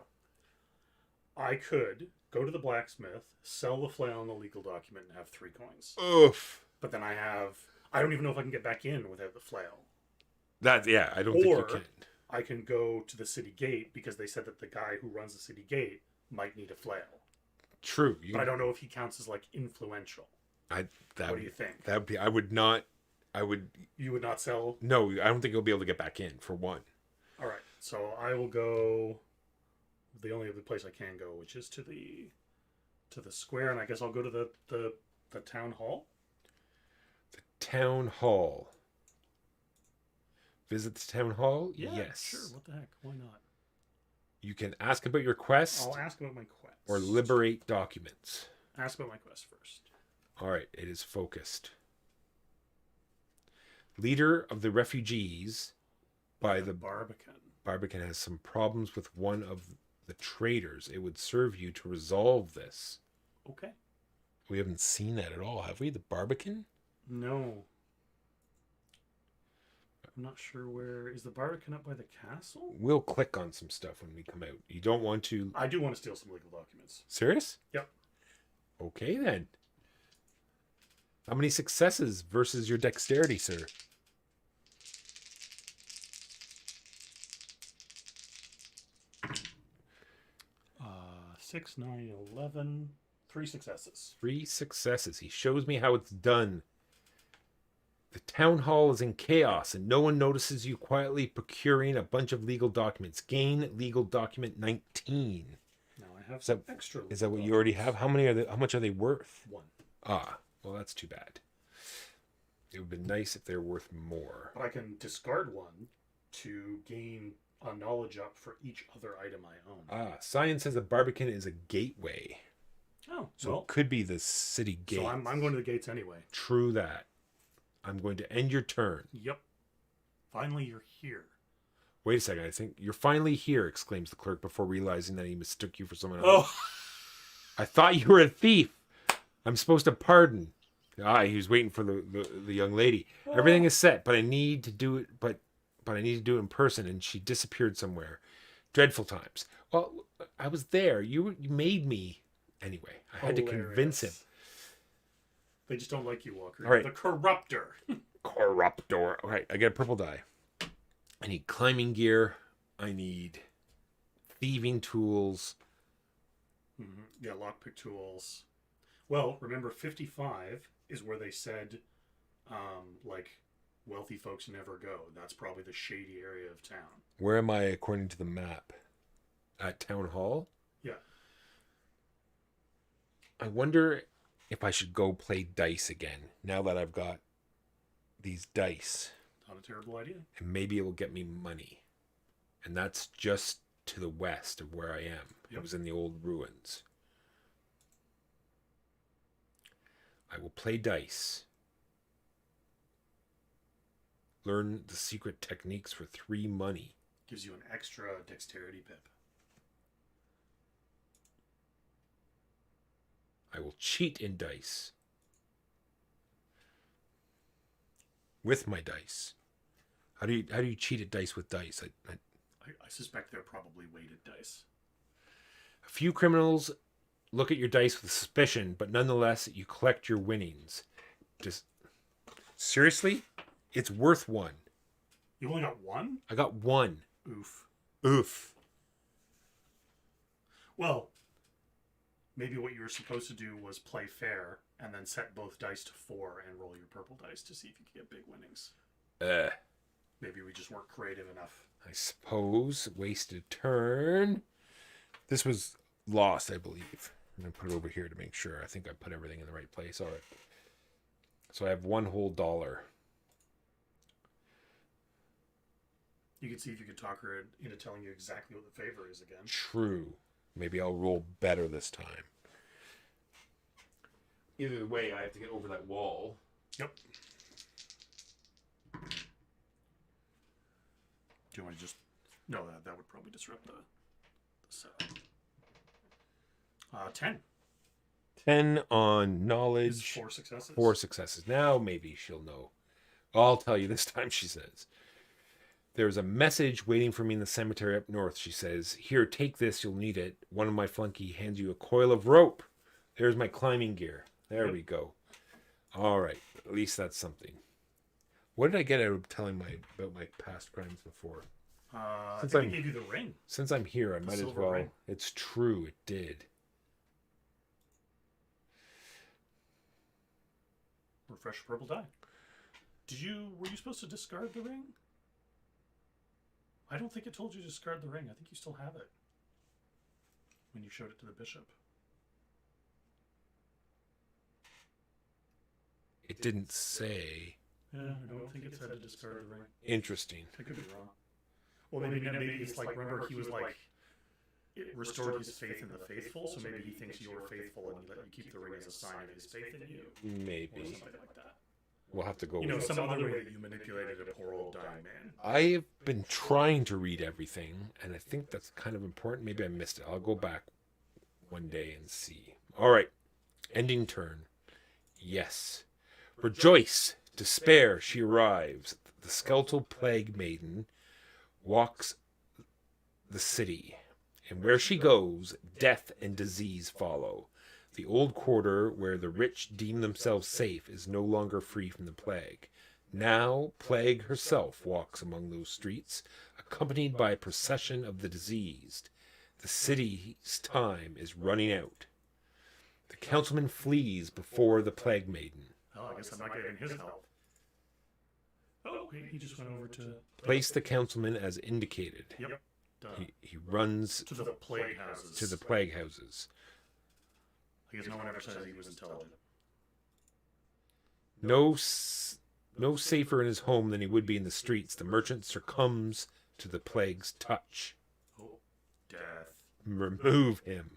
S3: I could go to the blacksmith, sell the flail and the legal document, and have 3 coins.
S2: Oof.
S3: But then I don't even know if I can get back in without the flail.
S2: I don't think you can.
S3: I can go to the city gate because they said that the guy who runs the city gate might need a flail.
S2: True.
S3: But I don't know if he counts as like influential. What do you think?
S2: That would be. I would not. I would.
S3: You would not sell?
S2: No, I don't think you'll be able to get back in for one.
S3: All right. So I will go the only other place I can go, which is to the square, and I guess I'll go to the town hall.
S2: The town hall. Visit the town hall?
S3: Yeah,
S2: yes.
S3: Sure. What the heck? Why not?
S2: You can ask about your quest.
S3: I'll ask about my quest.
S2: Or liberate documents.
S3: Ask about my quest first.
S2: All right, it is focused. Leader of the refugees by the
S3: Barbican.
S2: Barbican has some problems with one of the traders. It would serve you to resolve this.
S3: Okay.
S2: We haven't seen that at all, have we? The Barbican?
S3: No. I'm not sure where is the Barbican up by the castle.
S2: We'll click on some stuff when we come out. You don't want to.
S3: I do want to steal some legal documents.
S2: Serious?
S3: Yep.
S2: Okay then. How many successes versus your dexterity, sir?
S3: 6, 9, 11. 3 successes.
S2: 3 successes. He shows me how it's done. The town hall is in chaos, and no one notices you quietly procuring a bunch of legal documents. Gain legal document 19.
S3: Now I have some extra.
S2: Is that what you already have? How many are they? How much are they worth?
S3: 1.
S2: Ah, well, that's too bad. It would be nice if they're worth more.
S3: But I can discard 1 to gain a knowledge up for each other item I own.
S2: Ah, science says a Barbican is a gateway.
S3: Oh,
S2: So
S3: well,
S2: it could be the city gate.
S3: so I'm going to the gates anyway.
S2: True that. I'm going to end your turn.
S3: Yep. Finally, you're here.
S2: Wait a second. I think you're finally here, exclaims the clerk before realizing that he mistook you for someone else.
S3: Oh,
S2: I thought you were a thief. I'm supposed to pardon. Ah, he was waiting for the young lady. Everything is set, but I need to do it. But I need to do it in person, and she disappeared somewhere. Dreadful times. Well, I was there. You made me. Anyway, I had to convince him.
S3: They just don't like you, Walker.
S2: All right.
S3: The corruptor.
S2: Corruptor. All right, I get a purple die. I need climbing gear. I need thieving tools.
S3: Mm-hmm. Yeah, lockpick tools. Well, remember, 55 is where they said, like, wealthy folks never go. That's probably the shady area of town.
S2: Where am I according to the map? At Town Hall?
S3: Yeah.
S2: I wonder if I should go play dice again now that I've got these dice.
S3: Not a terrible idea.
S2: And maybe it will get me money. And that's just to the west of where I am.
S3: Yep.
S2: It was in the old ruins. I will play dice. Learn the secret techniques for 3 money.
S3: Gives you an extra dexterity pip.
S2: I will cheat in dice. With my dice. How do you cheat at dice with dice?
S3: I suspect they're probably weighted dice.
S2: A few criminals look at your dice with suspicion, but nonetheless, you collect your winnings. Just seriously? It's worth 1.
S3: You only got 1?
S2: I got 1.
S3: Oof.
S2: Oof.
S3: Well, maybe what you were supposed to do was play fair and then set both dice to 4 and roll your purple dice to see if you could get big winnings. Maybe we just weren't creative enough.
S2: I suppose. Wasted turn. This was lost, I believe. I'm going to put it over here to make sure. I think I put everything in the right place. All right. So I have $1 whole.
S3: You can see if you could talk her into telling you exactly what the favor is again.
S2: True. Maybe I'll roll better this time. Either way, I have to get over that wall.
S3: Yep. Do you want to just... No, that would probably disrupt the So, 10.
S2: 10 on
S3: Is
S2: knowledge.
S3: 4 successes.
S2: 4 successes. Now maybe she'll know. I'll tell you this time, she says. There's a message waiting for me in the cemetery up north, she says. Here, take this, you'll need it. One of my flunky hands you a coil of rope. There's my climbing gear. There we go. All right, at least that's something. What did I get out of telling about my past crimes before?
S3: I
S2: Since
S3: think
S2: I'm-
S3: it gave you the ring.
S2: Since I'm here, I might as
S3: silver
S2: well.
S3: ring.
S2: It's true, it did.
S3: Refresh purple die. Were you supposed to discard the ring? I don't think it told you to discard the ring. I think you still have it. When you showed it to the bishop.
S2: It didn't say.
S3: Yeah, I don't think it said to discard the ring.
S2: Interesting.
S3: I could be wrong. Well, maybe it's like, remember, he was like, it restored his faith in the faithful, so maybe he thinks you're faithful and he let you keep the ring as a sign of his faith in you. Or
S2: Maybe.
S3: something like that.
S2: We'll have to go
S3: You know,
S2: with it.
S3: some other way that you manipulated a poor old dying man.
S2: I've been trying to read everything, and I think that's kind of important. Maybe I missed it. I'll go back one day and see. All right. Ending turn. Yes. Rejoice. Despair. She arrives. The skeletal plague maiden walks the city, and where she goes, death and disease follow. The old quarter where the rich deem themselves safe is no longer free from the plague. Now, plague herself walks among those streets, accompanied by a procession of the diseased. The city's time is running out. The councilman flees before the plague maiden.
S3: Oh, I guess I'm not getting his help. Oh, he just went over to...
S2: Place the councilman as indicated.
S3: Yep. Done.
S2: He runs
S3: To the plague houses.
S2: to the plague houses.
S3: I guess no one ever says he was intelligent.
S2: No safer in his home than he would be in the streets. The merchant succumbs to the plague's touch.
S3: Oh, death.
S2: Remove him.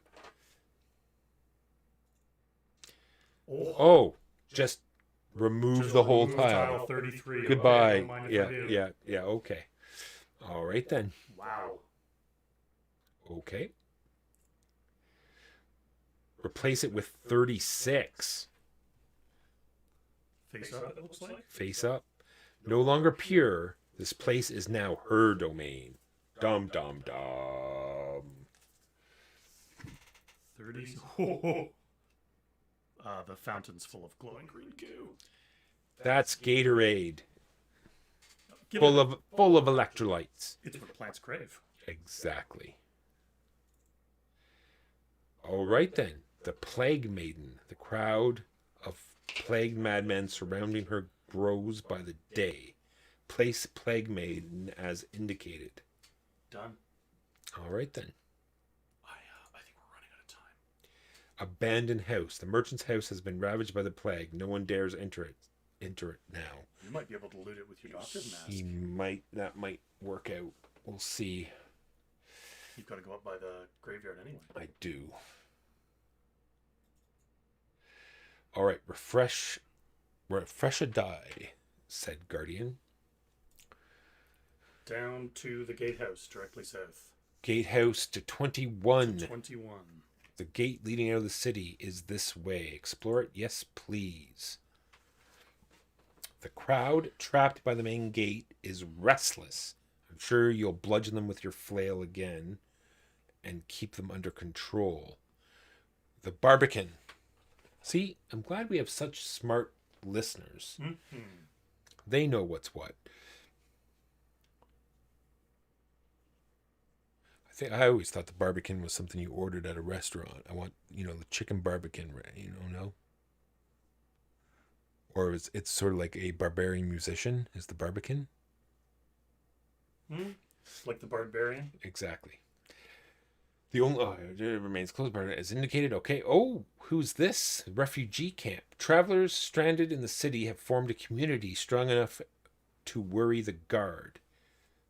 S3: Oh,
S2: Oh, just remove
S3: just
S2: the whole
S3: remove
S2: tile.
S3: 33.
S2: Goodbye.
S3: Okay, don't mind if I do.
S2: Yeah, okay. All right then.
S3: Wow.
S2: Okay. Replace it with 36.
S3: Face up, it looks like.
S2: Face up. No longer pure. This place is now her domain. Dum dum dum.
S3: 30. The fountain's full of glowing green goo.
S2: That's Gatorade.
S3: Give
S2: Full
S3: it-
S2: of electrolytes.
S3: It's what plants crave.
S2: Exactly. All right then. The Plague Maiden. The crowd of plagued madmen surrounding her grows by the day. Place Plague Maiden as indicated.
S3: Done.
S2: All right then.
S3: I think we're running out of time.
S2: Abandoned house. The merchant's house has been ravaged by the plague. No one dares enter it now.
S3: You might be able to loot it with your doctor's
S2: He
S3: mask.
S2: that might work out. We'll see.
S3: You've got to go up by the graveyard anyway.
S2: I do. All right, refresh a die, said Guardian.
S3: Down to the gatehouse, directly south.
S2: Gatehouse to 21.
S3: 21.
S2: The gate leading out of the city is this way. Explore it, yes, please. The crowd trapped by the main gate is restless. I'm sure you'll bludgeon them with your flail again and keep them under control. The Barbican. See, I'm glad we have such smart listeners.
S3: Mm-hmm.
S2: They know what's what. I always thought the barbican was something you ordered at a restaurant. I want, the chicken barbican, no? Or it's sort of like a barbarian musician is the barbican?
S3: Like the barbarian?
S2: Exactly. The only it remains closed as indicated. Okay. Oh, who's this? Refugee camp. Travelers stranded in the city have formed a community strong enough to worry the guard.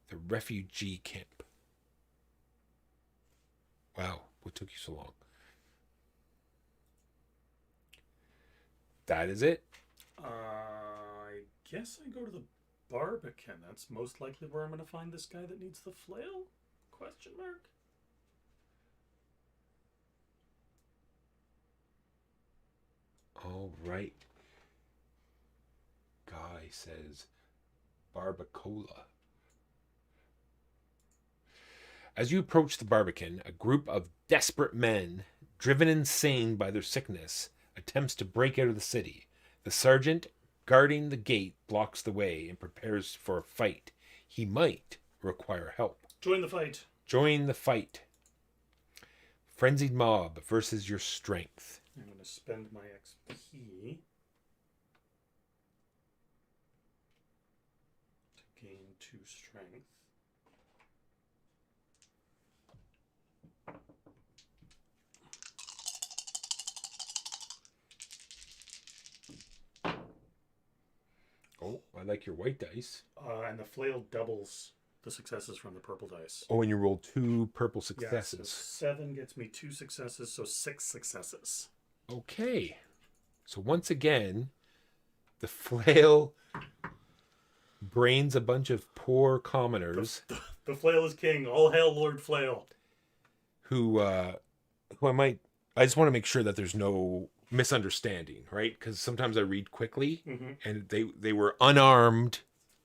S2: The refugee camp. Wow, what took you so long? That is it?
S3: I guess I go to the Barbican. That's most likely where I'm going to find this guy that needs the flail? Question mark?
S2: All right. Guy says barbacoa. As you approach the Barbican, a group of desperate men, driven insane by their sickness, attempts to break out of the city. The sergeant, guarding the gate, blocks the way and prepares for a fight. He might require help.
S3: Join the fight.
S2: Join the fight. Frenzied mob versus your strength.
S3: I'm going to spend my XP to gain 2 strength.
S2: Oh, I like your white dice.
S3: And the flail doubles the successes from the purple dice.
S2: Oh, and you rolled 2 purple
S3: Yeah,
S2: successes.
S3: so 7 gets me 2 successes, so 6 successes.
S2: Okay. So once again, the flail brains a bunch of poor commoners
S3: The flail is king. All hail Lord Flail.
S2: who I just want to make sure that there's no misunderstanding, right? Because sometimes I read quickly, and they were unarmed.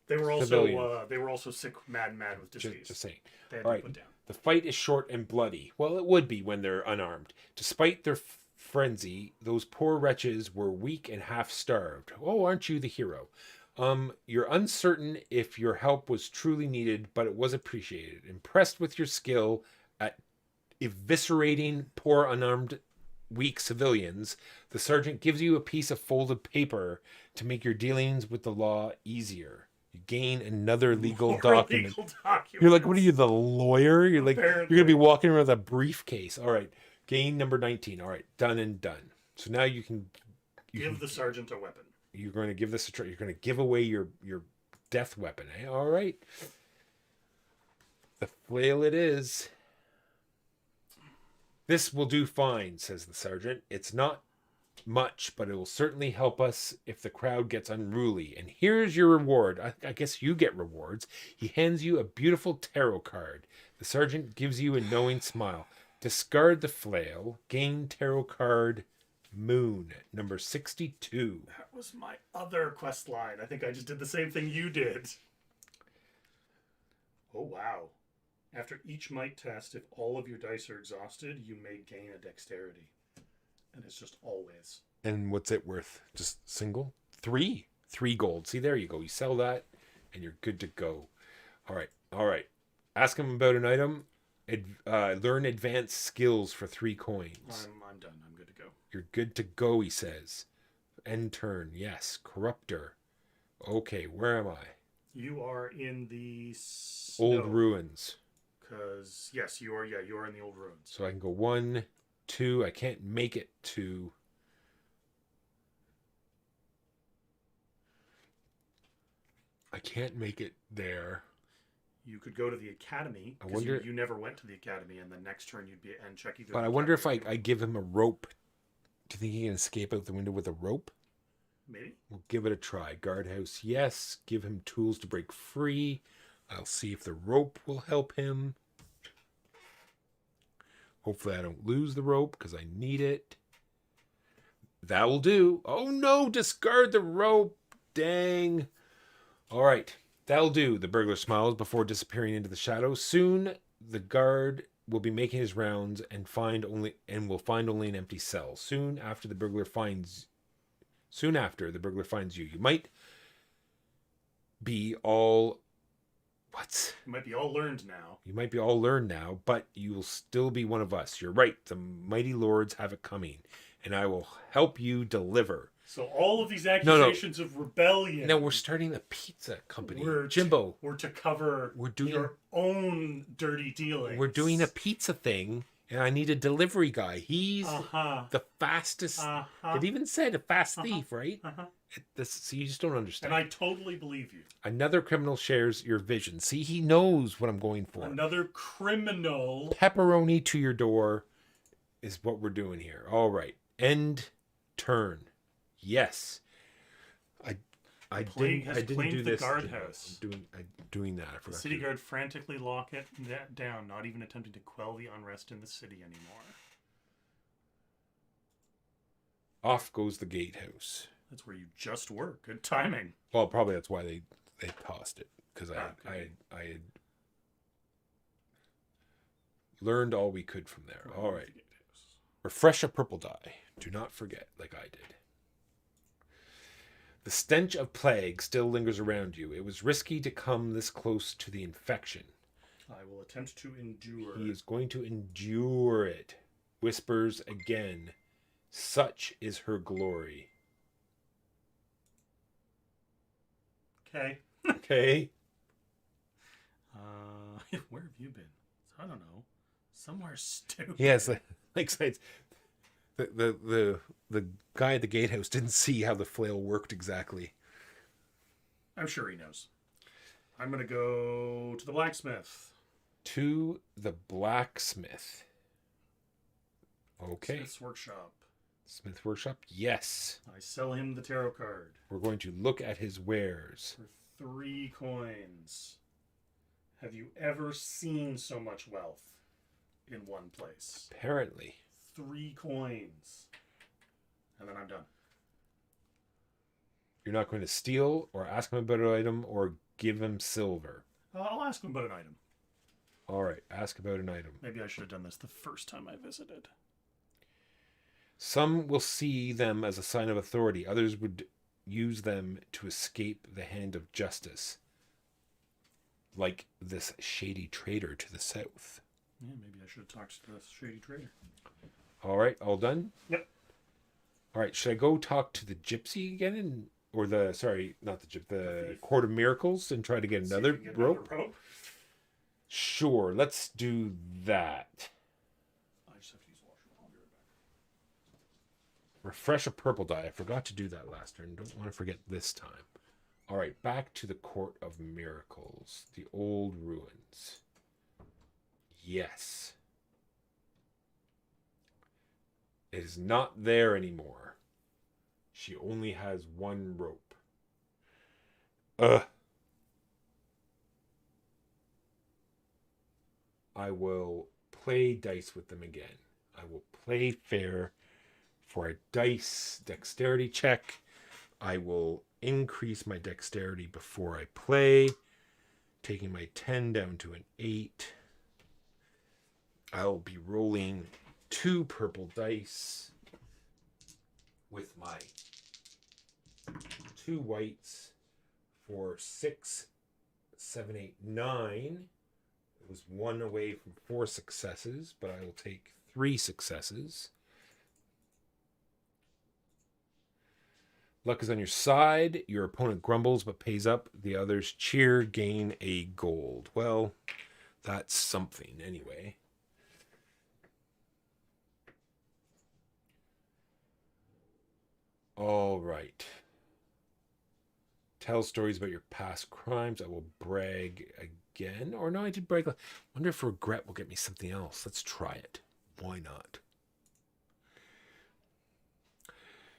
S3: They were also sick, mad with disease.
S2: Just saying.
S3: They had
S2: All
S3: to
S2: right.
S3: put down.
S2: The fight is short and bloody. Well, it would be when they're unarmed. Despite their frenzy, those poor wretches were weak and half-starved. Oh, aren't you the hero? You're uncertain if your help was truly needed, but it was appreciated. Impressed with your skill at eviscerating poor unarmed weak civilians, the sergeant gives you a piece of folded paper to make your dealings with the law easier. You gain another legal
S3: More
S2: document.
S3: legal documents.
S2: You're like, what are you, the lawyer? You're like,
S3: Apparently.
S2: you're gonna be walking around with a briefcase. All right, gain number 19. All right, done and done. So now you can
S3: Give the sergeant a weapon.
S2: You're going to give this a try. You're going to give away your death weapon. Eh? All right. The flail it is. This will do fine, says the sergeant. It's not much, but it will certainly help us if the crowd gets unruly. And here's your reward. I guess you get rewards. He hands you a beautiful tarot card. The sergeant gives you a knowing smile. Discard the flail. Gain tarot card Moon, number 62.
S3: That was my other quest line. I think I just did the same thing you did. Oh, wow. After each might test, if all of your dice are exhausted, you may gain a dexterity. And it's just always.
S2: And what's it worth? Just single? 3 gold. See, there you go. You sell that and you're good to go. All right. Ask him about an item. Learn advanced skills for 3 coins.
S3: I'm done. I'm good to go.
S2: You're good to go, he says. End turn. Yes. Corruptor. Okay, where am I?
S3: You are in the
S2: Old ruins.
S3: Because, yes, you are in the old ruins.
S2: So I can go 1, 2. I can't make it to... I can't make it there.
S3: You could go to the academy.
S2: I wonder...
S3: You never went to the academy, and the next turn you'd be and check either.
S2: But I wonder if I give him a rope. Do you think he can escape out the window with a rope?
S3: Maybe.
S2: We'll give it a try. Guardhouse, yes. Give him tools to break free. I'll see if the rope will help him. Hopefully I don't lose the rope because I need it. That will do. Oh no, discard the rope. Dang. All right, that'll do. The burglar smiles before disappearing into the shadows. Soon the guard will be making his rounds and will find only an empty cell. Soon after the burglar finds you. You might be all... What?
S3: You might be all learned now.
S2: You might be all learned now, but you will still be one of us. You're right. The mighty lords have it coming, and I will help you deliver.
S3: So all of these accusations of rebellion...
S2: No, we're starting a pizza company.
S3: We're
S2: Jimbo.
S3: We're to cover your own dirty dealings.
S2: We're doing a pizza thing, and I need a delivery guy. He's the fastest. It even said a fast thief, right? So you just don't understand.
S3: And I totally believe you.
S2: Another criminal shares your vision. See, he knows what I'm going for.
S3: Another criminal.
S2: Pepperoni to your door is what we're doing here. All right. End turn. Yes. I didn't do this.
S3: Guardhouse.
S2: I'm doing that. I forgot.
S3: The city guard frantically lock it down, not even attempting to quell the unrest in the city anymore.
S2: Off goes the gatehouse.
S3: That's where you just were. Good timing.
S2: Well, probably that's why they tossed it, because
S3: Ah,
S2: I had learned all we could from there. All right. Refresh a purple die. Do not forget, like I did. The stench of plague still lingers around you. It was risky to come this close to the infection.
S3: I will attempt to endure.
S2: He is going to endure it. Whispers again. Such is her glory.
S3: Okay.
S2: Okay.
S3: Where have you been? I don't know. Somewhere stupid.
S2: Yes, like the guy at the gatehouse didn't see how the flail worked exactly.
S3: I'm sure he knows. I'm gonna go to the blacksmith.
S2: To the blacksmith. Okay.
S3: Smith's workshop.
S2: Smith workshop. Yes.
S3: I sell him the tarot card
S2: We're going to look at his wares.
S3: for 3 coins. Have you ever seen so much wealth in one place?
S2: Apparently.
S3: 3 coins. And then I'm done.
S2: You're not going to steal or ask him about an item or give him silver.
S3: I'll ask him about an item.
S2: All right. Ask about an item.
S3: Maybe I should have done this the first time I visited.
S2: Some will see them as a sign of authority. Others would use them to escape the hand of justice. Like this shady trader to the south.
S3: Yeah, maybe I should have talked to the shady trader.
S2: All right, all done?
S3: Yep.
S2: All right, should I go talk to the gypsy again? Or the, sorry, not the gypsy, the
S3: thief.
S2: Court of Miracles and try to get
S3: See if
S2: another
S3: we can get
S2: rope?
S3: another rope.
S2: Sure, let's do that.
S3: I just have to use the washroom. I'll be right back.
S2: Refresh a purple die. I forgot to do that last turn. Don't want to forget this time. All right, back to the Court of Miracles. The old ruins. Yes. It is not there anymore. She only has 1 rope. I will play dice with them again. I will play fair for a dice dexterity check. I will increase my dexterity before I play, taking my 10 down to an 8. I'll be rolling 2 purple dice with my 2 whites for 6, 7, 8, 9. It was 1 away from 4 successes, but I will take 3 successes. Luck is on your side. Your opponent grumbles but pays up. The others cheer, gain a gold. Well, that's something anyway. All right. Tell stories about your past crimes. I will brag again. Or no, I did brag. Wonder if regret will get me something else. Let's try it. Why not?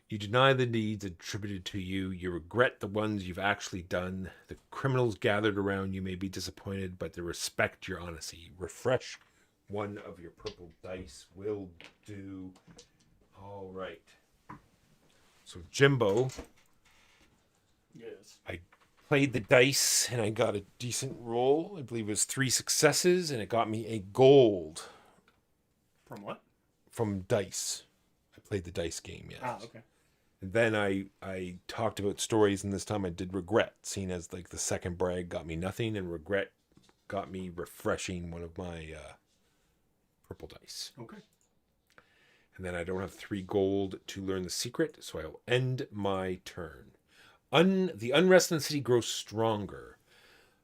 S2: You deny the deeds attributed to you. You regret the ones you've actually done. The criminals gathered around you may be disappointed, but they respect your honesty. Refresh 1 of your purple dice will do. All right. So Jimbo,
S3: Yes.
S2: I played the dice and I got a decent roll. I believe it was 3 successes and it got me a gold
S3: From what?
S2: from dice. I played the dice game, yes.
S3: Ah, okay.
S2: And then I talked about stories, and this time I did regret, seeing as like the second brag got me nothing, and regret got me refreshing 1 of my purple dice.
S3: Okay.
S2: And then I don't have 3 gold to learn the secret, so I'll end my turn. The unrest in the city grows stronger.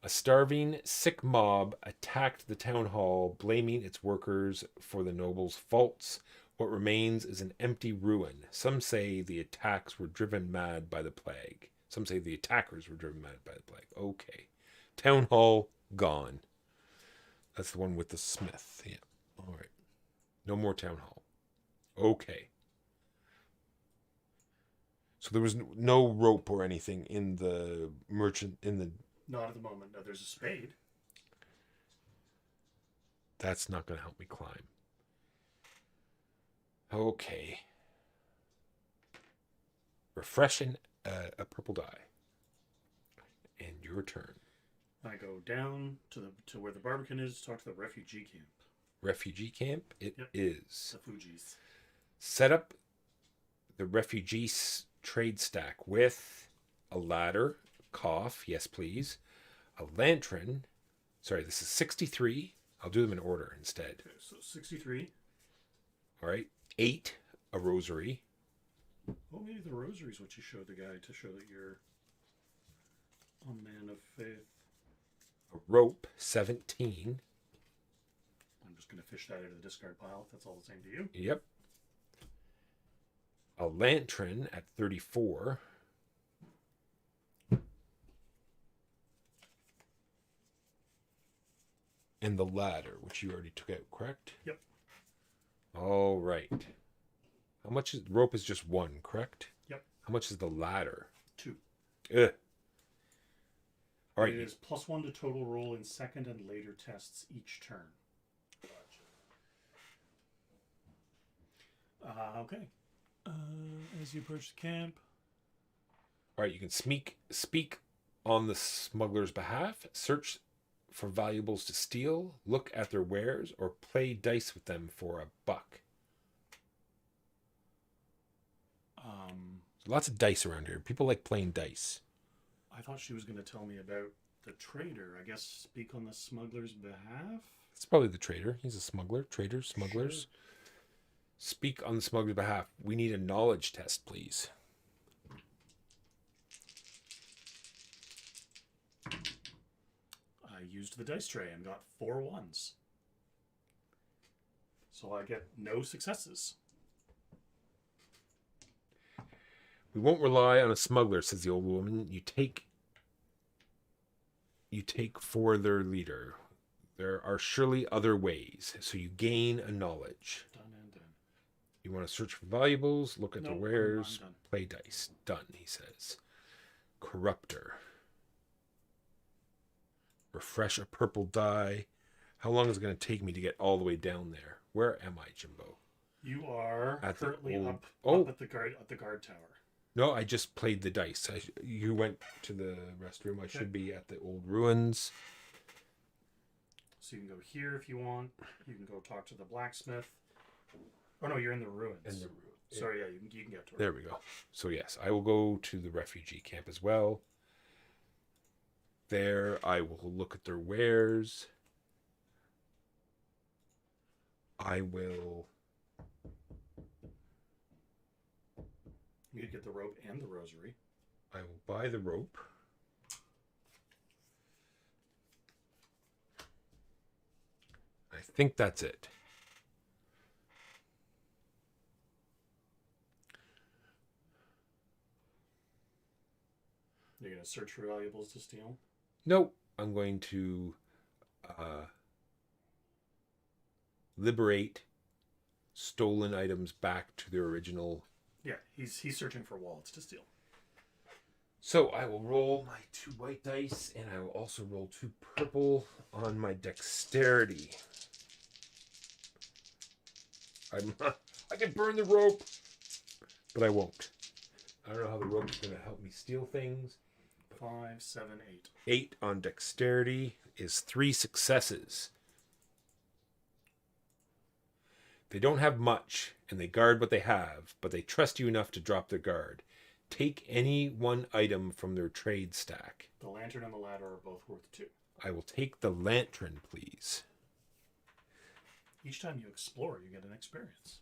S2: A starving, sick mob attacked the town hall, blaming its workers for the nobles' faults. What remains is an empty ruin. Some say the attacks were driven mad by the plague. Some say the attackers were driven mad by the plague. Okay. Town hall, gone. That's the one with the smith. Yeah. All right. No more town hall. Okay. So there was no rope or anything in the merchant, in the...
S3: Not at the moment. No, there's a spade.
S2: That's not going to help me climb. Okay. Refresh a purple die. And your turn.
S3: I go down to where the Barbican is to talk to the refugee camp.
S2: Refugee camp, it
S3: Yep.
S2: is.
S3: The Fugees.
S2: Set up the refugee trade stack with a ladder, cough, yes please, a lantern. Sorry, this is 63. I'll do them in order instead.
S3: Okay, so 63.
S2: All right. 8, a rosary.
S3: Oh, maybe the rosary is what you showed the guy to show that you're a man of faith.
S2: A rope, 17.
S3: I'm just going to fish that out of the discard pile if that's all the same to you.
S2: Yep. A lantern at 34. And the ladder, which you already took out, correct?
S3: Yep.
S2: All right. How much is rope is just 1, correct?
S3: Yep.
S2: How much is the ladder?
S3: 2.
S2: Ugh. All right.
S3: It is +1 to total roll in second and later tests each turn. Okay. As you approach the camp.
S2: All right, you can speak on the smuggler's behalf, search for valuables to steal, look at their wares, or play dice with them for $1. Lots of dice around here. People like playing dice.
S3: I thought she was going to tell me about the trader. I guess speak on the smuggler's behalf?
S2: It's probably the trader. He's a smuggler. Traders, smugglers.
S3: Sure.
S2: Speak on the smuggler's behalf. We need a knowledge test, please.
S3: I used the dice tray and got 4 1s. So I get no successes.
S2: We won't rely on a smuggler, says the old woman. You take for their leader. There are surely other ways, so you gain a knowledge.
S3: Done and done.
S2: You want to search for valuables, look at the
S3: Nope,
S2: wares,
S3: I'm done.
S2: play dice. Done, he says. Corruptor. Refresh a purple die. How long is it going to take me to get all the way down there? Where am I, Jimbo?
S3: You are
S2: At the
S3: currently
S2: old-
S3: up
S2: Oh.
S3: at the guard tower.
S2: No, I just played the dice. You went to the restroom. I should be at the old ruins.
S3: So you can go here if you want. You can go talk to the blacksmith. Oh no, you're in the ruins. Sorry, yeah, you can get to it.
S2: There we go. So yes, I will go to the refugee camp as well. There, I will look at their wares. I will...
S3: You could get the rope and the rosary.
S2: I will buy the rope. I think that's it.
S3: You're going to search for valuables to steal?
S2: Nope. I'm going to liberate stolen items back to their original.
S3: Yeah, he's searching for wallets to steal.
S2: So I will roll my 2 white dice, and I will also roll 2 purple on my dexterity. I can burn the rope, but I won't. I don't know how the rope is going to help me steal things.
S3: 5, 7, 8.
S2: 8 on dexterity is 3 successes. They don't have much, and they guard what they have, but they trust you enough to drop their guard. Take any one item from their trade stack.
S3: The lantern and the ladder are both worth 2.
S2: I will take the lantern, please.
S3: Each time you explore, you get an experience.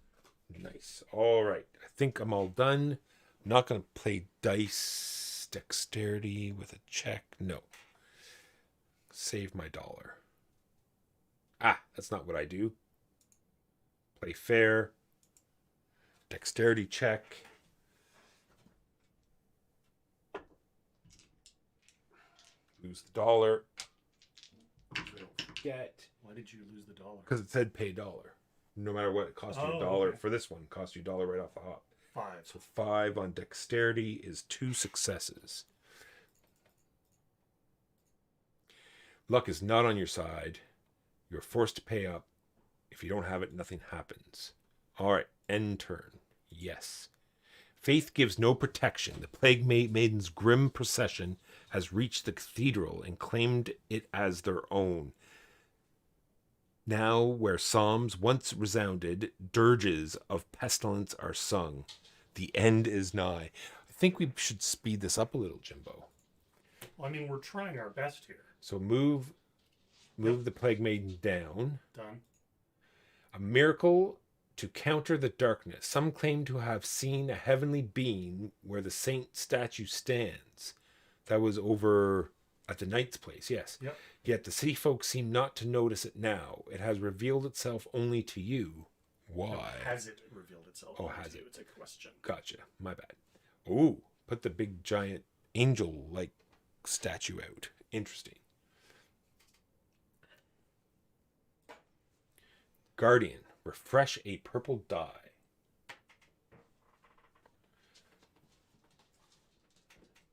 S2: Nice. All right. I think I'm all done. I'm not going to play dice dexterity with a check. No. Save my dollar. Ah, that's not what I do. Play fair. Dexterity check. Lose the dollar. Don't forget.
S3: Why did you lose the dollar?
S2: Because it said pay dollar. No matter what, it cost you
S3: Oh,
S2: a dollar.
S3: okay.
S2: For this one, it cost you a dollar right off the hop.
S3: 5.
S2: So 5 on dexterity is 2 successes. Luck is not on your side. You're forced to pay up. If you don't have it, nothing happens. All right, end turn. Yes. Faith gives no protection. The plague maiden's grim procession has reached the cathedral and claimed it as their own. Now, where psalms once resounded, dirges of pestilence are sung. The end is nigh. I think we should speed this up a little, Jimbo.
S3: Well, I mean, we're trying our best here.
S2: So move the plague maiden down.
S3: Done.
S2: A miracle to counter the darkness. Some claim to have seen a heavenly being where the saint statue stands. That was over at the knight's place, yes.
S3: Yep.
S2: Yet the city folk seem not to notice it now. It has revealed itself only to you. Why?
S3: No, has it revealed itself?
S2: Oh,
S3: only
S2: has
S3: to
S2: it?
S3: you? It's a question.
S2: Gotcha. My bad. Ooh, put the big giant angel-like statue out. Interesting. Guardian. Refresh a purple die.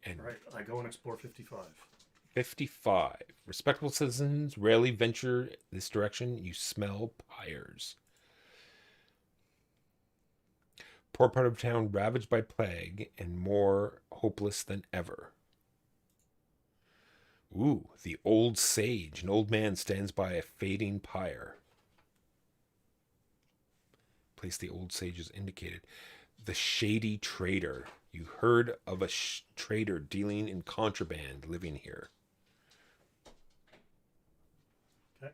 S2: And
S3: All right, I go and explore 55.
S2: 55. Respectable citizens rarely venture this direction. You smell pyres. Poor part of town ravaged by plague and more hopeless than ever. Ooh, the old sage. An old man stands by a fading pyre. Place the old sage is indicated. The shady trader. You heard of a trader dealing in contraband living here.
S3: Okay.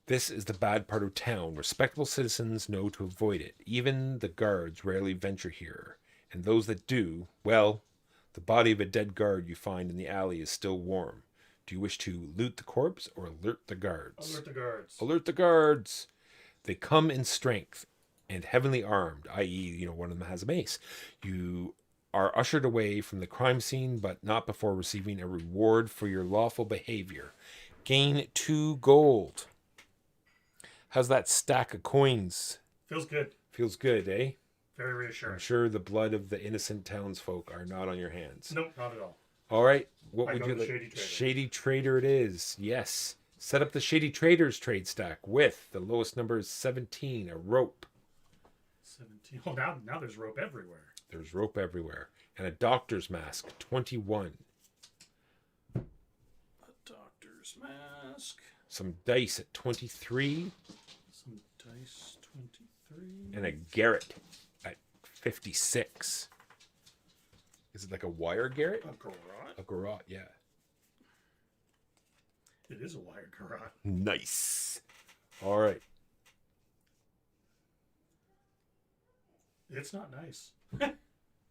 S2: This is the bad part of town. Respectable citizens know to avoid it. Even the guards rarely venture here. And those that do, well, the body of a dead guard you find in the alley is still warm. Do you wish to loot the corpse or alert the guards?
S3: Alert the guards.
S2: Alert the guards! They come in strength and heavily armed, i.e., one of them has a mace. You are ushered away from the crime scene, but not before receiving a reward for your lawful behavior. Gain 2 gold. How's that stack of coins?
S3: Feels good.
S2: Feels good, eh?
S3: Very
S2: I'm
S3: reassuring.
S2: sure the blood of the innocent townsfolk are not on your hands.
S3: Nope, not at all.
S2: All right, what
S3: I
S2: would
S3: go
S2: you
S3: to
S2: like?
S3: Shady Trader.
S2: Shady Trader it is. Yes. Set up the Shady Trader's trade stack with the lowest number is 17, a rope.
S3: 17. Oh, now there's rope everywhere.
S2: There's rope everywhere. And a doctor's mask, 21.
S3: A doctor's mask.
S2: Some dice at 23.
S3: Some dice, 23.
S2: And a garret at 56. Is it like a wire garret?
S3: A garrote?
S2: A garrote, yeah.
S3: It is a wire garrote.
S2: Nice. All right.
S3: It's not nice.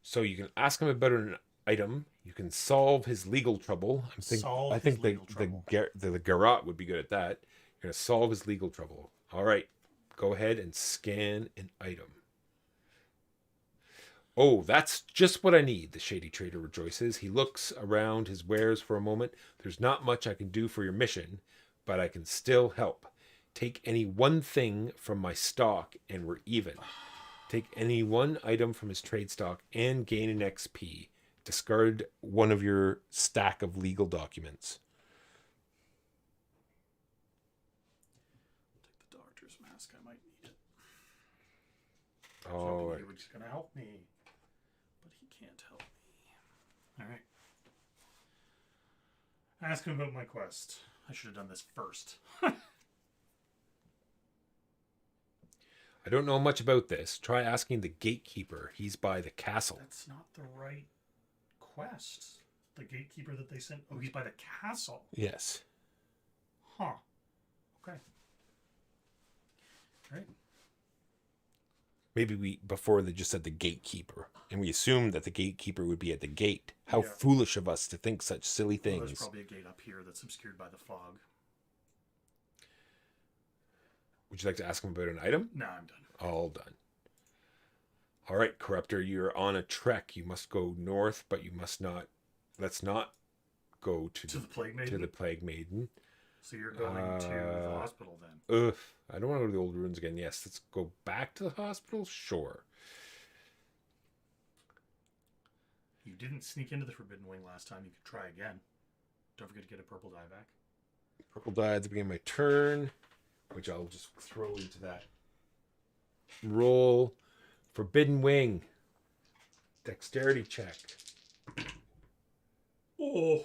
S2: So you can ask him about an item. You can solve his legal trouble. I think the garrote would be good at that. You're going to solve his legal trouble. All right. Go ahead and scan an item. Oh, that's just what I need, the Shady Trader rejoices. He looks around his wares for a moment. There's not much I can do for your mission, but I can still help. Take any one thing from my stock and we're even. Take any one item from his trade stock and gain an XP. Discard one of your stack of legal documents.
S3: Take the doctor's mask. I might need it.
S2: Oh,
S3: He was just going to help me. But he can't help me. All right. Ask him about my quest. I should have done this first.
S2: I don't know much about this. Try asking the gatekeeper. He's by the castle.
S3: That's not the right quest. The gatekeeper that they sent. Oh, he's by the castle.
S2: Yes.
S3: Huh. Okay. Right.
S2: Maybe before they just said the gatekeeper, and we assumed that the gatekeeper would be at the gate. How
S3: Yeah.
S2: foolish of us to think such silly
S3: Well,
S2: things.
S3: there's probably a gate up here that's obscured by the fog.
S2: Would you like to ask him about an item?
S3: No, I'm done.
S2: All done. All right, Corruptor, you're on a trek. You must go north, but you must not. Let's not go to
S3: the Plague Maiden?
S2: To the Plague Maiden.
S3: So you're going to the hospital then?
S2: Ugh. I don't want to go to the old ruins again. Yes, let's go back to the hospital. Sure.
S3: You didn't sneak into the Forbidden Wing last time. You could try again. Don't forget to get a purple die back.
S2: Purple die at the beginning of my turn, which I'll just throw into that roll. Forbidden Wing. Dexterity check.
S3: Oh.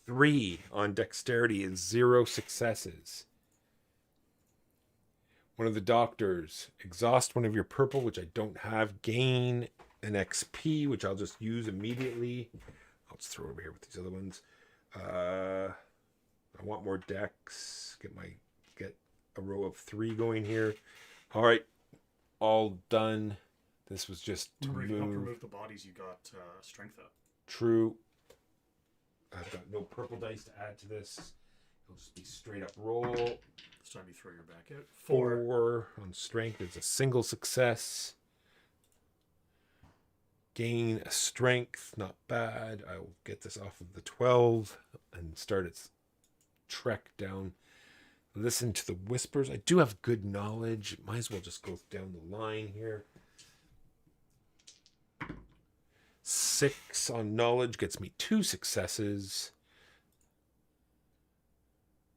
S2: 3 on dexterity and 0 successes. One of the doctors, exhaust one of your purple, which I don't have. Gain an XP, which I'll just use immediately. I'll just throw it over here with these other ones. I want more dex. Get a row of 3 going here. All right, all done. This was just to
S3: Remember, if you don't
S2: move.
S3: remove the bodies, you got strength up.
S2: True. I've got no purple dice to add to this. It'll just be straight up roll.
S3: This time you throw your back out.
S2: 4 on strength is a single success. Gain a strength, not bad. I will get this off of the 12 and start its trek down. Listen to the whispers. I do have good knowledge. Might as well just go down the line here. 6 on knowledge gets me 2 successes.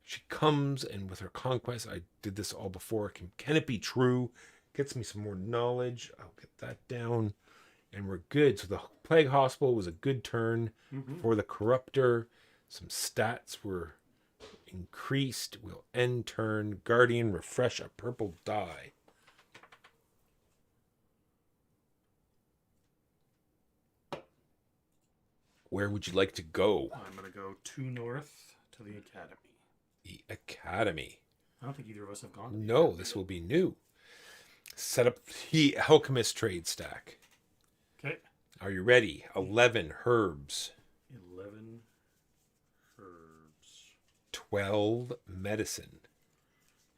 S2: She comes, and with her conquest, I did this all before. Can it be true? Gets me some more knowledge. I'll get that down. And we're good. So the Plague Hospital was a good turn for the Corruptor. Some stats were increased. We'll end turn. Guardian, refresh a purple die. Where would you like to go?
S3: I'm going to go 2 north to the Academy.
S2: The Academy.
S3: I don't think either of us have gone to the
S2: No,
S3: Academy
S2: this
S3: yet.
S2: will be new. Set up the Alchemist trade stack.
S3: Okay.
S2: Are you ready? 11 herbs.
S3: 11 herbs.
S2: 12 medicine.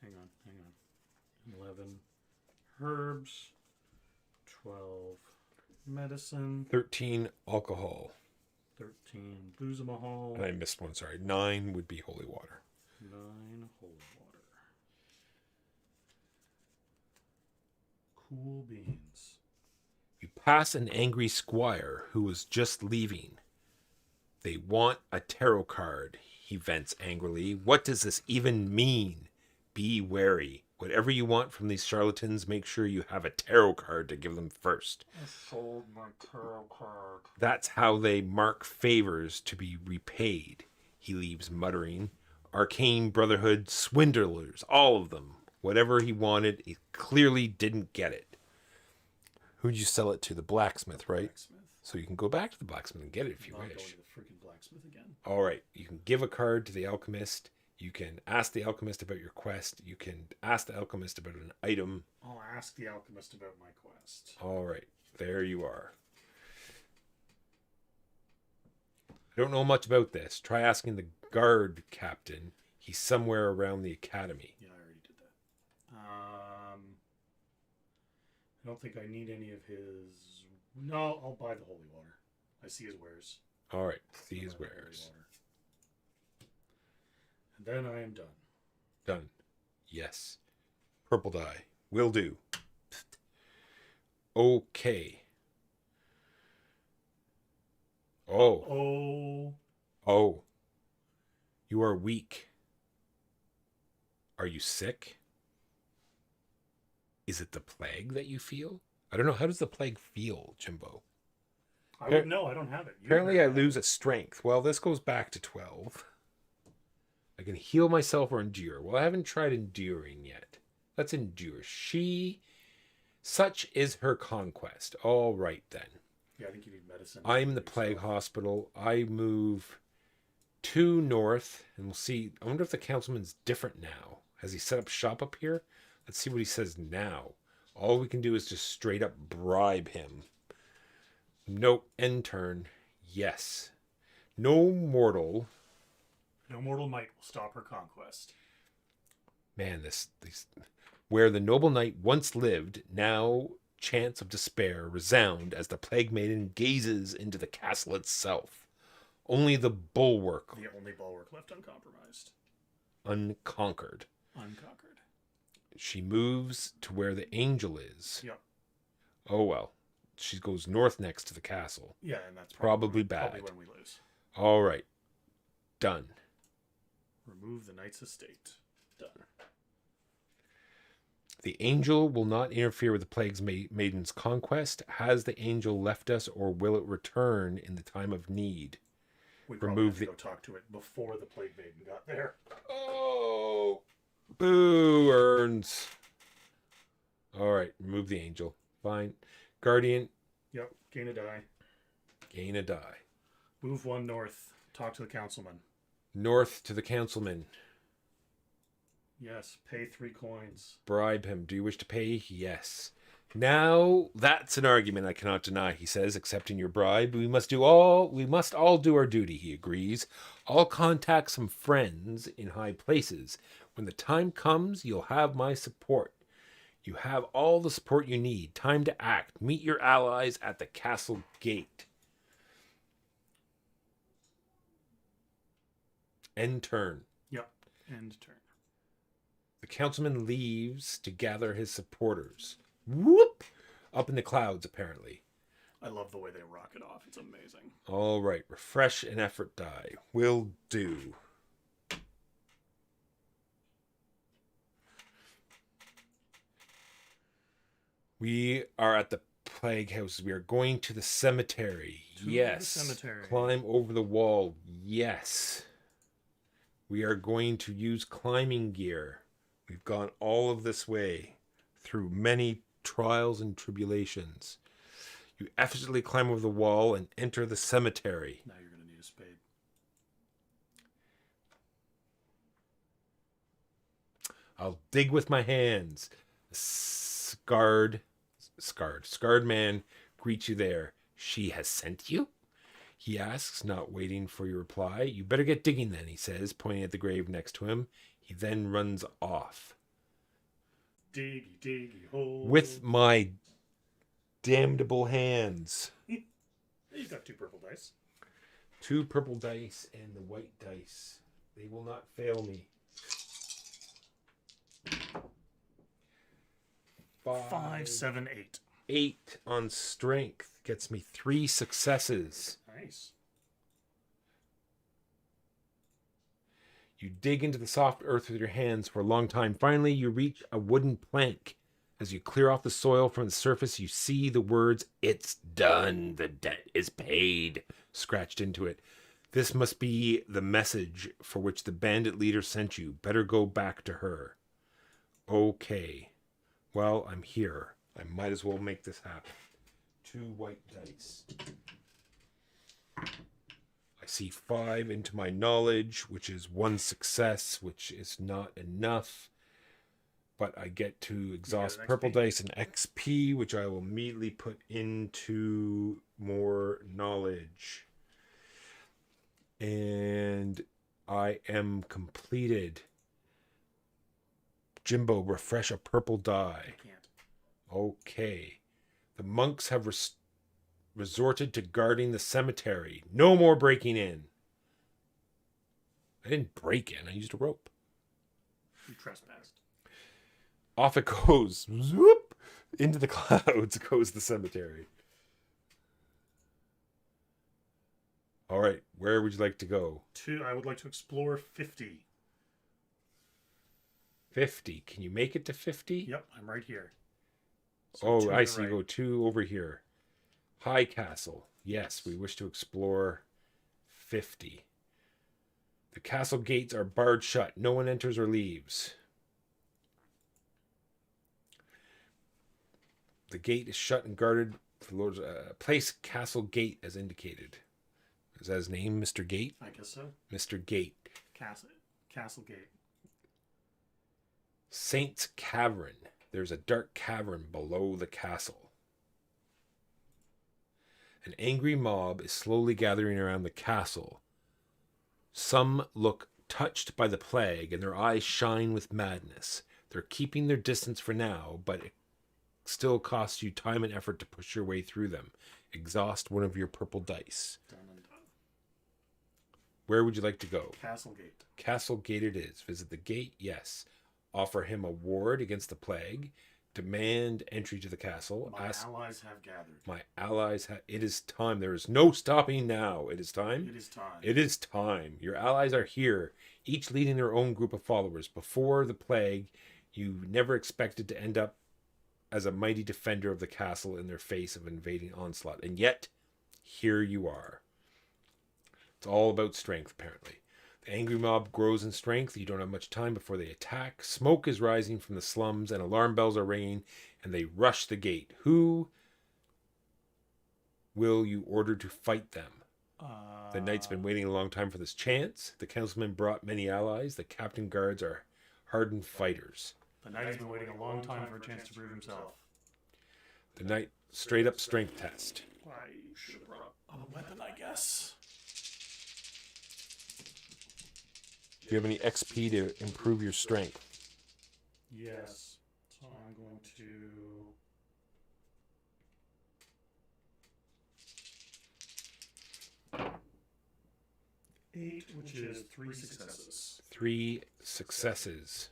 S3: Hang on. 11 herbs. 12 medicine.
S2: 13 alcohol.
S3: 13 boozamahal.
S2: And I missed one, sorry. 9 would be holy water.
S3: 9 holy water. Cool beans.
S2: You pass an angry squire who was just leaving. They want a tarot card, he vents angrily. What does this even mean? Be wary. Whatever you want from these charlatans, make sure you have a tarot card to give them first.
S3: I sold my tarot card.
S2: That's how they mark favors to be repaid, he leaves muttering. Arcane Brotherhood, swindlers, all of them. Whatever he wanted, he clearly didn't get it. Who'd you sell it to? The blacksmith, right?
S3: Blacksmith.
S2: So you can go back to the blacksmith and get it if you
S3: Not going
S2: wish.
S3: to the freaking blacksmith again.
S2: All right. You can give a card to the alchemist. You can ask the alchemist about your quest. You can ask the alchemist about an item.
S3: I'll ask the alchemist about my quest.
S2: All right. There you are. I don't know much about this. Try asking the guard captain. He's somewhere around the academy.
S3: Yeah, I already did that. I don't think I need any of his... No, I'll buy the holy water. I see his wares.
S2: All right. See
S3: I'll
S2: his
S3: buy the holy
S2: wares.
S3: water. And then I am done.
S2: Done. Yes. Purple die. Will do. Okay. Oh. Oh. You are weak. Are you sick? Is it the plague that you feel? I don't know. How does the plague feel, Jimbo?
S3: I don't know. I don't have it. You
S2: Apparently
S3: have
S2: I
S3: it.
S2: lose a strength. Well, this goes back to 12. I can heal myself or endure. Well, I haven't tried enduring yet. Let's endure. Such is her conquest. All right, then.
S3: Yeah, I think you need medicine.
S2: I'm the plague hospital. I move 2 north, and we'll see. I wonder if the councilman's different now. Has he set up shop up here? Let's see what he says now. All we can do is just straight up bribe him. Nope. End turn. Yes. No mortal.
S3: No mortal might will stop her conquest.
S2: Man, these where the noble knight once lived, now chants of despair resound as the plague maiden gazes into the castle itself. Only the bulwark
S3: The only bulwark left uncompromised.
S2: unconquered.
S3: Unconquered.
S2: She moves to where the angel is.
S3: Yep.
S2: Oh well. She goes north next to the castle.
S3: Yeah, and that's
S2: Probably bad.
S3: Probably when we lose.
S2: All right. Done.
S3: Remove the knight's estate. Done.
S2: The angel will not interfere with the plague's maiden's conquest. Has the angel left us, or will it return in the time of need?
S3: We probably have to go talk to it before the plague maiden got there.
S2: Oh, boo, Earns. All right, remove the angel. Fine. Guardian.
S3: Yep, gain a die.
S2: Gain a die.
S3: Move 1 north. Talk to the councilman.
S2: North to the councilman.
S3: Yes, pay 3 coins.
S2: Bribe him. Do you wish to pay? Yes. Now that's an argument I cannot deny, he says, accepting your bribe. We must all do our duty, he agrees. I'll contact some friends in high places. When the time comes, you'll have my support. You have all the support you need. Time to act. Meet your allies at the castle gate. End turn.
S3: Yep, end turn.
S2: The councilman leaves to gather his supporters. Whoop! Up in the clouds, apparently.
S3: I love the way they rocket off. It's amazing.
S2: All right. Refresh and effort die. Will do. We are at the plague house. We are going to the cemetery. Yes.
S3: The cemetery.
S2: Climb over the wall. Yes. We are going to use climbing gear. We've gone all of this way through many trials and tribulations. You effortlessly climb over the wall and enter the cemetery.
S3: Now you're going to need a spade.
S2: I'll dig with my hands. Scarred man greets you there. She has sent you? He asks, not waiting for your reply. You better get digging then, he says, pointing at the grave next to him. He then runs off.
S3: Diggy, diggy, hole.
S2: With my damnable hands.
S3: You've got 2 purple dice.
S2: 2 purple dice and the white dice. They will not fail me.
S3: 5, 7, 8.
S2: 8 on strength gets me 3 successes.
S3: Nice.
S2: You dig into the soft earth with your hands for a long time. Finally, you reach a wooden plank. As you clear off the soil from the surface, you see the words, "It's done. The debt is paid," scratched into it. This must be the message for which the bandit leader sent you. Better go back to her. Okay. Well, I'm here. I might as well make this happen. 2 white dice. I see 5 into my knowledge, which is 1 success, which is not enough. But I get to exhaust purple dice and XP, which I will immediately put into more knowledge. And I am completed. Jimbo, refresh a purple die.
S3: I can't.
S2: Okay. The monks have resorted to guarding the cemetery. No more breaking in. I didn't break in. I used a rope.
S3: You trespassed.
S2: Off it goes. Whoop! Into the clouds goes the cemetery. All right. Where would you like to go?
S3: I would like to explore 50.
S2: 50. Can you make it to 50?
S3: Yep, I'm right here.
S2: So
S3: two
S2: I
S3: to
S2: see.
S3: right.
S2: Go 2 over here. High Castle. Yes, we wish to explore 50. The castle gates are barred shut. No one enters or leaves. The gate is shut and guarded. For Lord's place castle gate as indicated. Is that his name, Mr. Gate?
S3: I guess so.
S2: Mr. Gate.
S3: Castle Gate.
S2: Saint's Cavern. There's a dark cavern below the castle. An angry mob is slowly gathering around the castle. Some look touched by the plague, and their eyes shine with madness. They're keeping their distance for now, but it still costs you time and effort to push your way through them. Exhaust one of your purple dice.
S3: Done and done.
S2: Where would you like to go?
S3: Castle Gate.
S2: Castle Gate it is. Visit the gate, yes. Offer him a ward against the plague. Demand entry to the castle.
S3: My allies have gathered.
S2: My allies have... It is time. There is no stopping now. It is time.
S3: It is time.
S2: It is time. Your allies are here, each leading their own group of followers. Before the plague, You never expected to end up as a mighty defender of the castle in their face of invading onslaught. And yet, here you are. It's all about strength, apparently. The angry mob grows in strength. You don't have much time before they attack. Smoke is rising from the slums, and alarm bells are ringing, and they rush the gate. Who will you order to fight them? The knight's been waiting a long time for this chance. The councilman brought many allies. The captain guards are hardened fighters.
S3: The knight has been waiting a long time for a chance to prove himself.
S2: The knight straight up strength test.
S3: I should have brought a weapon, I guess.
S2: Do you have any XP to improve your strength?
S3: Yes. So I'm going to... 8, which is 3 successes.
S2: 3 successes.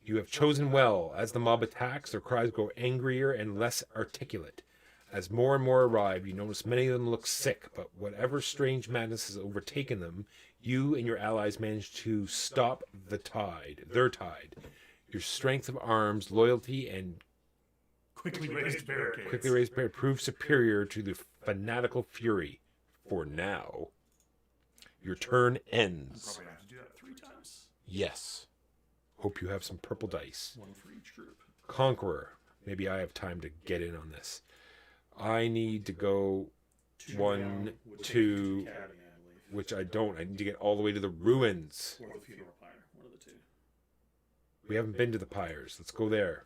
S2: You have chosen well. As the mob attacks, their cries grow angrier and less articulate. As more and more arrive, you notice many of them look sick, but whatever strange madness has overtaken them, you and your allies manage to stop their tide. Your strength of arms, loyalty, and
S3: Quickly raised barricades.
S2: prove superior to the fanatical fury. For now, your turn ends.
S3: Probably have to do that 3 times.
S2: Yes. Hope you have some purple dice.
S3: 1 for each group.
S2: Conqueror. Maybe I have time to get in on this. I need to go 1, 2,
S3: Academy, I believe.
S2: which I don't. I need to get all the way to the ruins.
S3: Or the funeral pyre. One of the 2.
S2: We haven't been to the pyres. Let's go there.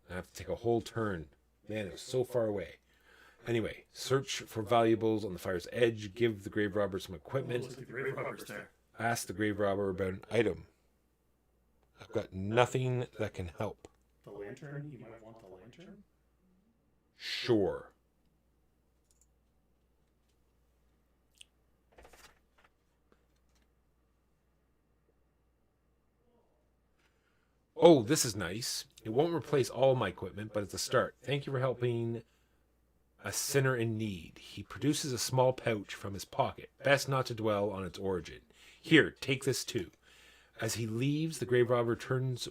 S2: I have to take a whole turn. Man, it was so far away. Anyway, search for valuables on the fire's edge. Give the grave robber some equipment.
S3: Looks like the grave robber's there.
S2: Ask the grave robber about an item. I've got nothing that can help.
S3: The lantern? You might want the lantern?
S2: Sure. Oh, this is nice. It won't replace all my equipment, but it's a start. Thank you for helping a sinner in need. He produces a small pouch from his pocket. Best not to dwell on its origin. Here, take this too. As he leaves, the grave robber turns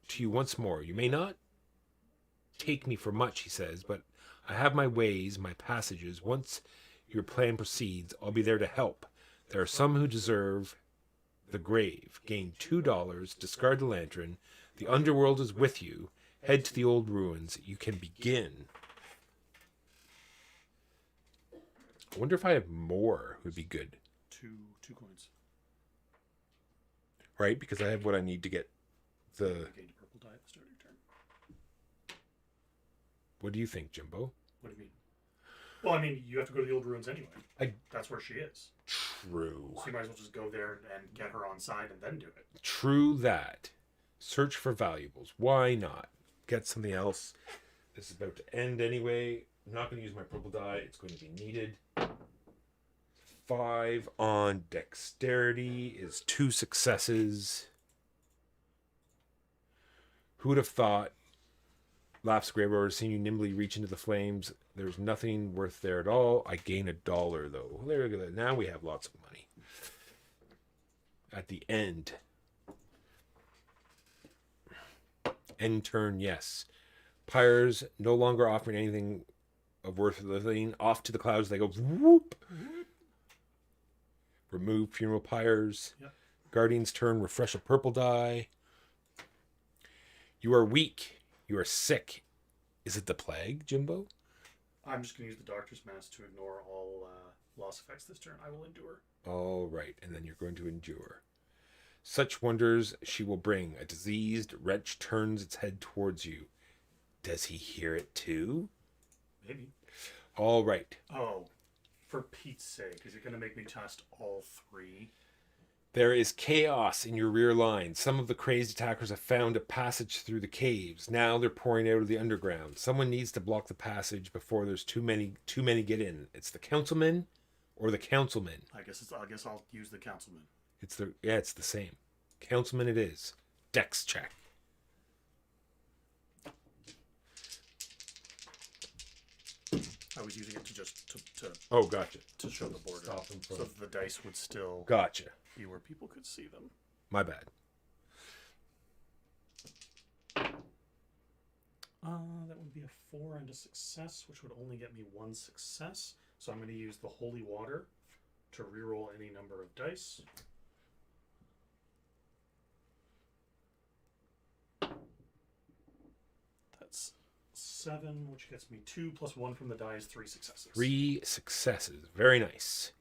S2: to you once more. You may not take me for much, he says, but I have my ways, my passages. Once your plan proceeds, I'll be there to help. There are some who deserve the grave. Gain $2, discard the lantern. The underworld is with you. Head to the old ruins. You can begin. I wonder if I have more would be good.
S3: 2 coins.
S2: Right? Because I have what I need to get the...
S3: You gained a purple die at the start of your turn.
S2: What do you think, Jimbo?
S3: What do you mean? Well, I mean, you have to go to the old ruins anyway. That's where she is.
S2: True.
S3: So you might as well just go there and get her on side and then do it.
S2: True that. Search for valuables. Why not? Get something else. This is about to end anyway. I'm not going to use my purple die. It's going to be needed. 5 on dexterity is 2 successes. Who would have thought? Laughs the grave robber, seeing you nimbly reach into the flames. There's nothing worth there at all. I gain $1 though. There we go. Now we have lots of money. At the end. End turn, yes. Pyres no longer offering anything of worth living. Off to the clouds they go. Whoop. Remove funeral pyres.
S3: Yep.
S2: Guardian's turn. Refresh a purple die. You are weak. You are sick. Is it the plague, Jimbo?
S3: I'm just going to use the Doctor's Mask to ignore all loss effects this turn. I will endure.
S2: All right, and then you're going to endure. Such wonders she will bring. A diseased wretch turns its head towards you. Does he hear it too?
S3: Maybe.
S2: All right.
S3: Oh, for Pete's sake, is it going to make me test all 3?
S2: There is chaos in your rear line. Some of the crazed attackers have found a passage through the caves. Now they're pouring out of the underground. Someone needs to block the passage before there's too many get in. It's the councilman or the councilman.
S3: I guess I'll use the councilman.
S2: It's the same. Councilman it is. Dex check.
S3: I was using it to just to
S2: Oh, gotcha.
S3: show the border,
S2: Stop them from...
S3: so that the dice would still
S2: Gotcha.
S3: be where people could see them.
S2: My bad.
S3: That would be a 4 and a success, which would only get me 1 success. So I'm going to use the holy water to reroll any number of dice. That's 7, which gets me 2 plus 1 from the die is 3 successes.
S2: 3 successes. Very nice.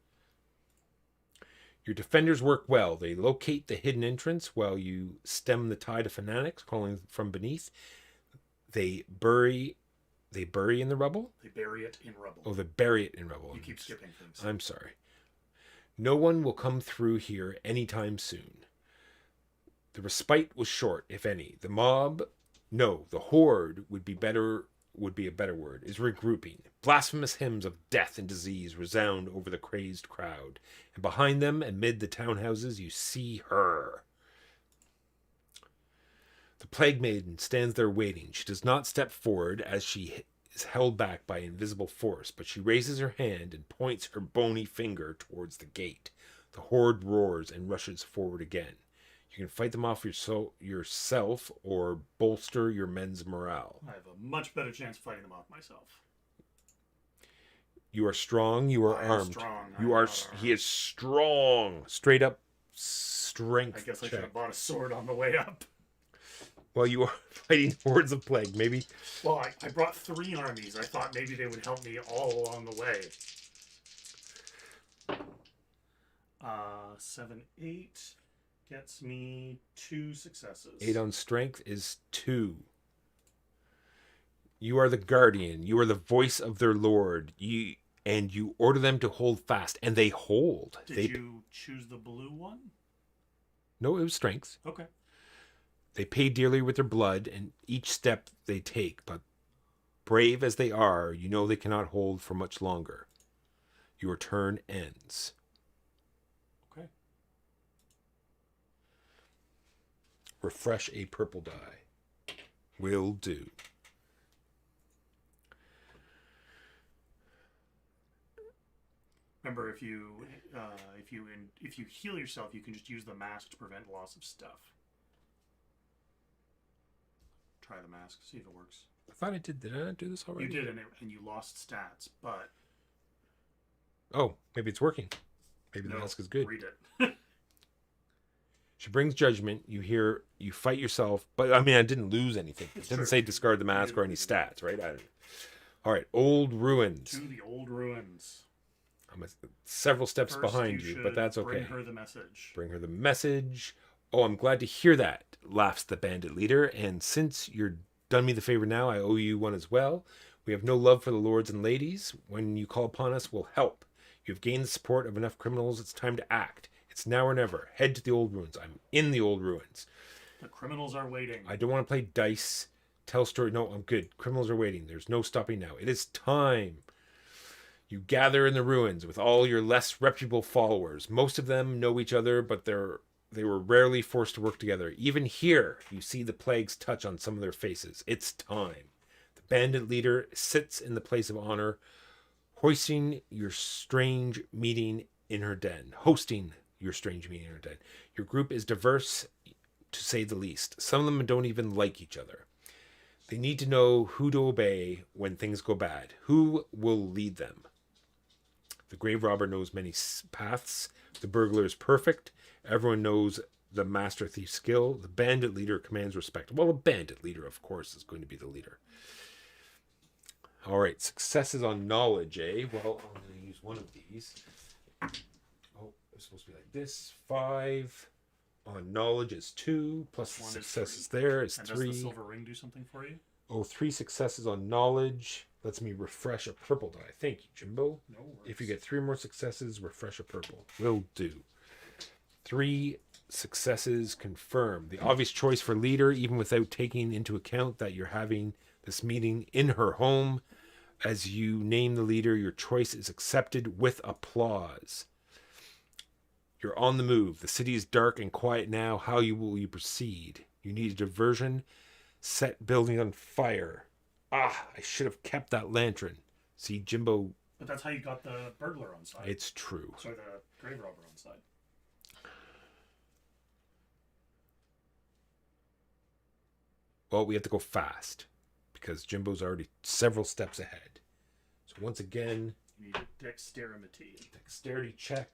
S2: Your defenders work well. They locate the hidden entrance while you stem the tide of fanatics calling from beneath. They bury in the rubble?
S3: They bury it in rubble.
S2: Oh, they bury it in rubble.
S3: You keep skipping things.
S2: I'm sorry. No one will come through here anytime soon. The respite was short, if any. The horde would be a better word, is regrouping. Blasphemous hymns of death and disease resound over the crazed crowd. And behind them, amid the townhouses, you see her. The Plague Maiden stands there waiting. She does not step forward as she is held back by invisible force, but she raises her hand and points her bony finger towards the gate. The horde roars and rushes forward again. You can fight them off yourself or bolster your men's morale.
S3: I have a much better chance of fighting them off myself.
S2: You are strong. You are armed. He is strong. Straight up strength.
S3: I guess I should have bought a sword on the way up.
S2: Well, you are fighting hordes of plague. Maybe.
S3: Well, I brought 3 armies. I thought maybe they would help me all along the way. 7, 8 gets me 2 successes.
S2: 8 on strength is 2. You are the guardian. You are the voice of their lord. You order them to hold fast, and they hold.
S3: Did you choose the blue one?
S2: No, it was strength.
S3: Okay.
S2: They pay dearly with their blood and each step they take, but brave as they are, you know they cannot hold for much longer. Your turn ends.
S3: Okay.
S2: Refresh a purple die. Will do.
S3: Remember, if you heal yourself, you can just use the mask to prevent loss of stuff. Try the mask, see if it works.
S2: I thought I did. Did I not do this already?
S3: You did, and you lost stats, but...
S2: Oh, maybe it's working. Maybe the mask is good.
S3: Read it.
S2: She brings judgment. You fight yourself, but I mean, I didn't lose anything. It didn't say discard the mask or any stats, right? All right, Old Ruins.
S3: To the Old Ruins.
S2: I'm several steps
S3: First,
S2: behind you, but that's okay.
S3: Bring her the message.
S2: Bring her the message. Oh, I'm glad to hear that, laughs the bandit leader. And since you're done me the favor now, I owe you one as well. We have no love for the lords and ladies. When you call upon us, we'll help. You've gained the support of enough criminals. It's time to act. It's now or never. Head to the Old Ruins. I'm in the Old Ruins.
S3: The criminals are waiting.
S2: I don't want to play dice, tell story. No, I'm good. Criminals are waiting. There's no stopping now. It is time. You gather in the ruins with all your less reputable followers. Most of them know each other, but they were rarely forced to work together. Even here, you see the plague's touch on some of their faces. It's time. The bandit leader sits in the place of honor, hosting your strange meeting in her den. Your group is diverse, to say the least. Some of them don't even like each other. They need to know who to obey when things go bad. Who will lead them? The grave robber knows many paths. The burglar is perfect. Everyone knows the master thief's skill. The bandit leader commands respect. Well, a bandit leader, of course, is going to be the leader. All right, successes on knowledge, eh? Well, I'm going to use one of these. Oh, it's supposed to be like this. 5 on knowledge is 2, plus the successes there is 3.
S3: Does the silver ring do something for you?
S2: Oh, 3 successes on knowledge. Lets me refresh a purple die. Thank you, Jimbo.
S3: No worries.
S2: If you get 3 more successes, refresh a purple. Will do. 3 successes confirmed. The obvious choice for leader, even without taking into account that you're having this meeting in her home. As you name the leader, your choice is accepted with applause. You're on the move. The city is dark and quiet now. How will you proceed? You need a diversion. Set building on fire. Ah, I should have kept that lantern. See, Jimbo...
S3: But that's how you got the burglar on side.
S2: It's true.
S3: Sorry, the grave robber on side.
S2: Well, we have to go fast because Jimbo's already several steps ahead. So once again,
S3: You need a
S2: dexterity check.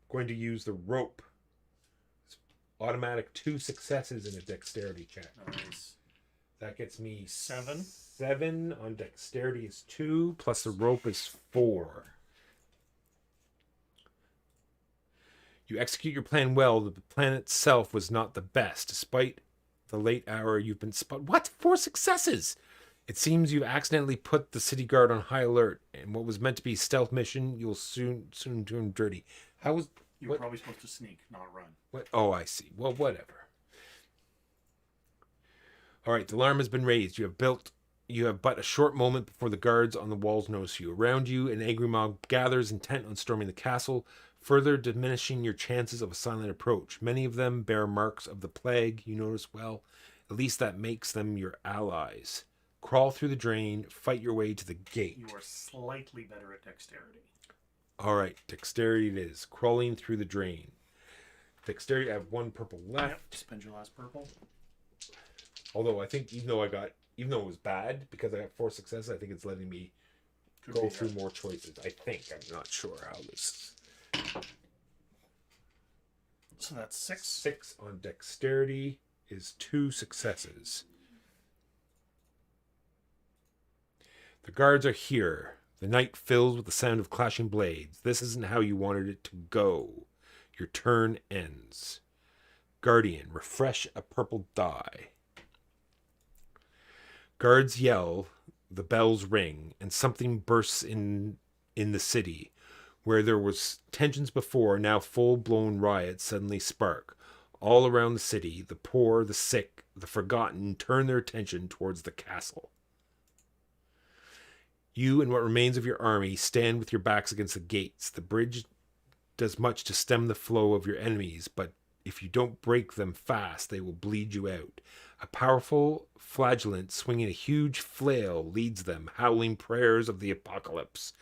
S2: Going to use the rope. It's automatic 2 successes in a dexterity check.
S3: Nice.
S2: That gets me
S3: 7.
S2: 7 on dexterity is 2, plus the rope is 4. You execute your plan well. The plan itself was not the best. Despite the late hour, you've been spotted. What? 4 successes! It seems you've accidentally put the city guard on high alert, and what was meant to be a stealth mission, you'll soon do him dirty. How was...
S3: You were probably supposed to sneak, not run.
S2: What? Oh, I see. Well, whatever. All right, the alarm has been raised. You have but a short moment before the guards on the walls notice you. Around you, an angry mob gathers intent on storming the castle, further diminishing your chances of a silent approach. Many of them bear marks of the plague, you notice well. At least that makes them your allies. Crawl through the drain, fight your way to the gate.
S3: You are slightly better at dexterity.
S2: All right, dexterity it is. Crawling through the drain. Dexterity, I have 1 purple left.
S3: Yep. Spend your last purple.
S2: Although I think even though it was bad because I got 4 successes, I think it's letting me go through more choices. I think. I'm not sure how this.
S3: So that's 6.
S2: 6 on dexterity is 2 successes. The guards are here. The night fills with the sound of clashing blades. This isn't how you wanted it to go. Your turn ends. Guardian, refresh a purple die. Guards yell, the bells ring, and something bursts in the city. Where there was tensions before, now full-blown riots suddenly spark. All around the city, the poor, the sick, the forgotten turn their attention towards the castle. You and what remains of your army stand with your backs against the gates. The bridge does much to stem the flow of your enemies, but if you don't break them fast, they will bleed you out. A powerful flagellant swinging a huge flail leads them, howling prayers of the apocalypse.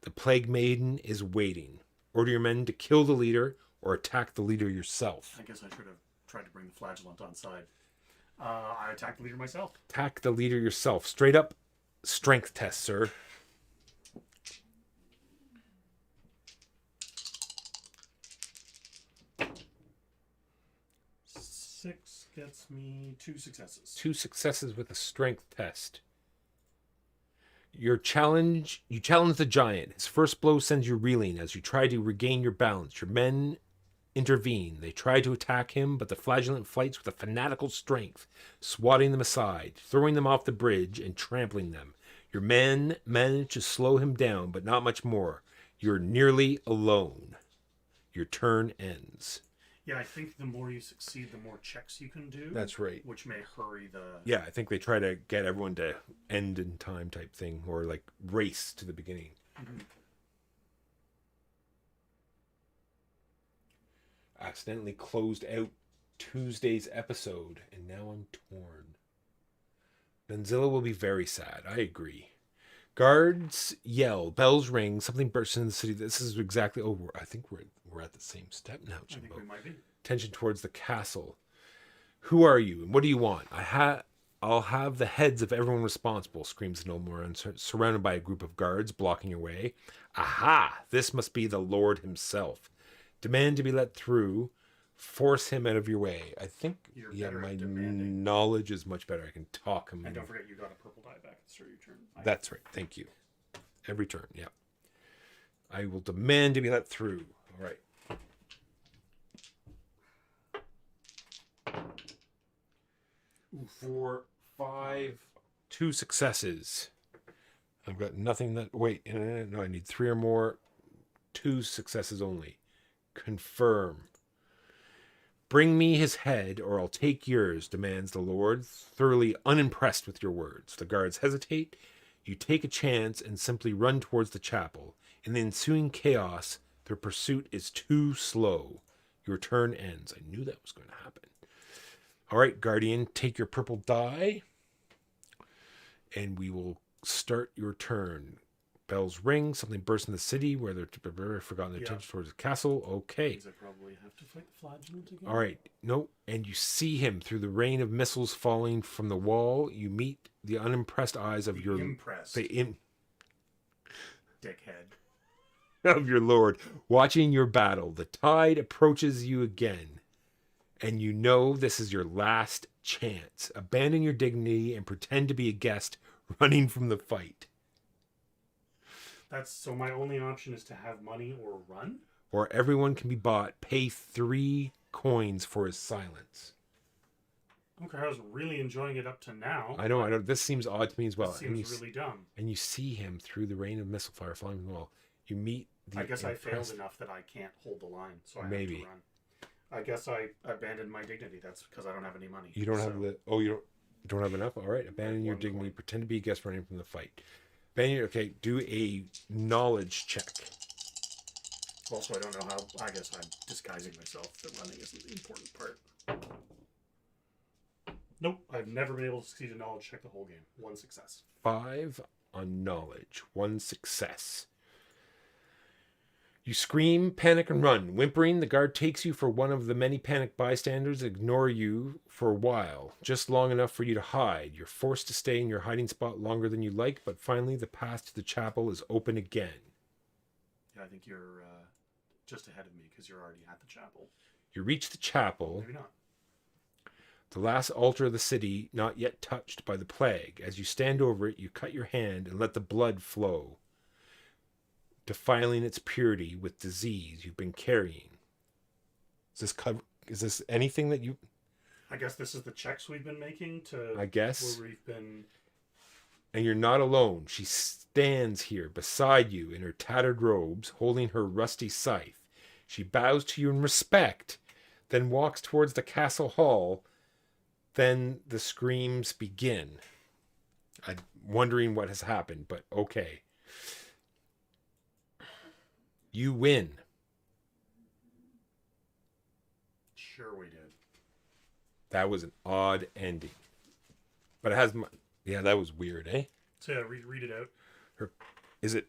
S2: The Plague Maiden is waiting. Order your men to kill the leader or attack the leader yourself.
S3: I guess I should have tried to bring the flagellant on side. I attacked the leader myself.
S2: Attack the leader yourself. Straight up strength test, sir.
S3: Six gets me 2 successes.
S2: 2 successes with a strength test. You challenge the giant. His first blow sends you reeling as you try to regain your balance. Your men intervene. They try to attack him, but the flagellant fights with a fanatical strength, swatting them aside, throwing them off the bridge, and trampling them. Your men manage to slow him down, but not much more. You're nearly alone. Your turn ends.
S3: Yeah, I think the more you succeed, the more checks you can do.
S2: That's right.
S3: Which may hurry the...
S2: Yeah, I think they try to get everyone to end in time type thing, or like race to the beginning.
S3: Mm-hmm.
S2: Accidentally closed out Tuesday's episode, and now I'm torn. Benzilla will be very sad. I agree. Guards yell, bells ring, something bursts into the city. This is exactly... Oh, I think we're at the same step now, Jimbo.
S3: I think we might be.
S2: Tension towards the castle. Who are you, and what do you want? I'll have the heads of everyone responsible, screams the nobleman, surrounded by a group of guards blocking your way. Aha! This must be the Lord himself. Demand to be let through. Force him out of your way. I think my knowledge is much better. I can talk him.
S3: And don't forget, you got a purple die back at the start of your turn.
S2: That's right. Thank you. Every turn, yeah. I will demand to be let through. All right. Ooh, 4, 5, 2 successes. I've got nothing that... Wait, no, I need 3 or more. 2 successes only. Confirm. Bring me his head, or I'll take yours, demands the Lord, thoroughly unimpressed with your words. The guards hesitate. You take a chance and simply run towards the chapel. In the ensuing chaos, their pursuit is too slow. Your turn ends. I knew that was going to happen. All right, Guardian, take your purple die, and we will start your turn. bells ring. Something bursts in the city where they're forgotten their
S3: Yeah.
S2: attention towards the castle. Okay.
S3: Means I probably have to fight the flagellant again.
S2: All right. No. And you see him through the rain of missiles falling from the wall. You meet the unimpressed eyes of your
S3: Impressed. Dickhead.
S2: of your lord, watching your battle. The tide approaches you again, and you know this is your last chance. Abandon your dignity and pretend to be a guest running from the fight.
S3: That's so my only option is to have money or run?
S2: Or everyone can be bought. Pay 3 coins for his silence.
S3: Okay, I was really enjoying it up to now.
S2: I know. This seems odd to me as well.
S3: It seems really dumb.
S2: And you see him through the rain of missile fire falling from the wall. You meet the
S3: I guess I failed enough that I can't hold the line, so I have to run. I guess I abandoned my dignity. That's because I don't have any money.
S2: You don't have the... Oh, you don't have enough? All right. Abandon your dignity.
S3: Coin.
S2: Pretend to be a guest running from the fight. Okay, do a knowledge check.
S3: Also, I don't know how... I guess I'm disguising myself. That running isn't the important part. Nope. I've never been able to succeed a knowledge check the whole game. 1 success.
S2: 5 on knowledge. 1 success. You scream, panic, and run. Whimpering, the guard takes you for one of the many panicked bystanders, ignore you for a while, just long enough for you to hide. You're forced to stay in your hiding spot longer than you like, but finally the path to the chapel is open again.
S3: Yeah, I think you're just ahead of me because you're already at the chapel.
S2: You reach the chapel,
S3: Maybe not.
S2: the last altar of the city not yet touched by the plague. As you stand over it, you cut your hand and let the blood flow, defiling its purity with disease you've been carrying. Is this anything that you...
S3: I guess this is the checks we've been making to...
S2: I guess.
S3: Where we've been...
S2: And you're not alone. She stands here beside you in her tattered robes, holding her rusty scythe. She bows to you in respect, then walks towards the castle hall. Then the screams begin. I'm wondering what has happened, but okay. You win.
S3: Sure we did.
S2: That was an odd ending. But it has... Yeah, that was weird, eh?
S3: So yeah, read it out.
S2: Is it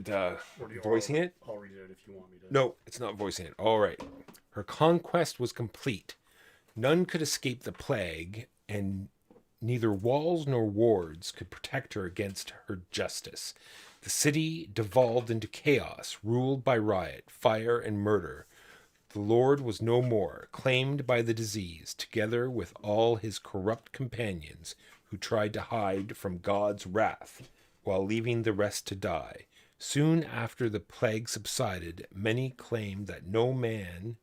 S3: Or do you
S2: voicing it?
S3: I'll read it out if you want me to.
S2: No, it's not voicing it. All right. Her conquest was complete. None could escape the plague, and neither walls nor wards could protect her against her justice. The city devolved into chaos, ruled by riot, fire, and murder. The Lord was no more, claimed by the disease, together with all his corrupt companions who tried to hide from God's wrath, while leaving the rest to die. Soon after the plague subsided, many claimed that no man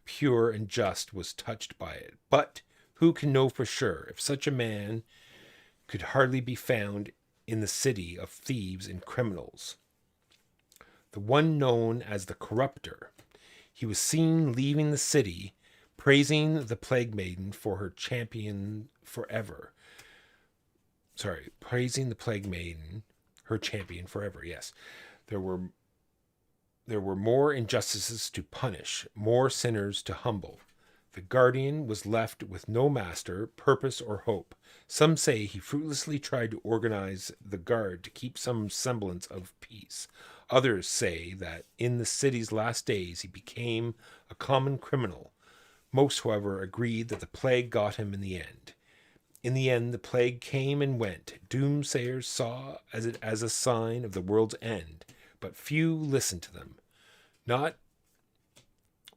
S2: pure and just was touched by it. But who can know for sure? If such a man could hardly be found in the city of thieves and criminals. The one known as the Corrupter. He was seen leaving the city, praising the Plague Maiden for her champion forever. Praising the Plague Maiden, her champion forever, yes. There were more injustices to punish, more sinners to humble. The guardian was left with no master, purpose, or hope. Some say he fruitlessly tried to organize the guard to keep some semblance of peace. Others say that in the city's last days he became a common criminal. Most, however, agreed that the plague got him in the end. In the end, the plague came and went. Doomsayers saw it as a sign of the world's end, but few listened to them. Not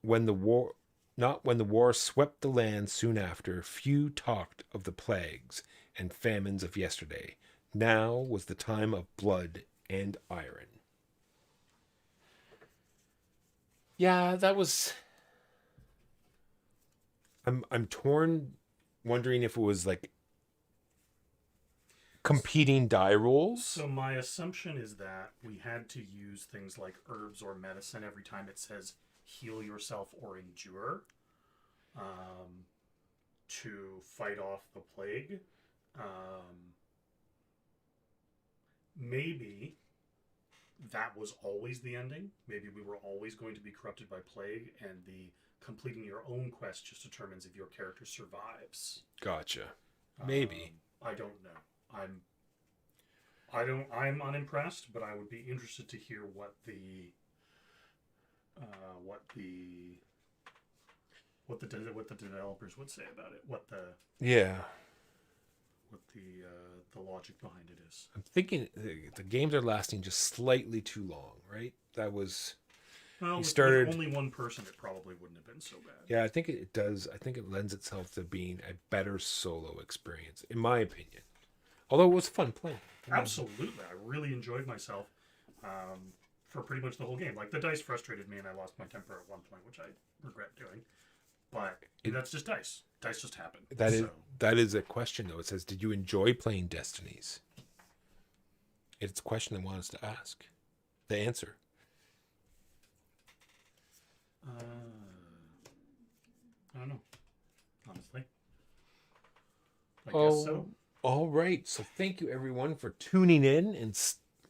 S2: when the war swept the land soon after. Few talked of the plagues and famines of yesterday. Now was the time of blood and iron. Yeah, that was... I'm torn, wondering if it was like competing die rolls.
S3: So my assumption is that we had to use things like herbs or medicine every time it says heal yourself or endure to fight off the plague. Maybe that was always the ending. Maybe we were always going to be corrupted by plague, and the completing your own quest just determines if your character survives.
S2: Gotcha. Maybe.
S3: I don't know. I'm unimpressed, but I would be interested to hear what the developers would say about it. What the logic behind it is.
S2: I'm thinking the games are lasting just slightly too long, right? That was
S3: Well,
S2: You
S3: with
S2: started-
S3: only one person, it probably wouldn't have been so bad.
S2: Yeah, I think it does. I think it lends itself to being a better solo experience, in my opinion. Although it was fun playing.
S3: Absolutely, I really enjoyed myself for pretty much the whole game. Like the dice frustrated me, and I lost my temper at one point, which I regret doing. But that's just dice. Dice just happen.
S2: That is a question though. It says, "Did you enjoy playing Destinies?" It's a question they want us to ask. The answer.
S3: I don't know. Honestly, I guess so.
S2: All right. So thank you everyone for tuning in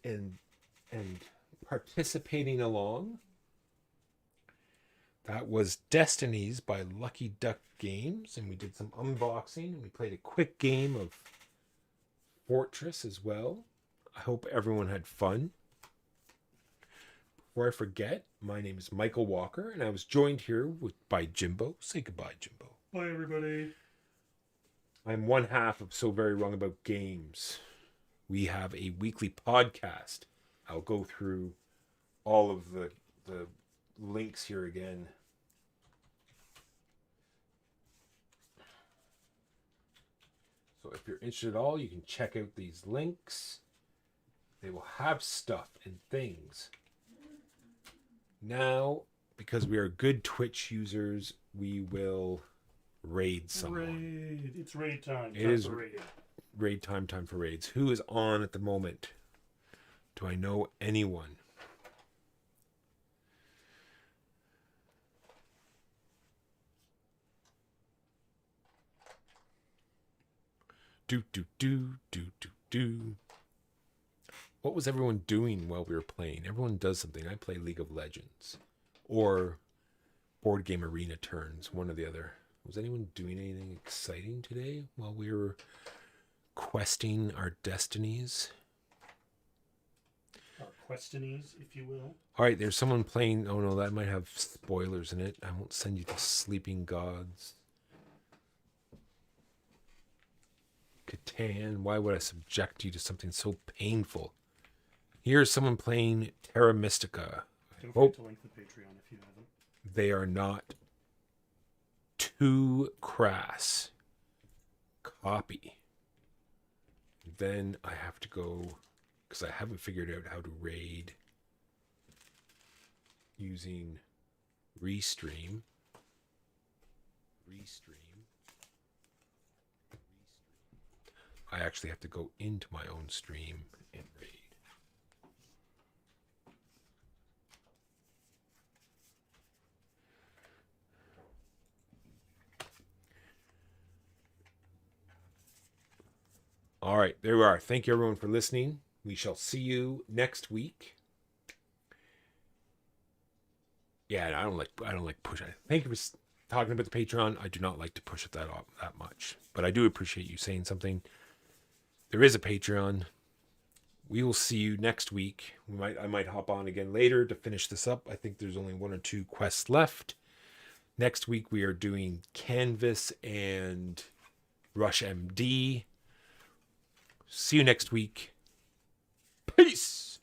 S2: and participating along. That was Destinies by Lucky Duck Games, and we did some unboxing, and we played a quick game of Fortress as well. I hope everyone had fun. Before I forget, my name is Michael Walker, and I was joined here by Jimbo. Say goodbye, Jimbo.
S3: Bye, everybody.
S2: I'm one half of So Very Wrong About Games. We have a weekly podcast. I'll go through all of the links here again. So if you're interested at all, you can check out these links. They will have stuff and things. Now, because we are good Twitch users, we will raid someone.
S3: It's raid time.
S2: It is
S3: for raid.
S2: Raid time for raids. Who is on at the moment? Do I know anyone? Do. What was everyone doing while we were playing? Everyone does something. I play League of Legends or Board Game Arena turns, one or the other. Was anyone doing anything exciting today while we were questing our destinies?
S3: Our Destinies, if you will.
S2: All right, there's someone playing. Oh no, that might have spoilers in it. I won't send you to Sleeping Gods. Catan, why would I subject you to something so painful? Here's someone playing Terra Mystica.
S3: Don't forget to link the Patreon if you haven't.
S2: They are not too crass. Copy. Then I have to go, because I haven't figured out how to raid using Restream. I actually have to go into my own stream and raid. All right, there we are. Thank you everyone for listening. We shall see you next week. Yeah, I don't like push it. Thank you for talking about the Patreon. I do not like to push it that much, but I do appreciate you saying something. There is a Patreon. We will see you next week. I might hop on again later to finish this up. I think there's only 1 or 2 quests left. Next week we are doing Canvas and Rush MD. See you next week. Peace.